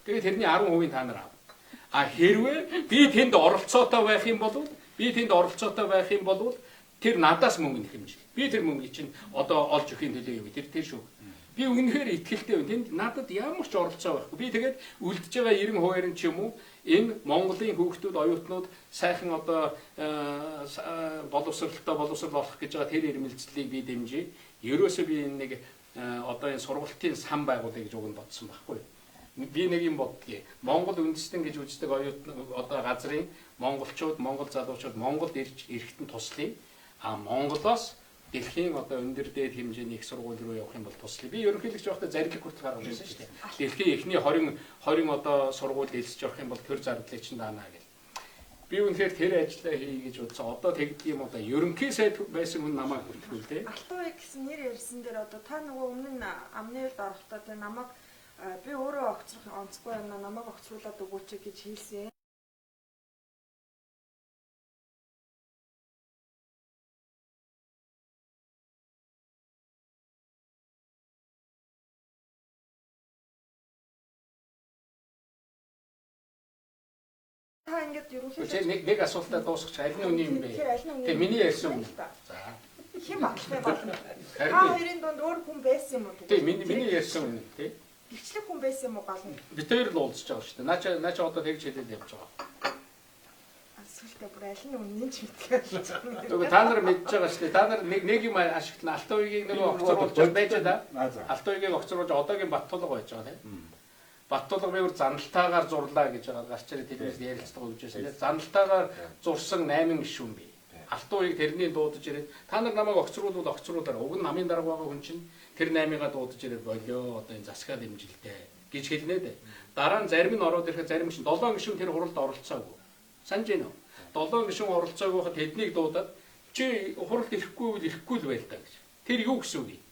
Тэгээд тэрний 10% та нар ав. А хэрвээ би тэнд оролцоотой байх юм бол тэр надаас мөнгө нэхэмжлээ. Би тэр мөнгийг чинь одоо олж өхийн төлөө юм. Тэр шүү. Би үнэхээр итгэлтэй байна. Тэнд надад ямар ч оролцоо байхгүй. Би тэгээд үлдэж байгаа 90% нь ч юм уу энэ Монголын хүүхдүүд, оюутнууд сайхан одоо боловсролтой болох гэж байгаа тэр ирмэлцлийг би дэмжиж, ерөөсөө би энэ нэг одоо энэ сургалтын сан байгуулъя гэж уг нь бодсон байхгүй. Би нэг юм боддгийг. Монгол үндэстэн гэж үздэг оюутны одоо газрын монголчууд, монгол залуучууд Монголд ирэхэд нь туслая. А Монголоос дэлхийн одоо өндөр дээд хэмжээний их сургууль руу явах юм бол туслая. Би ерөнхийлөгч байхдаа зарлиг хүртэл гаргаж байсан шүү дээ. Дэлхийн эхний 20 одоо сургууль дэлсэж явах юм бол тэр зардлыг чинь даана гэл. Би үнэхээр тэр ажиллаа хий гэж бодсон. Одоо тэгдэг юм одоо ерөнхий сайд байсан хүн намайг хүртгүүл дээ. Алтан уйг гэсэн нэр ярьсан дээр одоо та нөгөө өмнө нь амны ээлд орохдоо тэ намайг би өөрөө огцрох онцгүй юм намайг огцруулаад өгөөч гэж хэлсэн. Та ингээд ерөнхийдөө нэг асуултаа дуусгах аль нь үний юм бэ? Тэгээ миний ярьсан юм. За. Хэм багтай болно. Та хоёрын дунд өөр хүн байсан юм уу? Тэгээ миний ярьсан юм тий. Гэрчлэг хүн байсан юм уу гал нь? Бид хоёр л уулзж байгаа шүү дээ. Наа чи одоо тэгж хэлээд явж байгаа. Асуултаа бүр аль нь үнэн ч мэдгүй. Тэгээ та нар мэдж байгаа шүү дээ. Та нар нэг юм ашиглана. Алтан уйгийг нөгөө огцруулж байж да. Алтан уйгийг огцруулж одоогийн Баттулга байж байгаа тийм. Баттулга биеэр заналтаагаар зурлаа гэж байгаа гарч ирээд телевизд ярилцдаг гэж байсан. Заналтаагаар зурсан 8 гишүүн бий. Алтан уйг тэрний дуудаж ирээд та нар намайг огцруулаад уг нь намын дарга байгаа хүн чинь тэр 8-ыг дуудаж ирээд болио одоо энэ засгаад имжилтэй гэж хэлнэ дээ. Дараа нь зарим нь ороод ирэхэд зарим нь 7 гишүүн тэр хуралд оролцоогүй. Санаж байна уу? 7 гишүүн оролцоогүй хад тэднийг дуудаад чи хуралд ирэхгүй л байл та гэж. Тэр юу гэсэн үг юм?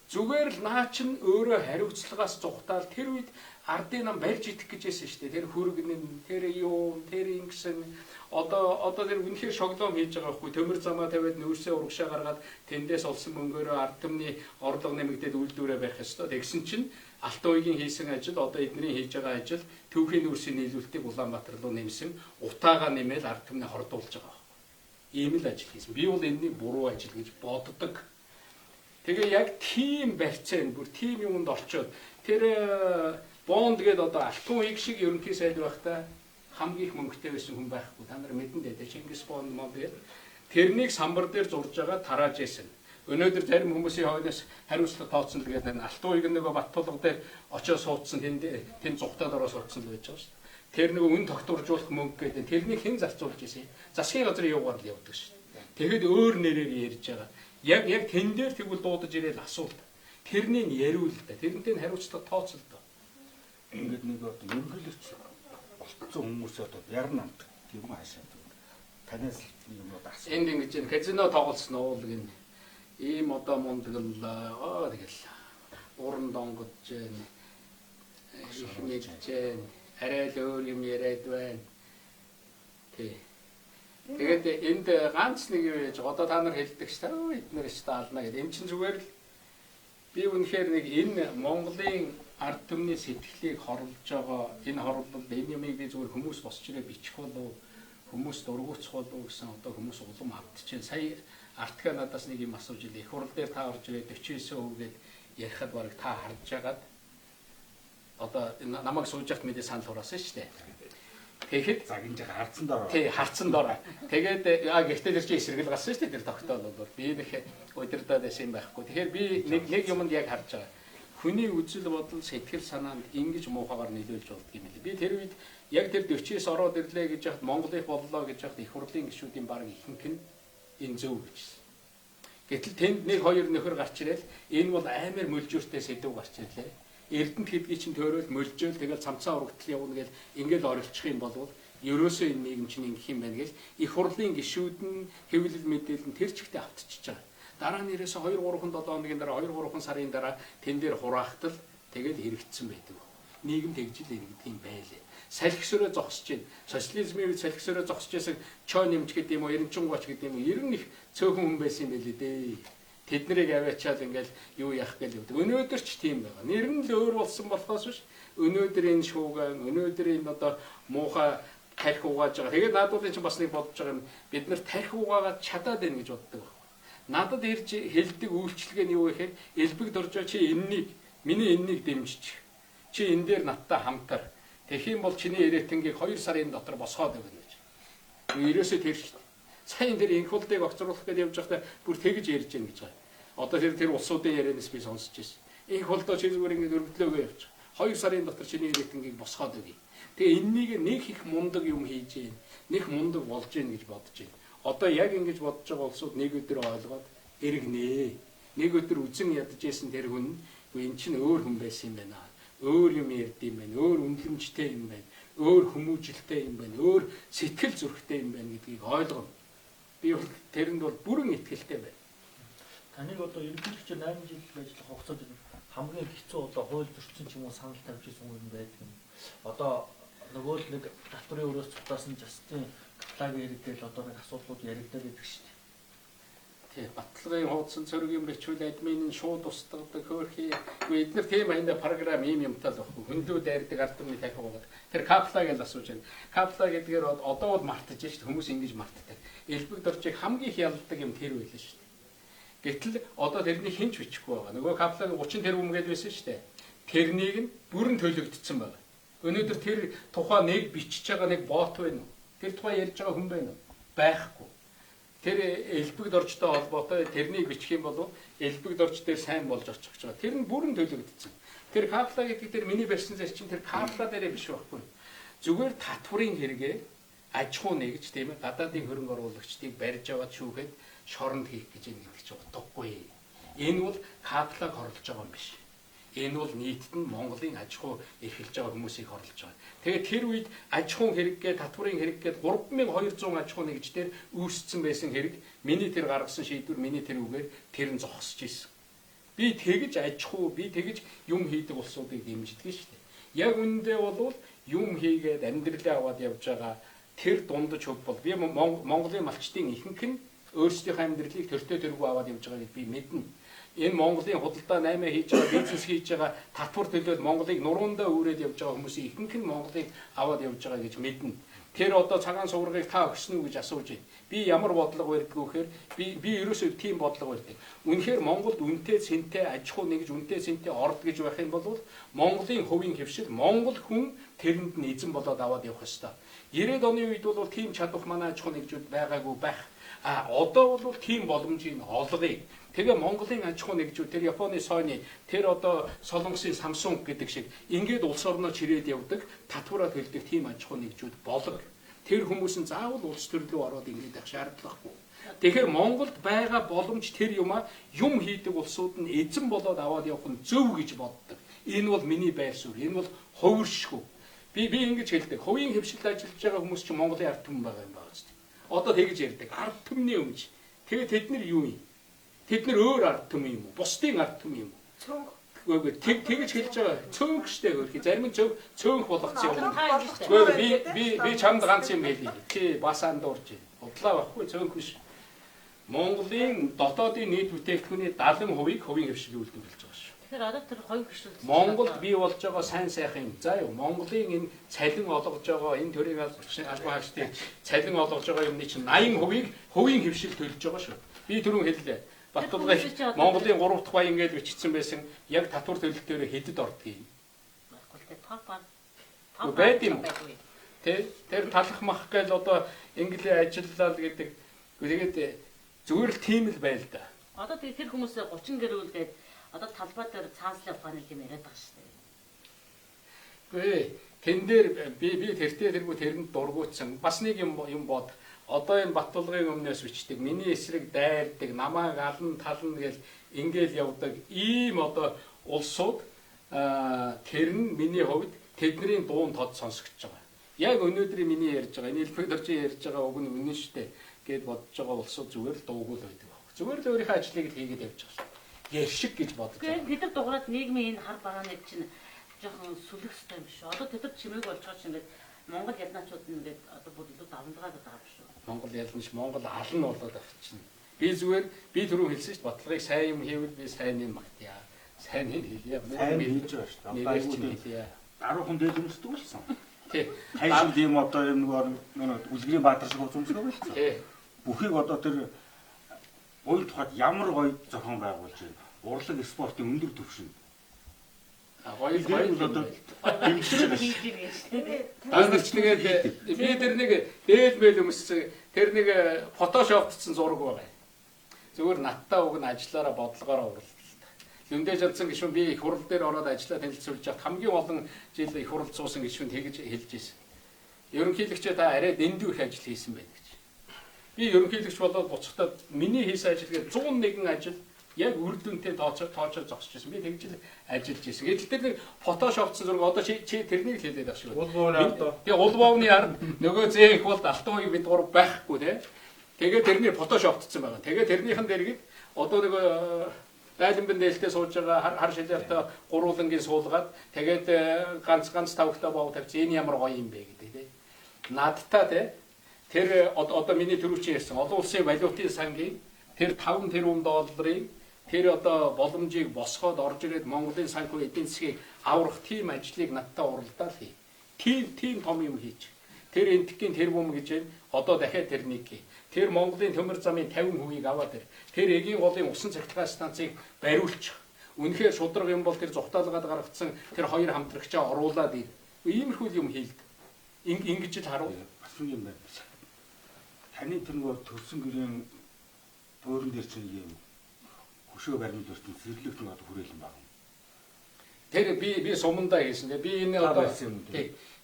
Зүгээр л наа чин өөрөө хариуцлагаас зугатаал тэр үед ардын нам барьж идэх гэж байсан шүү дээ. Тэр хүргэн тэр юу тэр ингэсэн одоо тэр үнэхээр шоглоом хийж байгаа байхгүй. Төмөр замаа тавиад нүүрсээ урагшаа гаргаад тэндээс олсон мөнгөөрөө ард түмний орлого нэмэгдээд үйлдвэрээ барих ёстой. Тэгсэн чинь Алтан уйгийн хийсэн ажил одоо эдний хийж байгаа ажил төвхийн нүүрсийн нийлүүлэлтийг Улаанбаатар руу нэмсэн утаагаа нэмээд ард түмний хордуулж байгаа байхгүй. Ийм л ажил хийсэн. Би бол энэний буруу ажил гэж боддог. Тэгээ яг тийм барьцаан бүр тийм юмд орчоод тэр Бонд гээд одоо Алтан уйг шиг ерөнхий сайд байхдаа хамгийн их мөнгөтэй байсан хүн байхгүй. Та нар мэдэн дээ. Чингис Бонд гээд тэрнийг самбар дээр зурж байгаа тарааж ийсэн. Өнөөдөр зарим хүмүүсийн хойноос хариуцлага тооцсон тэгээд Алтан уйг нөгөө Баттулга дээр очиж суудсан тэнд зүгтаад ороо суудсан л байж байгаа шүү дээ. Тэр нөгөө үн тогтворжуулах мөнгө гэдэг тэрнийг хэн зарцуулж ийсэн. Засгийн газрын юугаар л явдаг шүү дээ. Тэгэхэд өөр нэрээр ярьж байгаа. Яг тэн дээр тэгвэл дуудаж ирээл асуулт. Тэрнийг яриул л да. Тэрнтэй хариуцлага тооцол доо. Ингээд нэг одоо ерөнхийлөгч болцсон хүмүүс одоо ярна амт тийм хаашаа. Танаас юмуд асуу. Энд ингэж энэ казино тоглосон уу гэн ийм одоо мундаг л тэгэл уран донгож जैन их мэджээ арай л өөр юм яриад байна. Тэгээд энд ганц нэг юу яаж одоо та нар хэлдэг ш та эднэр ш таална гэдэг. Энд чинь зүгээр л би үнэхээр нэг энэ Монголын ард түмний сэтгэлийг хорлож байгаа энэ хорлол энэ юмыг би зүгээр хүмүүс босч ирээ бичих болов хүмүүс дургуутсах болов гэсэн одоо хүмүүс улам автчихээн. Сая артга надаас нэг юм асууж илээ. Их хурл дээр та орж ирээ 49% гээд ярихад бараг та харж байгаад одоо намайг сууж явахт мэдээ санал хураасан шүү дээ. Тэгэхэд загинж харцсан дороо. Тий, харцсан дороо. Тэгээд гэхдээ тэр чинь эсрэгэл гарсан шүү дээ тэр тогтоол бол. Би нэг удирдаад байсан байхгүй. Тэгэхээр би нэг юмд яг харж байгаа. Хүний үзэл бодол сэтгэл санаанд ингэж муухагаар нөлөөлж болдго юм лээ. Би тэр үед яг тэр 40-с ороод ирлээ гэж яхад Монголыг боллоо гэж яхад их хурлын гишүүдийн баг ихэнх нь энэ зөв гэжсэн. Гэтэл тэнд нэг хоёр нөхөр гарч ирэл энэ бол амар мөлжөөртэй сэдв гарч ирлээ. Эрдэнэт гэдгийг чинь төөрөөл мөлжөөл тэгэл цамцаа урагтал явуулна гэл ингээл орилчих юм бол ерөөсөө энэ нийгэм чинь ингэх юм байна гэл их хурлын гишүүд нь хэвлэл мэдээлэл нь тэр чигтээ автчихж байгаа. Дараа нь ерөөсө 2 3 7 хоногийн дараа 2 3 сарын дараа тэн дээр хураахтал тэгэл эргэцсэн байдаг. Нийгэм тэгжил иргэдэг юм байлээ. Салхисөрөө зогсож байна. Социализмын үед салхисөрөө зогсож байсан чой нэмж гэдэг юм уу, эренчунгооч гэдэг юм уу, ер нь их цөөхөн хүн байсан юм байлээ дээ. Тэднийг аваачаад ингээл юу яах гээл явдаг. Өнөөдөр ч тийм байгаа. Нэр нь л өөр болсон болохоос биш. Өнөөдөр энэ шууган, өнөөдөр энэ одоо муухай тарих угааж байгаа. Тэгээд наадуудын чинь бас нэг бодож байгаа юм. Бид нар тарих угаагаад чадаад байна гэж боддог байна. Надад ирж хэлдэг үйлчлэг нь юу гэхээр элбэг доржоо чи энэнийг миний энэнийг дэмжиж. Чи энэ дээр надтай хамтар. Тэгэх юм бол чиний ирээдүнгийг 2 сарын дотор босгоод өгнө гэж. Ерөөсөө тэр шүү дээ. Сайн тэр инх улдыг огцруулах гэж явж байхдаа бүр тэгж ярьж гин гэж байгаа. Одоо тэр улсуудын ярианаас би сонсч байсан. Инх улдоо чи зүгээр ингэ өргөдлөөгөө явж. 2 сарын дотор чиний ирээдүнгийг босгоод өгье. Тэгээ энэнийг нэг их мундаг юм хийж гин. Нэг мундаг болж гин гэж бодож байна. Одоо яг ингэж бодож байгаа улсууд нэг өдөр ойлгоод эргэнэ. Нэг өдөр үзэн ядаж исэн тэр хүн энэ чинь өөр хүн байсан юм байна. Өөр юм ярьд юм байна. Өөр үнэлэмжтэй юм байна. Өөр хүмүүжлтэй юм байна. Өөр сэтгэл зүрхтэй юм байна гэдгийг ойлгоно. Би бол тэрэнд бол бүрэн итгэлтэй байна. Таныг одоо ерөнхийдөө 8 жил ажиллах хугацаанд хамгийн хэцүү одоо хууль зөрчсөн ч юм уу санал тавьж ирсэн юм байдаг юм. Одоо нөгөө л нэг татврын өрөөс цутаасан жастын каплагын хэрэгдэл одоо нэг асуудлууд яригдаад байдаг шүү дээ. Тий, баталгын хуудсан цэргийн бичвэл админ нь шууд устгадаг хөөрхий. Эдгээр тийм айна програм ийм юмтай л баггүй. Хөндлөө дайрдаг ард түмний тарих угаад. Тэр капла гэж асууж байна. Капла гэдгээр одоо бол мартаж шүү дээ. Хүмүүс ингэж мартдаг. Элбэг доржийг хамгийн их ялдаг юм тэр байлаа шүү дээ. Гэтэл одоо тэрний хинч бичихгүй байгаа. Нөгөө каплагыг 30 тэрбум гээд байсан шүү дээ. Тэрнийг нь бүрэн төлөгдсөн байна. Өнөөдөр тэр тухай нэг бичиж байгаа нэг бот байна уу? Тэр тухай ярьж байгаа хүн байна уу? Байхгүй. Тэр элбэг доржтой холбоотой тэрнийг бичих юм бол элбэг дорж дээр сайн болж очих гэж байгаа. Тэр нь бүрэн төлөгдсөн. Тэр капла гэдэг тэр миний барьсан зэр чинь тэр капла дээрээ биш байхгүй. Зүгээр татврын хэрэгээ аж ахуй нэгж тийм ээ гадаадын хөрөнгө оруулагчдыг барьж аваад шүүхэд шоронд хийх гэж юм гэдэг чинь утгагүй. Энэ бол каплагыг хорлож байгаа юм биш. Энэ бол нийтэд нь Монголын аж ахуй эрхэлж байгаа хүмүүсийг хорлож байгаа. Тэгээд тэр үед аж ахуйн хэрэггээ, татврын хэрэггээд 3200 аж ахуй нэгжээр үүссэн байсан хэрэг миний тэр гаргасан шийдвэр, миний тэр үгээр тэр нь зогсож ирсэн. Би тэгж аж ахуй, би тэгж юм хийдэг улсуудыг дэмждэг шүү дээ. Яг үүндээ бол юм хийгээд амьдралаа аваад явж байгаа тэр дундаж хөв бол би Монголын малчдын ихэнх нь өөрсдийнхөө амьдралыг төртөө төргөө аваад явж байгааг би мэднэ. Энэ Монголын худалдаа 8 хийж байгаа, бизнес хийж байгаа, татвар төлөөд Монголыг нуруундаа үүрээд явж байгаа хүмүүсийн ихэнх нь Монголыг аваад явж байгаа гэж мэднэ. Тэр одоо цагаан суургыг та өгсөн үү гэж асууж байна. Би ямар бодлого барьдаг вэ гэхээр би ерөөсөө тийм бодлого барьдаг. Үнэхээр Монголд үнэтэй цэнтэй аж ахуй нэгж үнэтэй цэнтэй орд гэж байх юм бол Монголын хувийн хөвшил Монгол хүн тэрэнд нь эзэн болоод аваад явах ёстой. 90-ад оны үед бол тийм чадвар манай аж ахуй нэгжүүд байгаагүй байх. Одоо бол тийм боломжийг олгоё. Тэгээ Монголын аж ахуй нэгжүүд тэр Японы Sony, тэр одоо Солонгосын Samsung гэдэг шиг ингээд улс орноо чирээд явдаг, татвараа төлдөг тийм аж ахуй нэгжүүд болог. Тэр хүмүүс нь заавал улс төр рүү ороод ингээд байх шаардлагагүй. Тэгэхээр Монголд байгаа боломж тэр юм хийдэг улсууд нь эзэн болоод аваад явах нь зөв гэж боддог. Энэ бол миний байр суурь. Энэ бол хувиршгүй. Би ингэж хэлдэг. Хувийн хөвшилд ажиллаж байгаа хүмүүс чинь Монголын ард түмэн байгаа юм байна шүү дээ. Одоо тэгж ярьдаг. Ард түмний өмч. Тэгээд тэд нар юу юм? Тэд нар өөр ард түмэн юм уу? Бусдын ард түмэн юм уу? Цөөнх. Тэгж хэлж байгаа. Цөөнх штэ хөрхи. Зарим нь цөөнх болгоцсон юм. Би чамд ганц юм хэлье. Чи бас андуурч байна. Бодлоо байхгүй цөөнх биш. Монголын дотоодын нийт бүтээгдэхүүний 70%-ийг хувийн хөвшил үйлдвэрлэж байгаа шүү. Тэгэхээр одоо тэр хоёр хөшөл Монголд бий болж байгаа сайн сайхан юм. За юу Монголын энэ цалин олгож байгаа энэ төрийн албан хаагчдын цалин олгож байгаа юмны чинь 80%-ийг хувийн хөвшил төлж байгаа шүү. Би түрүүн хэллээ. Батулгыг Монголын 3 дахь баян гэж бичсэн байсан яг татвар төлөлт дээр хэдэд ордгийг. Байд юм. Тэр талах мах гээл одоо инглиз ажиллалаа гэдэг. Тэгээд зүгээр л тийм л байл да. Одоо тэр хүмүүс 30 гэрүүлгээд одоо талбай дээр цаанслын ухааны юм яриад байгаа шүү дээ. Гүй тэн дээр би тэртээ тэрэнд дургуутсан. Бас нэг юм бод. Одоо энэ Батулгын өмнөөс бичдэг. Миний эсрэг дайрдаг, намайг алан тална гэл ингээл явдаг ийм одоо улсууд тэр нь миний хувьд тэдний дуун тод сонсогдож байгаа. Яг өнөөдрийн миний ярьж байгаа, энэ элбэг доржин ярьж байгаа үг нь үнэн шүү дээ гэд бодож байгаа улсууд зүгээр л дуугүй л байдаг. Зүгээр л өөрийнхөө ажлыг л хийгээд явж байгаа шүү. Яршиг гэж бодож Тэгэхээр байгаа. бид нар дугаараад нийгмийн энэ хар багааны чинь жоохон сүлэх хэрэгтэй юм шүү. Одоо тэд нар чимээг болж байгаа чинь ингээд Монгол яднаачууд нь ингээд одоо бүр илүү давмдгаад байгаа юм шүү. Монгол ялнаш Монгол алан болоод авчих чинь. Би зүгээр би түрүү хэлсэн шүү дээ. Бодлогыг сайн юм хийвэл би сайн юм магтъя. Сайн юм хийе. сайн хийж байгаа шүү дээ. Одоо айгууд даруухан дэлгэрүүлдэг болсон. Тий. Хайшил юм одоо юм нэг үлгэрийн баатар шиг үзүүлдэг болсон. Тий. Бүхийг одоо тэр уян тухайд ямар гоё зохион байгуулж байна. Урлаг спортын өндөр түвшин. Гоё одоо Дэмжлэг хийж иргэн шүү дээ. Ангч нэгээд би тэр нэг дээлмэл өмссөн тэр нэг фотошоптсон зураг байгаа. Зүгээр надтай уг нь ажиллаараа бодлогоороо уралдалтай. Лүндэж чадсан гişүн би их хурал дээр ороод ажиллаа танилцуулж хат хамгийн олон жил их хурал суусан гişүн тэгж хэлж ирсэн. Ерөнхийлөгчөө та арай дэндүү их ажил хийсэн байдаг гэж. Би ерөнхийлөгч болоод буцахтаа миний хийсэн ажил гээд 101 ажил яг үр дүнтэй тоочор зогсож байсан. Би тэгж л ажиллаж байсан. Гэтэл тэр нэг фотошоптсон зураг одоо чи тэрнийг л хэлээд байх шиг байна. Улбовны ардаа. Тэгээ улбовны ард нөгөө зээх бол алтан уяг бид гур байхгүй тий. Тэгээ тэрний фотошоптсон байгаа. Тэгээ тэрнийхэн дэргийг одоо нэг дайланбан дээлтэй сууж байгаа хар шилжaalтай гурвуулангийн суулгаад тэгээд ганц тавхтаа боо тавьчих энэ ямар гоё юм бэ гэдэг тий. Надтай тий. Тэр одоо миний төрөвчин ярьсан олон улсын валютын сангийн тэр 5 тэрбум долларын тэр одоо боломжийг босгоод орж ирээд Монголын санхүү эдийн засгийг аврах тийм ажлыг надтай уралдаад хий. Тийм том юм хийж. Тэр энтхийн тэрбум гэж байна. Одоо дахиад тэрнийг хий. Тэр Монголын төмөр замын 50% аваад тэр эгийн голын усан цахилгаан станцыг бариулчих. Үнэхээр шудраг юм бол тэр зүхтаалгаад гаргацсан тэр хоёр хамтрагчаа оруулаад ир. Иймэрхүү юм хийлд. Ингэж л харуул. Бас юм байна. Таны тэр нөгөө төрсөн гэрийн бөөрөн дээр чинь юм хөшөө баримт өртөн зэрлэгт нэг одоо хүрээлэн баг. Тэр би сумандаа хийсэн. Би энэ одоо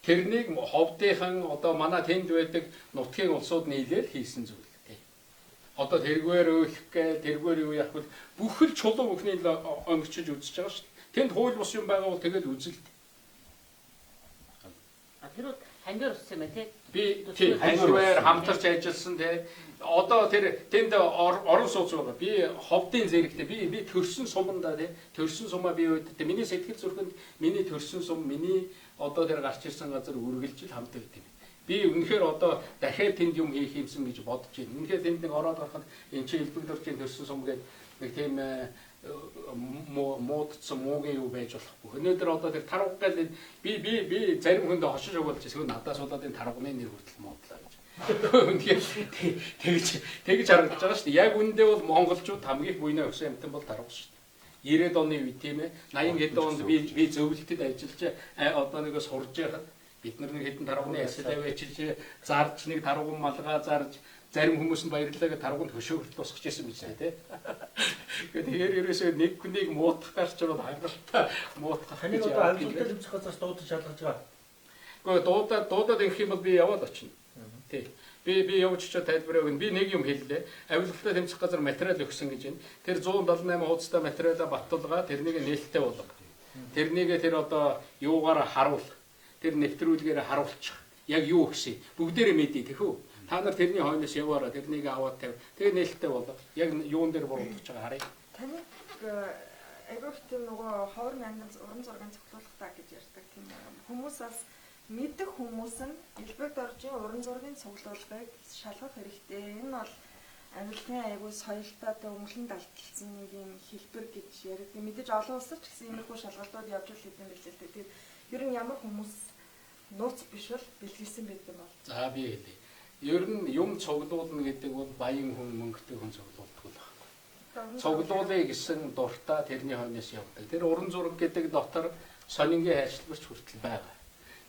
тэрнийг ховдынхан одоо манай тэнд байдаг нутгийн улсууд нийлээд хийсэн зүйл тий. Одоо тэргээр өөлөх гэ тэргээр юу яах вэ? Бүхэл чулуу бүхний л өнгөчж үзэж байгаа шүү дээ. Тэнд хууль бус юм байгаа бол тэгэл үзэлт. Тэр хангар уссан юм тий. Би хангар хамтарч ажилласан тий. Одоо тэр тэнд орон сууц байгаа. Би ховдын зэрэгтэй би төрсөн сумандаа тий. Төрсөн сумаа би өөд тий. Миний сэтгэл зүрхэнд миний төрсөн сум миний одоо тэр гарч ирсэн газар үргэлж л хамт байт юм. Би үнэхээр одоо дахиад тэнд юм хийх юмсан гэж бодож байна. Үнэхээр тэнд нэг ороод гарахад энэ чинь элбэгдөрчийн төрсөн сум гэдэг нэг тийм муудсан муугийн юу байж болохгүй. Өнөөдөр одоо тэр тарваг гал би зарим хүнд хошиж өгүүлж эсвэл надаас удаад энэ тарвагны нэр хүртэл муудлаа гэж. Тэгж харагдаж байгаа шүү дээ. Яг үндэ бол монголчууд хамгийн буйнаа өгсөн амтан бол тарваг шүү дээ. 90-ад оны үе тийм ээ. 80 хэд онд би зөвлөлтөд ажиллаж одоо нэг сурж байхад бид нар нэг хэдэн тарвагны ясалаа вечилж зарж нэг тарваган малгай зарж зарим хүмүүс нь баярлалаа гэж тарваганд хөшөөгөлт босгож байсан биз дээ тий. Тэгэхээр ерөөсөө нэг хүнийг муудах гарч байгаа хангалттай муудах. Таныг одоо авилгалтай тэмцэх газраас дуудаж шалгаж байгаа. Гэхдээ дуудаад ирэх юм бол би яваад очино. Тий. Би явж чад тайлбар өгнө. Би нэг юм хэллээ. Авилгалтай тэмцэх газар материал өгсөн гэж байна. Тэр 178 хуудастай материалаа баттуулгаа тэрнийг нээлттэй болго. Тэрнийг тэр одоо юугаар харуул. Тэр нэвтрүүлгээр харуулчих. Яг юу өгсөн. Бүгдээрээ мэдээ тэхүү. Та нар тэрний хойноос яваараа тэрнийг аваад тавь. Тэгээ нээлттэй болго. Яг юун дээр буруутгаж байгаа харъя. Таны агуулт тийм нөгөө ховор мянган уран зургийн цогцолох та гэж ярьдаг тийм хүмүүс бас мэддэг хүмүүс нь элбэг доржийн уран зургийн цуглуулгыг шалгах хэрэгтэй. Энэ бол авилгын аягүй соёлтой өнгөлн далталсан нэг юм хэлбэр гэж ярьдаг. Мэдээж олон улсад ч гэсэн иймэрхүү шалгалтууд явж л хэдэн билээ. Тэгээд ер нь ямар хүмүүс нууц биш бол бэлгэлсэн байдаг бол. За би хэлье. Ер нь юм цуглуулна гэдэг бол баян хүн мөнгөтэй хүн цуглуулдаг л байна. Цуглуулъя гэсэн дуртай тэрний хойноос явдаг. Тэр уран зураг гэдэг дотор сонингийн хайрцагч хүртэл байгаа.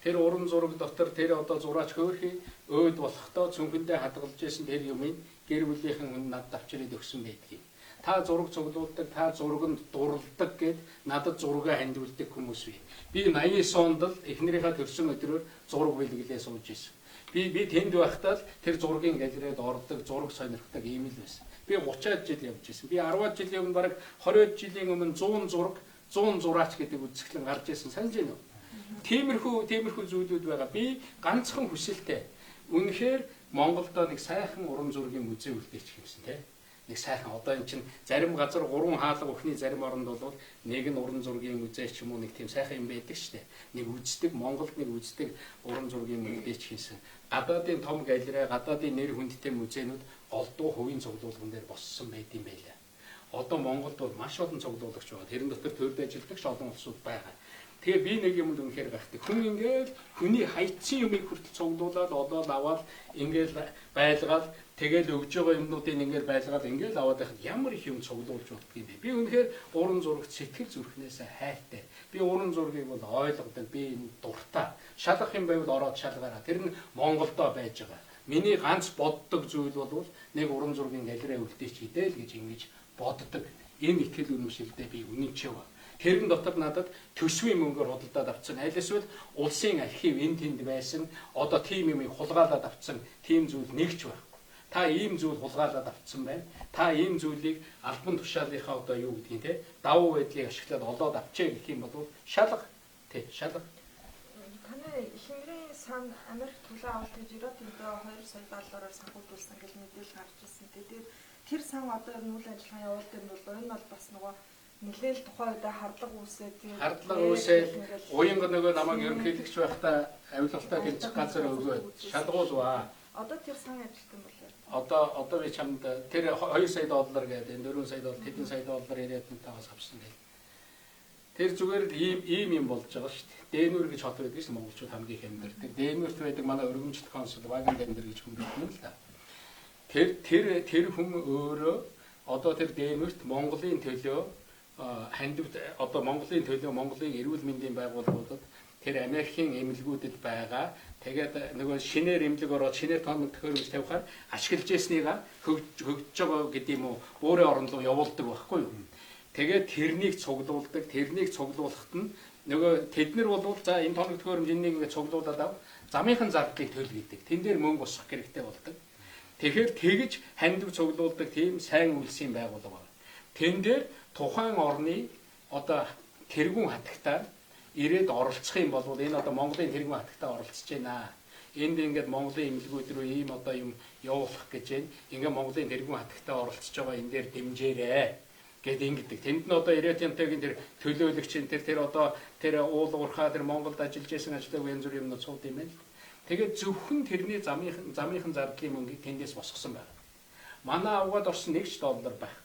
Тэр уран зураг дотор тэр одоо зураач хөөрхий өөд болохдоо цүнхэндээ хадгалж исэн тэр юмыг гэр бүлийнхэн хүн надад авчирээд өгсөн байдгийг. Та зураг цуглуулдаг, та зурагт дурладаг гэд надад зургаа хандуулдаг хүмүүс бий. Би 89 онд л эхнэрийнхээ төрсөн өдрөөр зураг бэлгэлээ сууж исэн. Би тэнд байхдаа л тэр зургийн галерейд ордог, зураг сонирхдаг ийм л байсан. Би 30-аад жил явж исэн. Би 10-аад жилийн өмнө бараг 20-аад жилийн өмнө 100 зураг, 100 зураач гэдэг үзэсгэлэн гарч исэн. санаж байна уу? Тиймэрхүү зүйлүүд байгаа. Би ганцхан хүсэлтэй. Үнэхээр Монголдо нэг сайхан уран зургийн музей үлдээчих юмсан тий. нэг сайхан одоо эн чинь зарим газар 3 хаалга өхний зарим оронд бол нэг нь уран зургийн музей ч юм уу нэг тийм сайхан юм байдаг шүү дээ. Нэг үздэг Монголд нэг үздэг уран зургийн музей ч хийсэн. Гадаадын том галерей, гадаадын нэр хүндтэй музейнүүд голдуу хувийн цуглуулган дээр боссон байт юм байлаа. Одоо Монголд бол маш олон цуглуулагч байгаа. Тэрэн дотор төрд ажилладаг олон улсууд байгаа. Тэгээ би нэг юмд үнэхээр гайхдаг. Хүн ингээл хүний хайцсан юмыг хүртэл цуглуулад одоод аваад ингээл байлгаад тэгэл өгж байгаа юмнуудыг ингээл байлгаад ингээл аваад байхад ямар их юм цуглуулж болдго юм бэ? Би үнэхээр уран зурагт сэтгэл зүрхнээсээ хайртай. Би уран зургийг бол ойлгодог. Би энэ дуртай. Шалгах юм байвал ороод шалгаараа. Тэр нь Монголдо байж байгаа. Миний ганц боддог зүйл бол нэг уран зургийн галерей үлдээч идэл гэж ингэж боддог. Энэ итгэл үнэмшилдээ би үнэнчээ ба. Тэрэн дотор надад төсвийн мөнгөөр худалдаад авсан. Аль эсвэл улсын архив энэ тэнд байсан. Одоо тийм юмыг хулгайлаад авсан. Тийм зүйл нэгч байхгүй. Та ийм зүйл хулгайлаад авсан байна. Та ийм зүйлийг албан тушаалынхаа одоо юу гэдгийг те давуу байдлыг ашиглаад олоод авчээ гэх юм бол шалга тий шалга. Таны Хингэрийн сан Америк төлөө авалт гэж 90-ад онд 2 сая доллараар санхүүжүүлсэн гэж мэдээлэл гарч ирсэн. Тэгээд тэр сан одоо ер нь үйл ажиллагаа явуулдаг юм бол энэ бол бас нөгөө нэлээл тухайн үедээ хардлага үүсээд хардлага үүсээд уянга нөгөө намайг ерөнхийлөгч байхдаа авилгалтаа тэмцэх газар өгөөд шалгуулваа. Одоо тэр сан ажилт юм болоо. Одоо би чамд тэр 2 сая доллар гэдэг 4 сая доллар хэдэн сая доллар яриад нутагаас авсан гэх. Тэр зүгээр л ийм юм болж байгаа шүү дээ. Дэнүр гэж хот байдаг шүү монголчууд хамгийн их амьдардаг. Дэнүрт байдаг манай өргөмжлөх консул Вагендер гэж хүн байдаг л да. Тэр хүн өөрөө одоо тэр Дэнүрт Монголын төлөө хандивд одоо Монголын төлөө Монголын эрүүл мэндийн байгууллагуудад тэр Америкийн эмнэлгүүдэд байгаа тэгээд нөгөө шинээр эмнэлэг ороод шинээр тоног төхөөрөмж тавихаар ашиглаж ясныг хөгжиж байгаа гэдэг юм уу өөрийн орон руу явуулдаг байхгүй юу. Тэгээд тэрнийг цуглуулахад нь нөгөө тэд нар бол за энэ тоног төхөөрөмж энийг ингээд цуглуулад ав замынхан зардлыг төл гэдэг. Тэн дээр мөнгө босгох хэрэгтэй болдог. Тэгэхээр тэгж хандив цуглуулдаг тийм сайн үйлсийн байгууллага байна. Тэн дээр тухайн орны одоо тэргүүн хатагтаа ирээд оролцох юм бол энэ одоо Монголын тэргүүн хатагтаа оролцож байна. Энд ингээд Монголын эмнэлгүүд рүү ийм одоо юм явуулах гэж байна. Ингээд Монголын тэргүүн хатагтаа оролцож байгаа энэ дээр дэмжээрэй гэд ингэдэг. Тэнд нь одоо Ириотинтагийн тэр төлөөлөгч тэр одоо тэр уул уурхаа тэр Монголд ажиллаж байсан ажлыг янз бүрийн юмнууд сууд юм байна. Тэгээд зөвхөн тэрний замынхан зардлын мөнгийг тэндээс босгосон байна. Манай аваад орсон $1 байхгүй.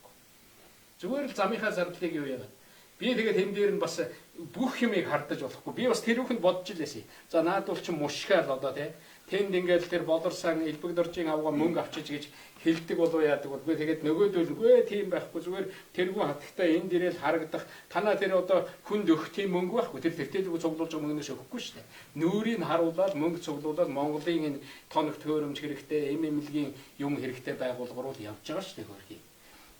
Зүгээр л замынхаа зардлыг юу яагаад. Би тэгээд тэн дээр нь бас бүх юмыг хардаж болохгүй. Би бас тэр үхэнд бодож илээсэй. За наадвал чи мушгаал одоо тий. Тэнд ингээд тэр болорсан элбэг доржийн авгаа мөнгө авчиж гэж хэлдэг болов яадаг бол. Тэгээд нөгөөдөл үгүй тийм байхгүй. Зүгээр тэргүй хатагтаа энэ дээрэл харагдах. Танаа тэр одоо хүнд өгөх тийм мөнгө байхгүй. Тэр тэтгэлгүй цуглуулж байгаа мөнгнөөс өгөхгүй шүү дээ. Нүүрийг харуулаад мөнгө цуглуулаад Монголын энэ тоног төхөөрөмж хэрэгтэй, эмнэлгийн юм хэрэгтэй байгууллагууд явж байгаа шүү дээ хөрхий.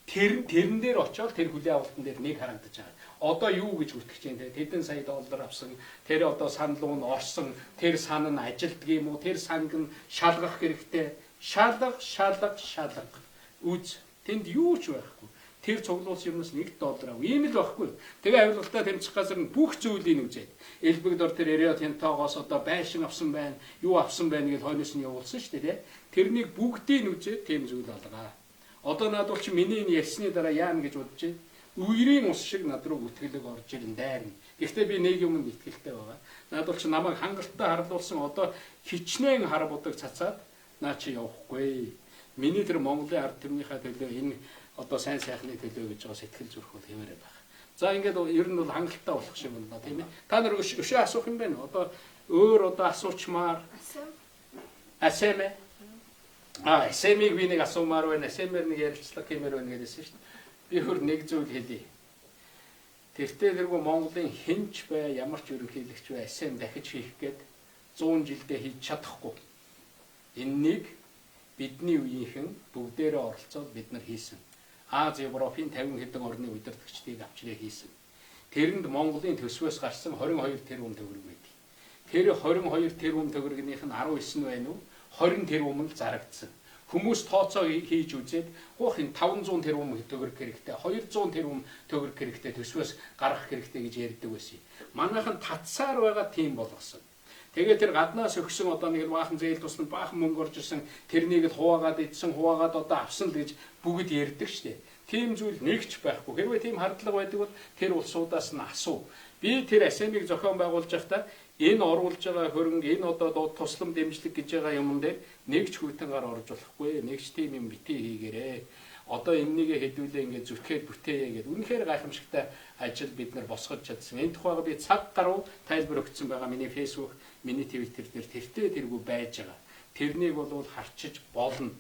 Тэрэн дээр очиод тэр хүлээ авалтан дээр нэг харагдаж байгаа. Одоо юу гэж үтгэж чинь те тэдэн сая доллар авсан тэр одоо санал руу орсон тэр сан нь ажилтг юм уу тэр санг нь шалгах хэрэгтэй шалга үз тэнд юу ч байхгүй тэр цуглуулсан юмнаас $1 ав ийм л байхгүй тэгээ авилгалтаа тэмцэх газар нь бүх зүйлийг үзээд элбэг дор тэр Ириотинтоогоос одоо байшин авсан байна юу авсан байна гэж хойноос нь явуулсан шүү дээ тэрнийг бүгдийг үзээд тийм зүйл алгаа одоо надад чи миний энэ ярьсны дараа яана гэж бодож байна үерийн ус шиг над руу үтгэлэг орж ирэн дайрна. Гэхдээ би нэг юмд итгэлтэй байгаа. Надад ч намайг хангалттай харлуулсан одоо хичнээн хар будаг цацаад наа чи явахгүй. Миний тэр Монголын ард түмнийхээ төлөө энэ одоо сайн сайхны төлөө гэж байгаа сэтгэл зүрх бол хэмээрээ байна. За ингээд ер нь бол хангалттай болох шиг байна тийм ээ. Та нар өшөө асуух юм байна уу? Одоо өөр одоо асуучмаар асэмэ асэмиг би нэг асуумаар байна. Асэмэр нэг ярилцлага хэмээр байна гэдээсэн шүү дээ. Би хөр нэг зүйл хэлье. Тэртээ тэргүй Монголын хинч бай, ямар ч ерөнхийлөгч бай, асем дахиж хийх гээд 100 жилдээ хийж чадахгүй. Энэнийг бидний үеийнхэн бүгдээрээ оролцоод бид нар хийсэн. Аз Европын 50 хэдэн орны удирдагчдыг авчрээ хийсэн. Тэрэнд Монголын төсвөөс гарсан 22 тэрбум төгрөг байдаг. Тэр 22 тэрбум төгрөгнийх нь 19 байна уу? 20 тэрбум л зарагдсан. Хүмүүс тооцоо хийж үзээд гоохын 500 тэрбум төгрөг хэрэгтэй 200 тэрбум төгрөг хэрэгтэй төсвөөс гаргах хэрэгтэй гэж ярьдаг байсан. Манайхан татсаар байгаа тийм болгосон. Тэгээд тэр гаднаас өгсөн одоо нэг баахан зээл тусна баахан мөнгө орж ирсэн тэрнийг л хуваагаад идсэн хуваагаад одоо авсан л гэж бүгд ярьдаг штеп. Тийм зүйл нэгч байхгүй. Хэрвээ тийм хардлага байдаг бол тэр улсуудаас нь асуу. Би тэр АСЕАН-ыг зохион байгуулж байхдаа энэ оруулж байгаа хөрөнгө энэ одоо туслам дэмжлэг гэж байгаа юм дээр нэгч хүйтэн гар орж болохгүй. Нэгч тийм юм битээ хийгээрэй. Одоо энэнийг хэдүүлээ ингээд зүтгэхэд бүтээе гэдэг үнэхээр гайхамшигтай ажил бид нар босгож чадсан. Энэ тухайга би цаг гаруй тайлбар өгсөн байгаа. Миний Facebook, миний Twitter дээр тэртээ байж байгаа. Тэрнийг бол харчиж болно.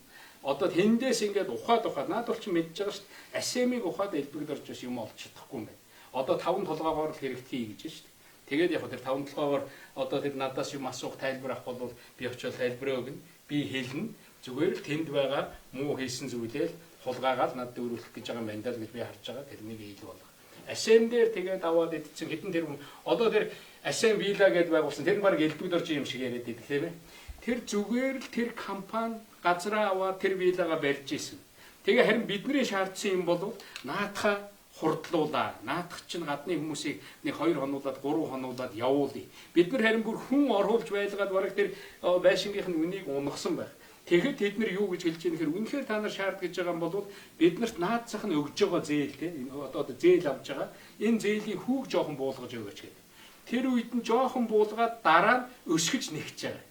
Одоо тэндээс ингээд ухаад наад бол чи мэдж байгаа шүү дээ. АСЕАН-ыг ухаад элбэгдэрж бас юм олж чадахгүй юм байна. Одоо 5 толгоогоор л хэрэгтэй гэж шүү дээ. Тэгээд яг тэр 5 толгоогоор одоо тэр надаас юм асуух тайлбар авах бол би очиод тайлбараа өгнө. Би хэлнэ. Зүгээр л тэнд байгаа муу хийсэн зүйлээ хулгаагаад надад өрүүлэх гэж байгаа юм байна л гэж би харж байгаа. Тэрнийг ил болгох. АСЕАН дээр тэгээд аваад идсэн хэдэн тэр одоо тэр АСЕАН вила гэдээ байгуулсан. Тэр нь баг элбэгдэрж юм шиг яриад идэг тийм ээ. Тэр зүгээр л тэр компани газраа аваад тэр вилага барьж исэн. Тэгээ харин бидний шаардсан юм бол наадхаа хурдлуулаа. Наадах чинь гадны хүмүүсийг нэг 2 хонуулаад 3 хонуулаад явуулъя. Бид нар харин бүр хүн оруулж байлгаад бараг тэр байшингийнх нь үнийг унгасан байх. Тэгэхэд тэд нар юу гэж хэлж байгаа нөхөр үнэхээр та нар шаард гэж байгаа юм бол биднэрт наадсах нь өгж байгаа зээл те одоо зээл авж байгаа. Энэ зээлийн хүүг жоохон буулгаж өгөөч гэдэг. Тэр үед нь жоохон буулгаад дараа нь өсгөж нэгж байгаа.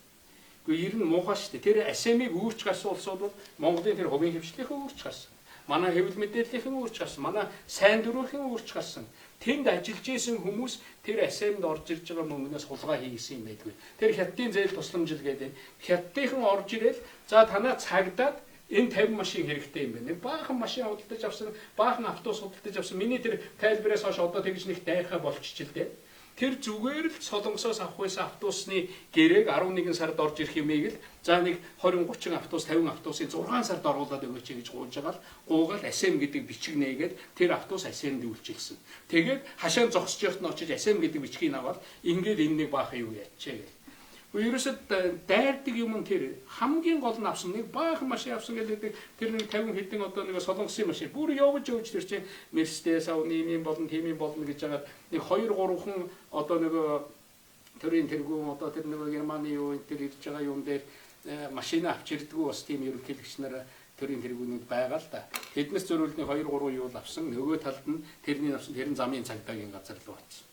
Гэхдээ ер нь муухай шүү дээ. Тэр АСЕАН-ыг үүрч гарсан улсууд бол Монголын тэр хувийн хвшлийнхээ үүрч гарсан. Манай хэвлэл мэдээллийнхэн үүрч гарсан. Манай сайн дөрвийн үүрч гарсан. Тэнд ажиллаж исэн хүмүүс тэр АСЕАН-д орж ирж байгаа мөнгнөөс хулгай хийсэн юм байдгүй. Тэр хятадын зээл тусламжил гэдэг. Хятадынхан орж ирэл за танаа цагдаад энэ 50 машин хэрэгтэй юм байна. Нэг баахан машин худалдаж авсан, баахан автобус худалдаж авсан. Миний тэр тайлбараас хойш одоо тэгж нэг дайхаа болчихчихлээ дээ. Тэр зүгээр л Солонгосоос авах байсан автобусны гэрээг 11 сард орж ирэх юмыг л за нэг 20-30 автобус 50 автобусыг 6 сард оруулаад өгөөч гэж гуйж байгаа л гуугаал АСЕАН гэдэг бичиг нээгээд тэр автобус АСЕАН-д үйлчилсэн. Тэгээд хашаан зогсож явахт нь очиж АСЕАН гэдэг бичгийг аваад ингээд энэ нэг баахан юу ячээ гэх. Ерөөсөд дайрдаг юм тэр хамгийн гол нь авсан нэг баахан машин авсан гэдэг тэр нэг 50 хэдэн одоо нэг солонгосын машин бүр явж тэр чинь Mercedes авны юм болно тийм юм болно гэж хагаад нэг 2-3 хүн одоо нэг төрийн тэргүүн одоо тэр нэг Германы юу тэр ирж байгаа юм дээр машина авч ирдгүү бас тийм ерөнхийлөгч нар төрийн тэргүүнүүд байгаа л да. Тэднээс зөрүүлний 2-3 юу л авсан нөгөө талд нь тэрний авсан тэр нь замын цагдаагийн газар л болсон.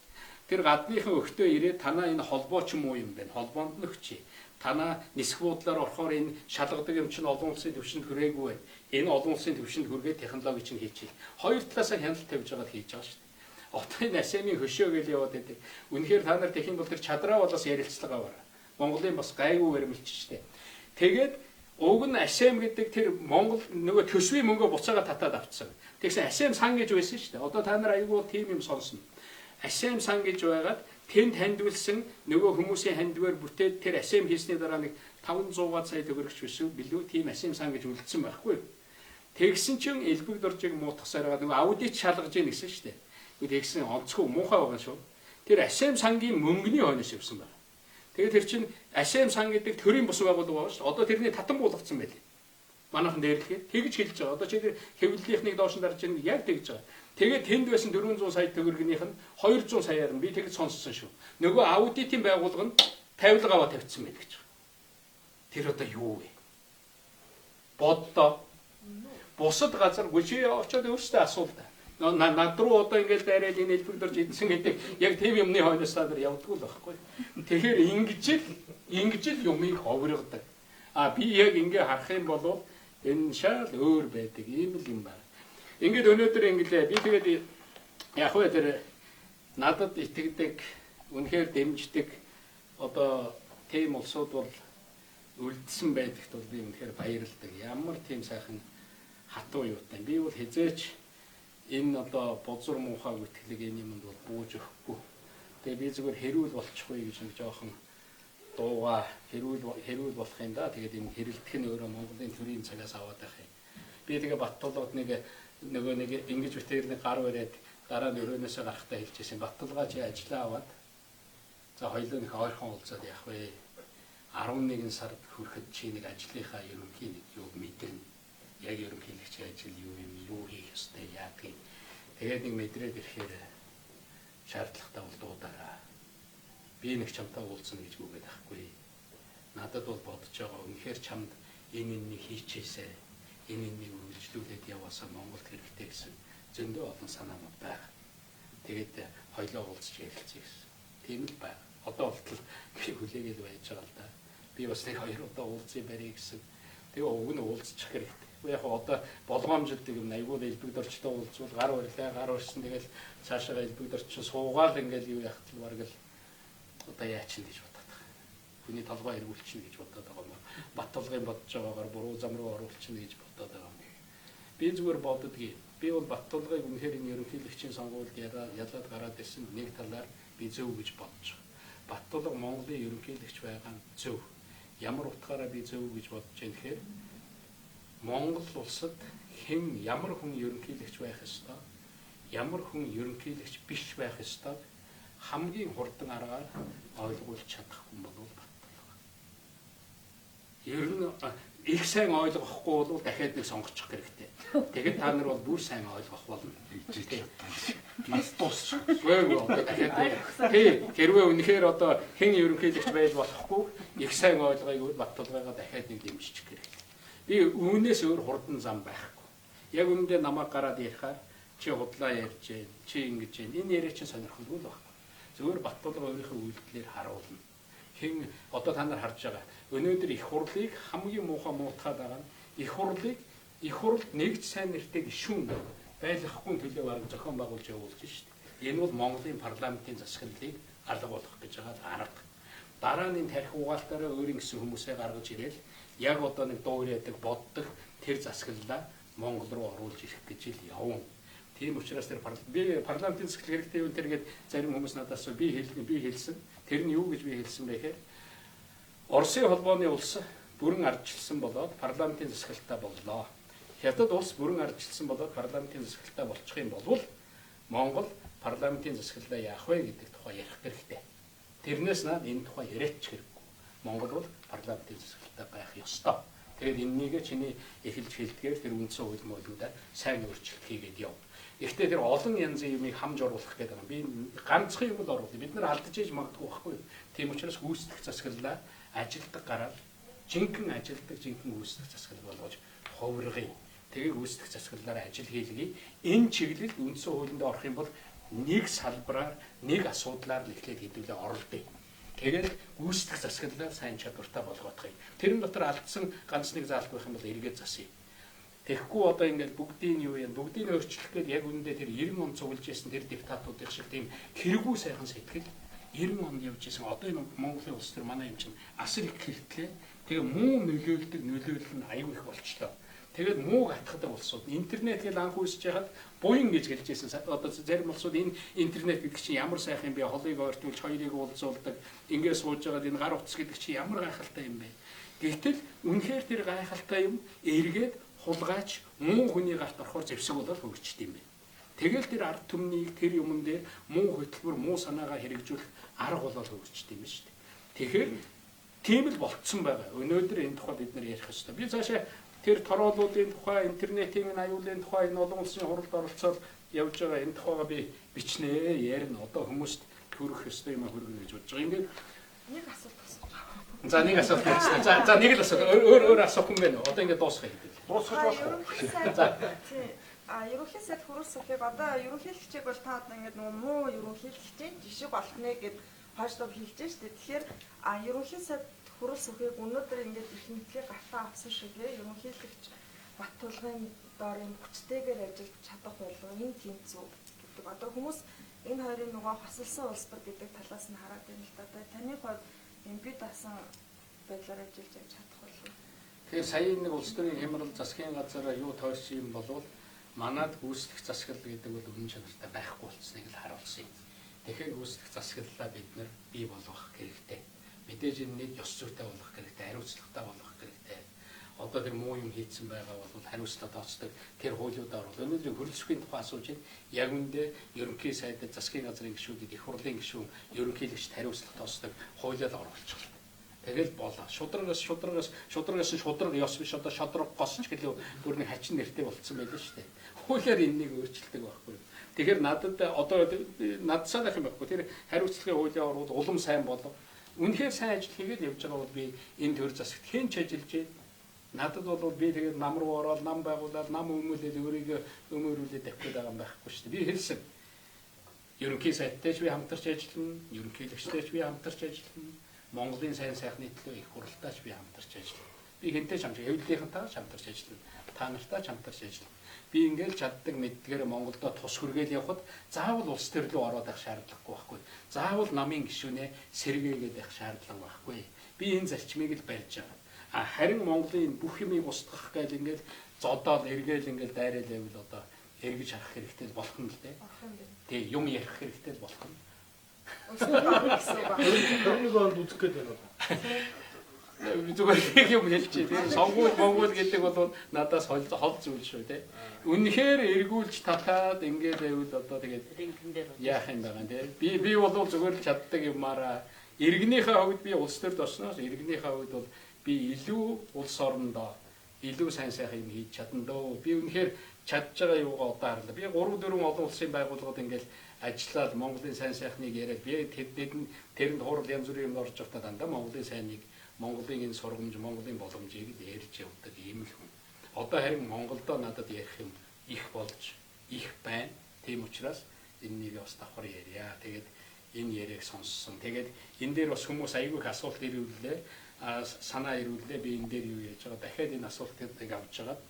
Тэр гадныхан өгтөө ирээд танаа энэ холбоо ч юм уу юм байна. Холбоонд нь өгчий. Танаа нисэх буудлаар орохоор энэ шалгадаг юм чинь олон улсын төвшөнд хүрээгүй байна. Энэ олон улсын төвшөнд хүргээд технологи чинь хийчихье. Хоёр талаасаа хяналт тавьж байгаад хийж байгаа шүү дээ. Одоо энэ АСЕАН-ийн хөшөө гэж яваад байдаг. Үнэхээр та нар техник бол тэр чадраа болоос ярилцлага аваарай. Монголын бас гайгүй баримлч шүү дээ. Тэгээд уг нь АСЕАН гэдэг тэр Монгол нөгөө төсвийн мөнгөө буцаага татаад авцсан. Тэгсэн АСЕАН сан гэж байсан шүү дээ. Одоо та нар айгүй тийм юм сонсно. АСЕАН сан гэж байгаад тэнд хандвилсан нөгөө хүмүүсийн хандвар бүтээд тэр АСЕАН хийсний дараа нэг 500 сая төгрөгч биш билүү тийм АСЕАН сан гэж үлдсэн байхгүй. Тэгсэн чинь элбэг доржиг муутгасаар байгаа нөгөө аудит шалгаж ийн гэсэн шүү дээ. Тэгсэн онцгүй муухай байгаа шүү. Тэр АСЕАН сангийн мөнгөний хойноос явсан байна. Тэгээд тэр чинь АСЕАН сан гэдэг төрийн бус байгууллага байгаа шүү. Одоо тэрний татан буулгацсан байлээ. Манайхан дээрлэхээр тэгж хэлж байгаа. Одоо чи тэр хэвлэлийнхнийг доош нь дарж ийн яг тэгж байгаа. Тэгээд тэнд байсан 400 сая төгрөгнийх нь 200 саяар нь би тэгж сонссон шүү. Нөгөө аудитын байгууллага нь тавилга аваа тавьчихсан байдаг гэж байна. Тэр одоо юу вэ? Боддоо. Бусад газар гүшээ очоод өөрсдөө асуул та. Над руу одоо ингээд дайраад энэ элбэгдэрж идсэн гэдэг яг тийм юмны хойноос та нар явдггүй л байхгүй. Тэгэхээр ингэж л юмыг ховрогдаг. Би яг ингэ харах юм бол энэ шал өөр байдаг ийм л юм байна. Ингээд өнөөдөр ингэлээ би тэгээд яг хөө тэр надад итгэдэг үнэхээр дэмждэг одоо тийм улсууд бол үлдсэн байдагт бол би үнэхээр баярлалдаг. Ямар тийм сайхан хатуу юутай. Би бол хизээч энэ одоо бузар муухай гүтгэлэг энэ юмд бол бууж өгөхгүй. Тэгээ би зүгээр хэрүүл болчихгүй гэж нэг жоохон дууга хэрүүл болох юм да. Тэгээд энэ хэрэлдэх нь өөрөө Монголын төрийн цагаас аваад байх юм. Би тэгээ Баттулгад нөгөө нэг ингэж битээр нэг гар бариад дараа нь өрөөнөөсөө гарахтаа хэлчихсэн. Баттулгаа чи ажиллаа аваад за хоёулаа нэг ойрхон уулзаад явах вэ? 11 сард хүрэхэд чи нэг ажлынхаа ерөнхий нэг юуг мэдэрнэ. Яг ерөнхийлөгч ажил юу хийх ёстой яадгийг. Тэгээд нэг мэдрээд ирэхээр шаардлагатай бол дуудаараа. би нэг чамтай уулзна гэж үгээд байхгүй. Надад бол бодож байгаа үнэхээр чамд энэ хийчихээсэ энэ үргэлжлүүлээд яваасаа Монголд хэрэгтэй гэсэн зөндөө олон санаанууд байна. Тэгээд хоёлоо уулзч ярилцъя гэсэн. Тийм л байна. Одоо болтол би хүлээгээд байж байгаа л да. Би бас нэг 2 удаа уулзъя барь гэсэн. Тэгээ уг нь уулзчих хэрэгтэй. Яг одоо болгоомжлдог юм айгуу элбэгдөрчтэй уулзвал гар урьсан тэгэл цаашаа элбэгдөрч суугаал ингээл юу яах вэ бараг л одоо яач нь гэж бодоод байгаа. Хүний толгой эргүүлчихнэ гэж бодоод байгаа юм. Бат толгойн бодож байгаагаар буруу зам руу оруулчихна гэж бодоод байгаа юм. Би зүгээр боддгийн. Би бол бат толгойг үнэхээр энэ ерөнхийлөгчийн сонгуульд ялаад гараад ирсэн нэг талаар би зөв гэж бодож байгаа. Бат толгой Монголын ерөнхийлөгч байгаа нь зөв. Ямар утгаараа би зөв гэж бодож байна гэхээр Монгол улсад хэн ямар хүн ерөнхийлөгч байх ёстой, ямар хүн ерөнхийлөгч биш байх ёстой хамгийн хурдан аргаар ойлгуулж чадах хүн бол Баттал. Ер нь их сайн ойлгохгүй бол дахиад нэг сонгочих хэрэгтэй. Тэгээд та нар бол бүр сайн ойлгох болно. Нас дуусчих. Хэрвээ үнэхээр одоо хэн ерөнхийлөгч байж болохгүй их сайн ойлгоёг бол Батталгаа дахиад нэг дэмжиж хэрэгтэй. Би үүнээс өөр хурдан зам байхгүй. Яг үүндээ намайг гараад ярихаар чи худлаа ярьж гэн, чи ингэж гэн. Энэ яриа чинь сонирхолгүй л байхгүй. Зөвхөн Батталга өөрийнхөө үйлдэлээр харуулна. Хэн одоо та нар харж байгаа. Өнөөдөр их хурлыг хамгийн муухай муутгаад байгаа нь их хурлд нэгж сайн нэртэй гишүүн байлгахгүй төлөө бараг зохион байгуулж явуулж шít. Энэ бол Монголын парламентын засаглалыг алга болгох гэж байгаа арга. Дараа нь тарих угаалтаараа өөрийн гэсэн хүмүүсээ гаргаж ирээл яг одоо нэг дуур яадаг боддог тэр засаглалаа Монгол руу оруулж ирэх гэж ил явна. Тийм учраас тэр парламентын засаглал хэрэгтэй юм тэргээд зарим хүмүүс надаас би хэлсэн. Тэр нь юу гэж би хэлсэн бэ гэхээр Оросын холбооны улс бүрэн ардчилсан болоод парламентын засаглалтаа боллоо. Хятад улс бүрэн ардчилсан болоод парламентын засаглалтаа болчих юм бол Монгол парламентын засаглалаа яах вэ гэдэг тухай ярих хэрэгтэй. Тэрнээс наад энэ тухай яриач хэрэггүй. Монгол бол парламентын засаглалтаа байх ёстой. Тэгээд энэнийг чиний эхэлж хэлдгээр тэр үндсэн хууль мөрөндөө сайн өөрчлөлт хийгээд яв. Гэхдээ тэр олон янзын юмыг хамж оруулах гэдэг юм. Би ганцхан юм л оруулъя. Бид нар алдаж иж магадгүй байхгүй. Тийм учраас гүйцэтгэх засаглалаа ажилдаг гараад жинхэнэ гүйцэтгэх засаглал болгож ховргоё. Тэгээ гүйцэтгэх засаглалаар ажил хийлгэе. Энэ чиглэлд үндсэн хуулинд орох юм бол нэг салбараар нэг асуудлаар л эхлээд хэдүүлээ оролдъё. Тэгээд гүйцэтгэх засаглалаа сайн чадвартай болгоох юм. Тэрэн дотор алдсан ганц нэг заалт байх юм бол эргээд засъя. Тэгэхгүй одоо ингээд бүгдийг өөрчлөх гээд яг үүндээ тэр 90 он цуглаж байсан тэр диктатуудын шиг тийм хэрэггүй сайхан сэтгэл 90 онд явж исэн одоо энэ Монголын улс төр манай юм чинь асар их хэрэгтлээ. Тэгээ муу нөлөөлөл нь аюу их болчлоо. Тэгээд мууг атгадаг улсууд интернет гэж анх үүсэж хаад буян гэж гэлж байсан. Одоо зарим улсууд энэ интернет гэдэг чинь ямар сайхан юм бэ? Холыг ойртуулж хоёрыг уулзуулдаг. Ингээд сууж байгаад энэ гар утас гэдэг чинь ямар гайхалтай юм бэ? Гэтэл үнэхээр тэр гайхалтай юм эргээд хулгайч муу хүний гарт орохоор зэвсэг болоод хөгжчихдээ юм бэ. Тэгэл тэр ард түмнийг тэр юмн дээр муу хөтөлбөр муу санаагаа хэрэгжүүлэх арга болоод хөгжчихдээ юм шүү дээ. Тэгэхээр тийм л болцсон байгаа. Өнөөдөр энэ тухай бид нар ярих ёстой. Би цаашаа тэр тороолуудын тухай, интернетийн аюулын тухай, энэ олон улсын хуралд оролцоод явж байгаа энэ тухайгаа би бичнэ, ярина. Одоо хүмүүст төрөх ёстой юм хөргөнө гэж бодож байгаа. Ингээд нэг асуулт асуух. За нэг асуулт байна. За нэг л асуулт. Өөр асуух юм байна уу? Одоо ингээд дуусгая гэдэг. Дуусгаж болох. Ерөнхий сайд хөрөлсөхийг одоо ерөнхийлөгчийг бол та одоо ингээд нөгөө муу ерөнхийлөгчийн жишг болгоно гэд хойшлог хэлж штэ. Тэгэхээр ерөнхий сайд хөрөлсөхийг өнөөдөр ингээд их мэдлэг гартаа авсан шиг ерөнхийлөгч Баттулгын доор юм хүчтэйгээр ажиллаж чадах болов энэ тийм зүг гэдэг. Одоо хүмүүс энэ хоёрын нөгөө хосолсон улс төр гэдэг талаас нь хараад байна л да. Одоо таны хувьд энэ бид асан байдлаар ажиллаж чадах болов. Тэгэхээр сая нэг улс төрийн хямрал засгийн газараа юу тойрсон юм болвол манад гүйцэтгэх засаглал гэдэг бол үнэн чанартай байхгүй болцсныг л харуулсан юм. Тэгэхээр гүйцэтгэх засаглалаа бид нар бий болгох хэрэгтэй. Мэдээж энэ ёс зүйтэй болгох хэрэгтэй, хариуцлагатай болгох хэрэгтэй. Одоо тэр муу юм хийцэн байгаа бол хариуцлага тооцдог тэр хуулиудаар бол өнөөдрийн хөрөлсөхийн тухай асууж байна. Яг үндэ ерөнхий сайдад засгийн газрын гишүүдэд их хурлын гишүүн ерөнхийлөгчд хариуцлага тооцдог хуулиар оруулчихлаа. Тэгэл болоо. Шудрагаас шудраг ёс биш одоо шодрог госч гэлөө бүр нэг хачин нэртэй болцсон байлаа шүү дээ. Хуулиар энэнийг өөрчилдөг байхгүй. Тэгэхээр надад одоо надсаад байх юм байхгүй. Тэр хариуцлагын хуулийн орууд улам сайн болов. Үнэхээр сайн ажил хийгээд явж байгаа бол би энэ төр засагт хэн ч ажиллаж надад бол би тэгээд нам руу ороод нам байгуулаад нам өмүүлээд өөрийгөө өмөрүүлээд авах гэдэг юм байхгүй шүү дээ. Би хэлсэн. Ерөнхий сайттай ч би хамтарч ажиллана, ерөнхийлөгчтэй ч би хамтарч ажиллана, Монголын сайн сайхны төлөө их хуралдаач би хамтарч ажиллана. Би хэнтэй ч хамтарч, хэвлэлийнхэнтэй ч хамтарч ажиллана. Та нартай ч хамтарч ажиллана. Би ингээл чаддаг мэддгээр Монголдо тус хүргээл явхад заавал улс төр рүү ороод байх шаардлагагүй байхгүй. Заавал намын гишүүнээ сэргээгээд байх шаардлага байхгүй. Би энэ зарчмыг л барьж байгаа. Харин Монголын бүх юмыг устгах гэж ингээл зодоод эргээл ингээл дайраад байвал одоо эргэж харах хэрэгтэй болох юм л дээ. Тэгээ юм ярих хэрэгтэй болох юм. Нэг онд үзэх гээд байна уу? Зүгээр нэг юм хэлчихээ тийм сонгуул гэдэг бол надаас хол зүйл шүү те. Үнэхээр эргүүлж татаад ингээд байвал одоо тэгээд яах юм байгаа тийм. Би бол зүгээр л чаддаг юмараа иргэнийхээ хувьд би улс төрд осноос иргэнийхээ хувьд бол би илүү улс орондоо илүү сайн сайхан юм хийж чадна дөө. Би үнэхээр чадж байгаа юугаа одоо харлаа. Би 3-4 олон улсын байгууллагууд ингээд ажиллаад Монголын сайн сайхныг яриад би тэрэнд хурал янз бүрийн юм орж явахдаа дандаа Монголын сайныг Монголын энэ сургамж, Монголын боломжийг ярьж явдаг ийм л хүн. Одоо харин Монголдо надад ярих юм их болж, их байна. Тийм учраас энэнийг бас давхар ярья. Тэгээд энэ яриаг сонссон. Тэгээд энэ дээр бас хүмүүс аягүй их асуулт ирүүллээ. Санаа ирүүллээ. Би энэ дээр юу яаж байгаа. Дахиад энэ асуултыг авч жагаад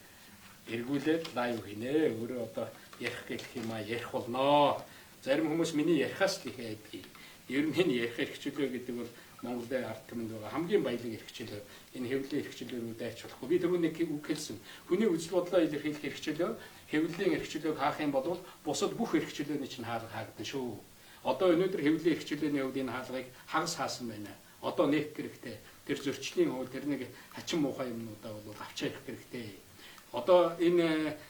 эргүүлээд лайв хийнэ. Өөрөө одоо ярих гэх юм а ярих болно. Зарим хүмүүс миний ярихаас л их айдгийг. Ер нь энэ ярих хэрэгчлөө гэдэг бол Монголын ард түмэнд байгаа хамгийн баялаг хэрэгчлөө. Энэ хэвлэлийн хэрэгчлөөрөө дайч болохгүй. Би түрүү нэг үг хэлсэн. Хүний үзэл бодлоо илэрхийлэх хэрэгчлөө, хэвлэлийн хэрэгчлөөг хаах юм бол бусад бүх хэрэгчлөөний чинь хаалга хаагдана шүү. Одоо өнөөдөр хэвлэлийн хэрэгчлөөний хувьд энэ хаалгыг хагас хаасан байна. Одоо нээх хэрэгтэй. Тэр зөрчлийн хууль тэр нэг хачин муухай юмнуудаа бол авч явах хэрэгтэй. Одоо энэ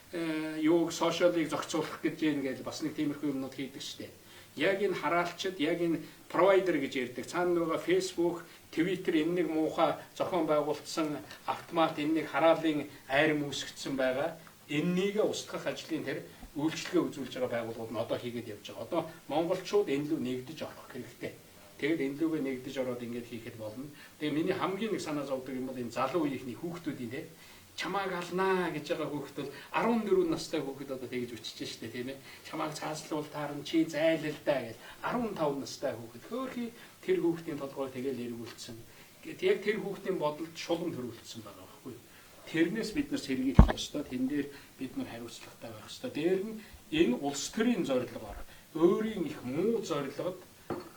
юуг сошиалыг зохицуулах гэж ингээд бас нэг тиймэрхүү юмнууд хийдэг штеп. Яг энэ хараалчид, яг энэ провайдер гэж ярьдаг. Цаана нөгөө Facebook, Twitter энэ нэг муухай зохион байгуулсан автомат энэ нэг хараалын айрам үүсгэсэн байгаа. Эннийг устгах ажлын тэр үйлчлэгээ үзүүлж байгаа байгууллагууд нь одоо хийгээд явж байгаа. Одоо монголчууд энэ лүү нэгдэж орох хэрэгтэй. Тэгэд энэ лүүгээ нэгдэж ороод ингээд хийхэд болно. Тэгээ миний хамгийн нэг санаа зовдөг юм бол энэ залуу үеийнхний хүүхдүүдийн те чамааг алнаа гэж байгаа хүүхдүүд 14 настай хүүхэд одоо тэгж үчиж штэ тийм ээ. Чамааг цааслуул таарна чи зайлал даа гэж 15 настай хүүхэд хөөхий тэр хүүхдийн толгой тэгэл эргүүлсэн. Яг тэр хүүхдийн бодолд шулам төрүүлсэн байгаа байхгүй. Тэрнээс бид нар сэргийлэх ёстой. Тэн дээр бид нар хариуцлагатай байх ёстой. Дээр нь энэ улс төрийн зорилгоор өөрийн их муу зорилгод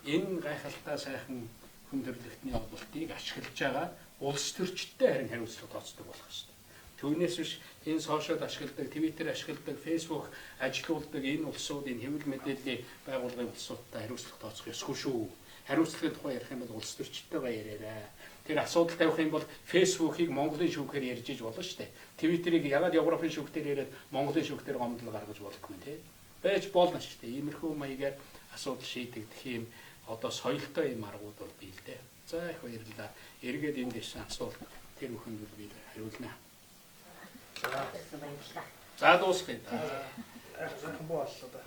энэ гайхалтай сайхан хүн төрөлхтний олболтыг ашиглаж байгаа улс төрчдтэй харин хариуцлага тооцдог болох ёстой. Түүнээс биш энэ сошиал ашигладаг, Twitter ашигладаг, Facebook ажилуулдаг энэ улсуудын хэвлэл мэдээллийн байгууллагын улсуудтай хариуцлага тооцох ёсгүй шүү. Хариуцлагын тухай ярих юм бол улс төрчдтэйгээ яриарай. Тэр асуудал тавих юм бол Facebook-ыг Монголын шүүхээр ярьж иж болно шүү дээ. Twitter-ыг ягаад Европын шүүхтэр яриад Монголын шүүхтэр гомдол гаргаж болохгүй тий. Байж болно шүү дээ. Иймэрхүү маягаар асуудал шийдэгдэх юм одоо соёлтой юм аргууд бол бий л дээ. За их баярлалаа. Эргээд энд ирсэн асуулт тэр бүхэнд би хариулна. За дуусгая. Айх санхан боллоо да.